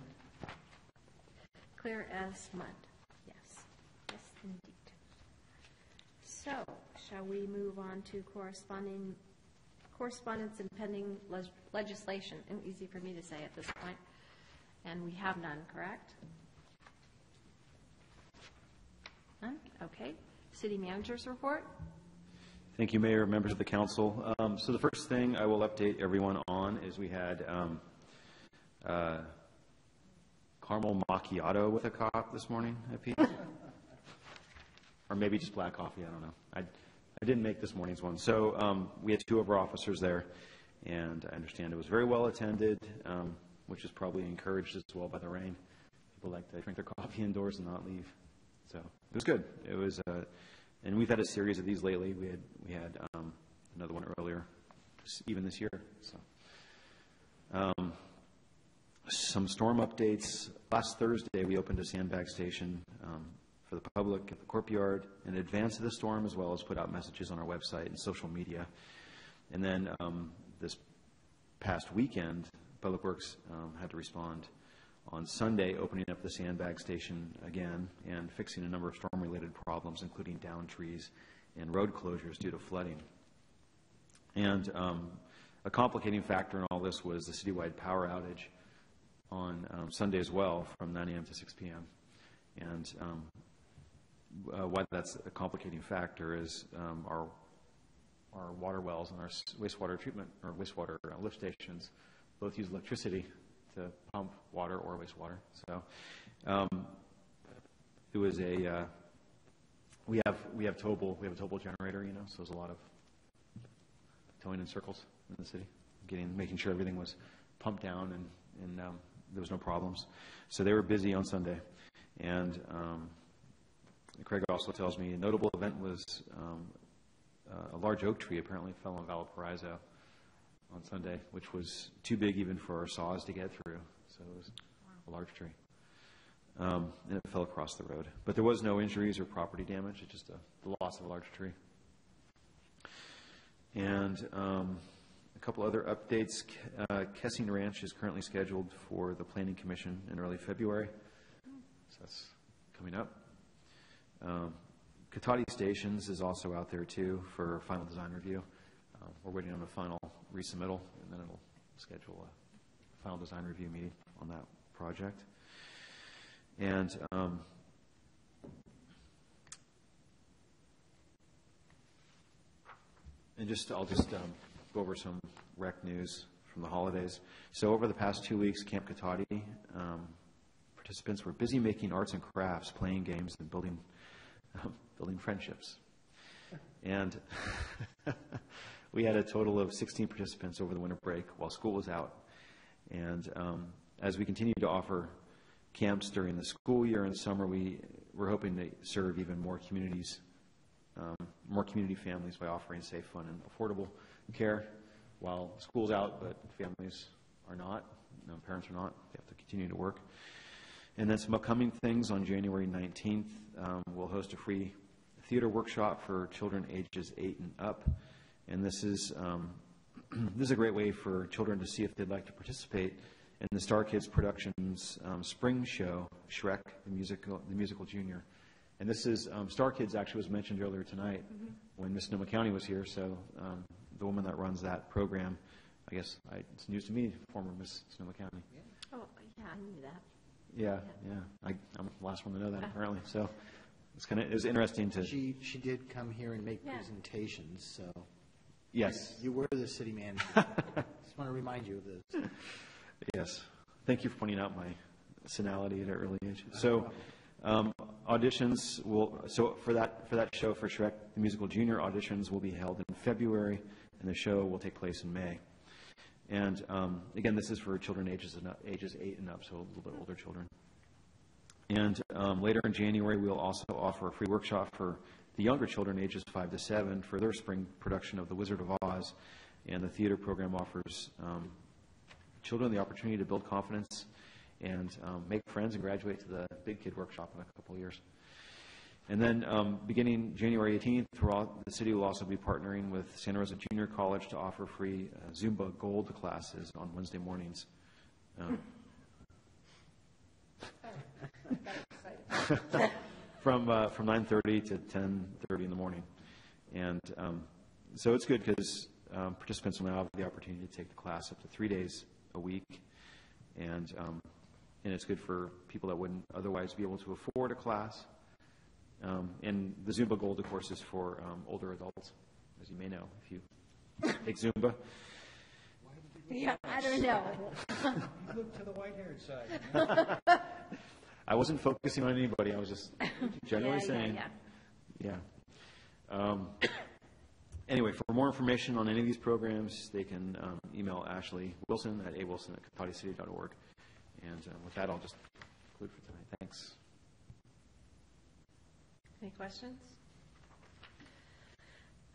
clear as mud. Yes, yes, indeed. So, shall we move on to correspondence and pending legislation? And easy for me to say at this point. And we have none, correct? None? Okay. City manager's report? Thank you, Mayor, members of the council. So the first thing I will update everyone on is we had caramel macchiato with a cop this morning at Pete's. Or maybe just black coffee, I don't know. I didn't make this morning's one. So we had 2 of our officers there, and I understand it was very well attended, which is probably encouraged as well by the rain. People like to drink their coffee indoors and not leave. So it was good. It was, and we've had a series of these lately. We had another one earlier, even this year. So some storm updates. Last Thursday, we opened a sandbag station for the public at the courtyard in advance of the storm, as well as put out messages on our website and social media. And then this past weekend, Public Works had to respond on Sunday, opening up the sandbag station again and fixing a number of storm-related problems, including downed trees and road closures due to flooding. And a complicating factor in all this was the citywide power outage on Sunday as well, from 9 a.m. to 6 p.m. And why that's a complicating factor is our water wells and our wastewater treatment or wastewater lift stations both use electricity to pump water or wastewater. So it was a we have a Tobel generator, so there's a lot of going in circles in the city, making sure everything was pumped down and there was no problems. So they were busy on Sunday. And Craig also tells me a notable event was a large oak tree apparently fell on Valparaiso on Sunday, which was too big even for our saws to get through. So it was a large tree. And it fell across the road. But there was no injuries or property damage. It's just the loss of a large tree. And a couple other updates. Kessing Ranch is currently scheduled for the Planning Commission in early February. So that's coming up. Katati Stations is also out there too for final design review. We're waiting on the final resubmittal, and then it'll schedule a final design review meeting on that project. And I'll just go over some rec news from the holidays. So over the past 2 weeks, Camp Katati participants were busy making arts and crafts, playing games, and building friendships. And we had a total of 16 participants over the winter break while school was out. And as we continue to offer camps during the school year and summer, we're hoping to serve even more communities, more community families by offering safe, fun, and affordable care while school's out, but families are not, parents are not. They have to continue to work. And then some upcoming things on January 19th, we'll host a free theater workshop for children ages 8 and up. And this is a great way for children to see if they'd like to participate in the Star Kids Productions spring show, Shrek, the musical junior. And this is, Star Kids actually was mentioned earlier tonight when Miss Sonoma County was here. So the woman that runs that program, I guess it's news to me, former Miss Sonoma County. Oh, yeah, I knew that. Yeah. I'm the last one to know that apparently. So it was interesting to. She did come here and make presentations. So yes, you were the city manager. Just want to remind you of this. Yes, thank you for pointing out my senility at an early age. So auditions for that show for Shrek the Musical Junior, auditions will be held in February, and the show will take place in May. And again, this is for children ages 8 and up, so a little bit older children. And later in January, we'll also offer a free workshop for the younger children ages 5 to 7 for their spring production of The Wizard of Oz. And the theater program offers children the opportunity to build confidence and make friends and graduate to the Big Kid Workshop in a couple of years. And then beginning January 18th, the city will also be partnering with Santa Rosa Junior College to offer free Zumba Gold classes on Wednesday mornings. From 9:30 to 10:30 in the morning. And so it's good because participants will now have the opportunity to take the class up to 3 days a week. And it's good for people that wouldn't otherwise be able to afford a class. And the Zumba Gold, of course, is for older adults, as you may know, if you take Zumba. Yeah, I don't know. Look to the white-haired side. I wasn't focusing on anybody. I was just generally saying. Yeah. Anyway, for more information on any of these programs, they can email Ashley Wilson at awilson@kataticity.org. And with that, I'll just conclude for tonight. Thanks. Any questions?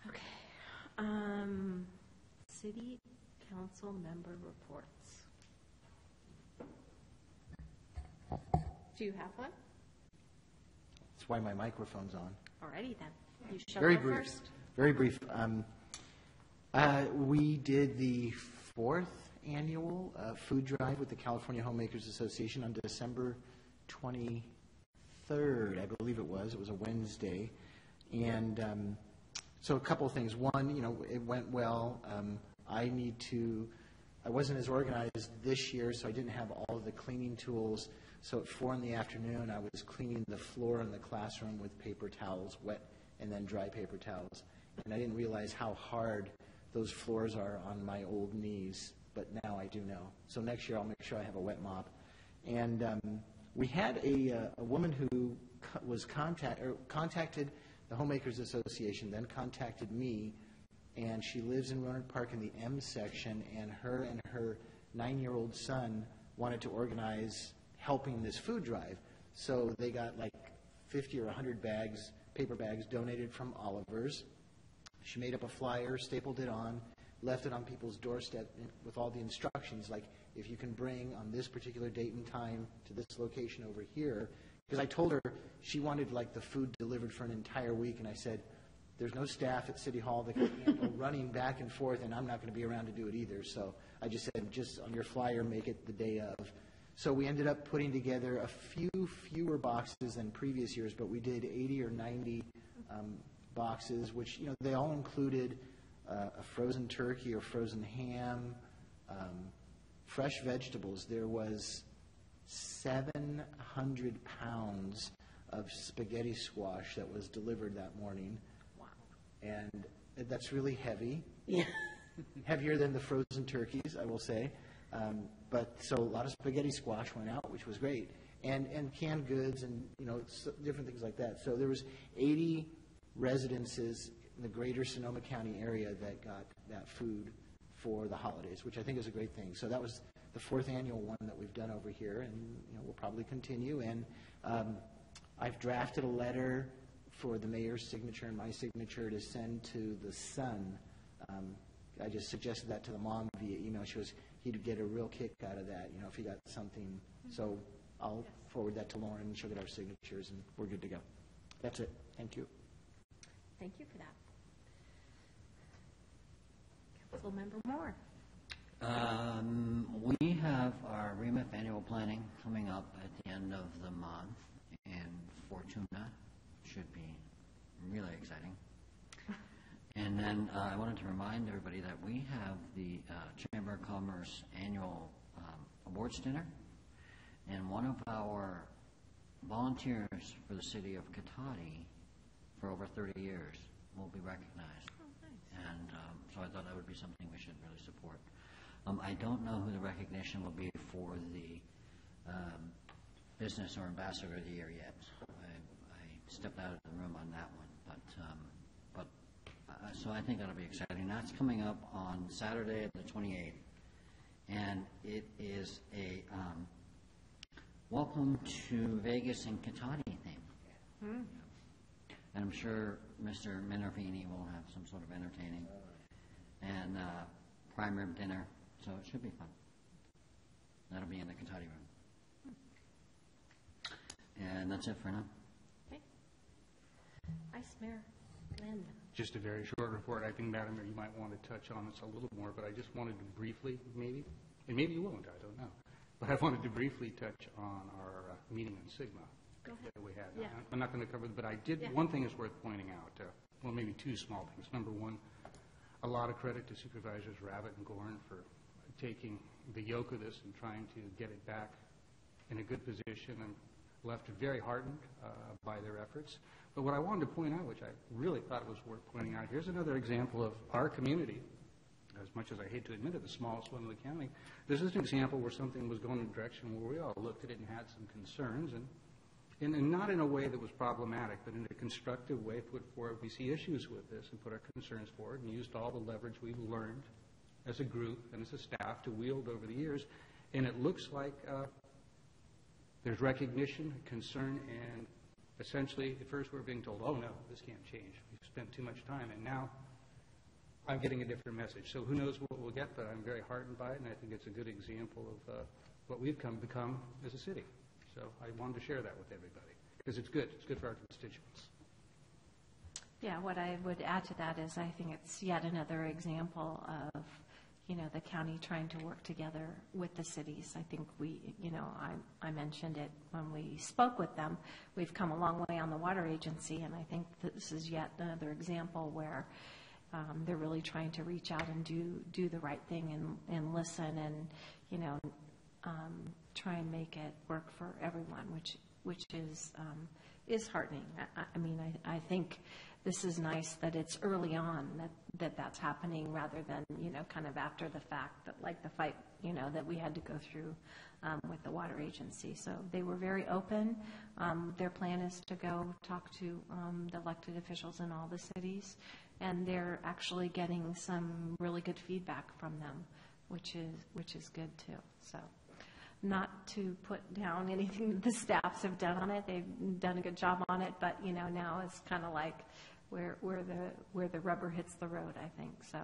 Okay. City council member reports. Do you have one? That's why my microphone's on. Alrighty then. You shall Very go brief. first. Very brief. We did the 4th annual food drive with the California Homemakers Association on December 23rd, I believe it was. It was a Wednesday. And so a couple of things. One, it went well. I wasn't as organized this year, so I didn't have all of the cleaning tools. So at 4 in the afternoon, I was cleaning the floor in the classroom with paper towels, wet and then dry paper towels. And I didn't realize how hard those floors are on my old knees, but now I do know. So next year, I'll make sure I have a wet mop. And we had a woman who was contacted the Homemakers Association, then contacted me and she lives in Roanoke Park in the M section, and her 9-year-old son wanted to organize helping this food drive. So they got like 50 or 100 bags, paper bags, donated from Oliver's. She made up a flyer, stapled it on, left it on people's doorstep with all the instructions, like if you can bring on this particular date and time to this location over here. Because I told her she wanted like the food delivered for an entire week, and I said, there's no staff at City Hall that can handle running back and forth, and I'm not going to be around to do it either. So I just said, just on your flyer, make it the day of. So we ended up putting together a fewer boxes than previous years, but we did 80 or 90 boxes, which, you know, they all included a frozen turkey or frozen ham, fresh vegetables. There was 700 pounds of spaghetti squash that was delivered that morning. Wow. And that's really heavy. Yeah. Heavier than the frozen turkeys, I will say. But so a lot of spaghetti squash went out, which was great. And canned goods and, you know, different things like that. So there was 80 residences in the greater Sonoma County area that got that food for the holidays, which I think is a great thing. So that was the 4th annual one that we've done over here, and, you know, we'll probably continue. And I've drafted a letter for the mayor's signature and my signature to send to the son. I just suggested that to the mom via email. She was, he'd get a real kick out of that, you know, if he got something. So I'll forward that to Lauren, and she'll get our signatures, and we're good to go. That's it. Thank you. Thank you for that. Councilmember Moore. We have our REMIF annual planning coming up at the end of the month in Fortuna. Should be really exciting. And then I wanted to remind everybody that we have the Chamber of Commerce annual awards dinner, and one of our volunteers for the city of Cotati for over 30 years will be recognized. Oh, nice. And so I thought that would be something we should really support. I don't know who the recognition will be for the Business or Ambassador of the Year yet. I stepped out of the room on that one, but so I think that'll be exciting. That's coming up on Saturday the 28th, and it is a welcome to Vegas and Cotati theme. Mm. And I'm sure Mr. Minervini will have some sort of entertaining and prime rib dinner, so it should be fun. That'll be in the Cotati room. And that's it for now. Okay. Vice Mayor Glenn. Just a very short report. I think, Madam Mayor, you might want to touch on this a little more, but I just wanted to briefly, maybe, and maybe you won't, I don't know, but I wanted to briefly touch on our meeting in Sigma that we had. Yeah. I'm not going to cover it, but I did. Yeah. One thing is worth pointing out, well, maybe two small things. Number one, a lot of credit to Supervisors Rabbit and Gorn for taking the yoke of this and trying to get it back in a good position, and left very heartened by their efforts. But what I wanted to point out, which I really thought was worth pointing out, here's another example of our community, as much as I hate to admit it, the smallest one in the county. This is an example where something was going in a direction where we all looked at it and had some concerns, and not in a way that was problematic, but in a constructive way, put forward, we see issues with this, and put our concerns forward, and used all the leverage we've learned as a group and as a staff to wield over the years. And it looks like there's recognition, concern, and essentially, at first we were being told, oh no, this can't change. We've spent too much time, and now I'm getting a different message. So who knows what we'll get, but I'm very heartened by it, and I think it's a good example of what we've become as a city. So I wanted to share that with everybody, because it's good. It's good for our constituents. Yeah, what I would add to that is I think it's yet another example of, you know, the county trying to work together with the cities. I think we, you know, I mentioned it when we spoke with them. We've come a long way on the water agency, and I think this is yet another example where they're really trying to reach out and do the right thing and listen and, you know, try and make it work for everyone, which is heartening. I mean, I think this is nice that it's early on that's happening rather than, kind of after the fact, that like the fight, that we had to go through with the water agency. So they were very open. Their plan is to go talk to the elected officials in all the cities, and they're actually getting some really good feedback from them, which is good too. So, not to put down anything that the staffs have done on it, they've done a good job on it, but now it's kind of like where the rubber hits the road, I think. So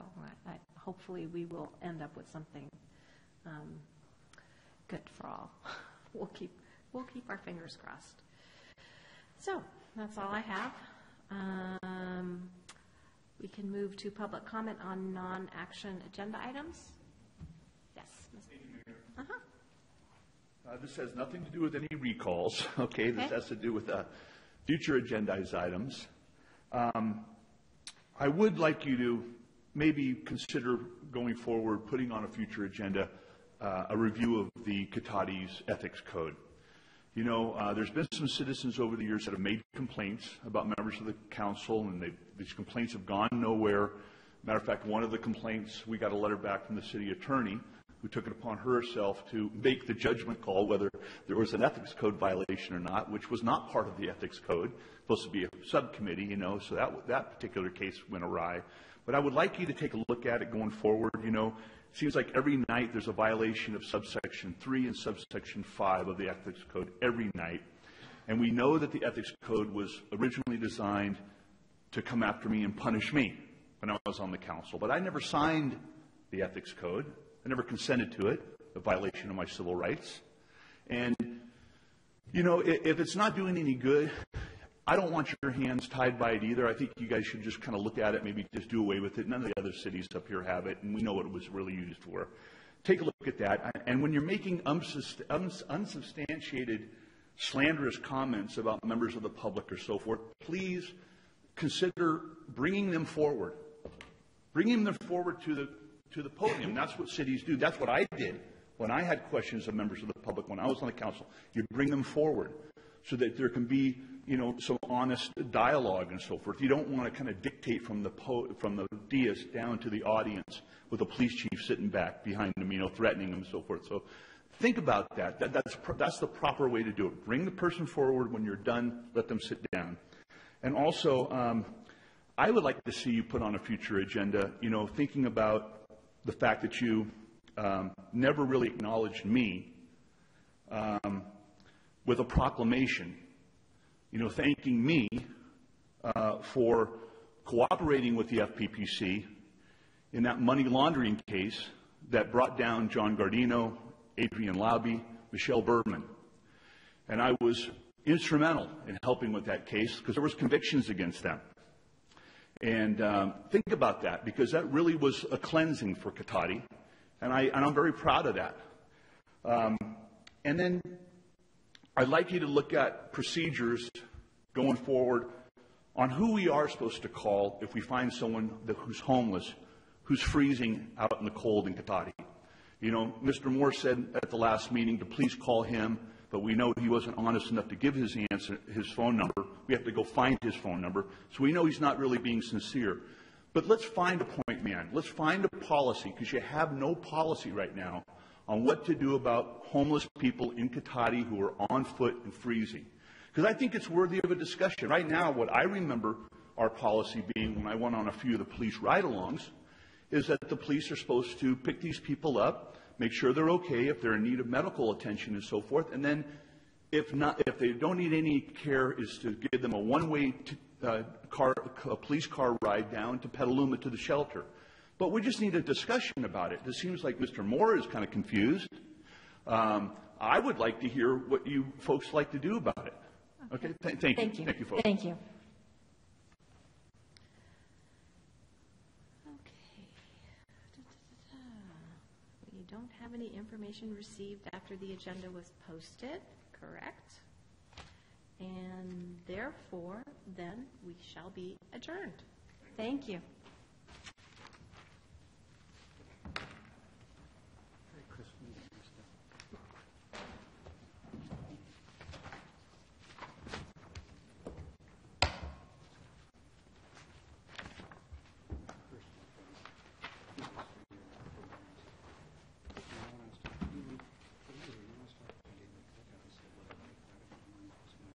hopefully we will end up with something good for all. We'll keep our fingers crossed. So that's all I have. We can move to public comment on non-action agenda items. Yes, Mr. This has nothing to do with any recalls, okay? This has to do with future agendized items. I would like you to maybe consider going forward, putting on a future agenda a review of the Cotati's ethics code. There's been some citizens over the years that have made complaints about members of the council, and these complaints have gone nowhere. Matter of fact, one of the complaints, we got a letter back from the city attorney who took it upon herself to make the judgment call whether there was an ethics code violation or not, which was not part of the ethics code. Supposed to be a subcommittee, so that particular case went awry. But I would like you to take a look at it going forward. It seems like every night there's a violation of subsection 3 and subsection 5 of the ethics code every night. And we know that the ethics code was originally designed to come after me and punish me when I was on the council. But I never signed the ethics code. I never consented to it, a violation of my civil rights. And, if it's not doing any good, I don't want your hands tied by it either. I think you guys should just kind of look at it, maybe just do away with it. None of the other cities up here have it, and we know what it was really used for. Take a look at that. And when you're making unsubstantiated, slanderous comments about members of the public or so forth, please consider bringing them forward. Bringing them forward to the podium. That's what cities do. That's what I did when I had questions of members of the public when I was on the council. You bring them forward so that there can be, some honest dialogue and so forth. You don't want to kind of dictate from the dais down to the audience with the police chief sitting back behind them, threatening them and so forth. So think about that. That's the proper way to do it. Bring the person forward. When you're done, let them sit down. And also, I would like to see you put on a future agenda, thinking about the fact that you never really acknowledged me with a proclamation, thanking me for cooperating with the FPPC in that money laundering case that brought down John Gardino, Adrian Lauby, Michelle Bergman. And I was instrumental in helping with that case because there was convictions against them. And think about that, because that really was a cleansing for Cotati, and I'm very proud of that. And then I'd like you to look at procedures going forward on who we are supposed to call if we find someone who's homeless, who's freezing out in the cold in Cotati. Mr. Moore said at the last meeting to please call him, but we know he wasn't honest enough to give his phone number. We have to go find his phone number. So we know he's not really being sincere. But let's find a point man. Let's find a policy, because you have no policy right now on what to do about homeless people in Cotati who are on foot and freezing. Because I think it's worthy of a discussion. Right now, what I remember our policy being when I went on a few of the police ride-alongs is that the police are supposed to pick these people up, make sure they're okay, if they're in need of medical attention and so forth, and then if they don't need any care, is to give them a one-way police car ride down to Petaluma to the shelter. But we just need a discussion about it. It seems like Mr. Moore is kind of confused. I would like to hear what you folks like to do about it. Okay? Thank you. Thank you, folks. Thank you. We don't have any information received after the agenda was posted, correct? And therefore, then we shall be adjourned. Thank you.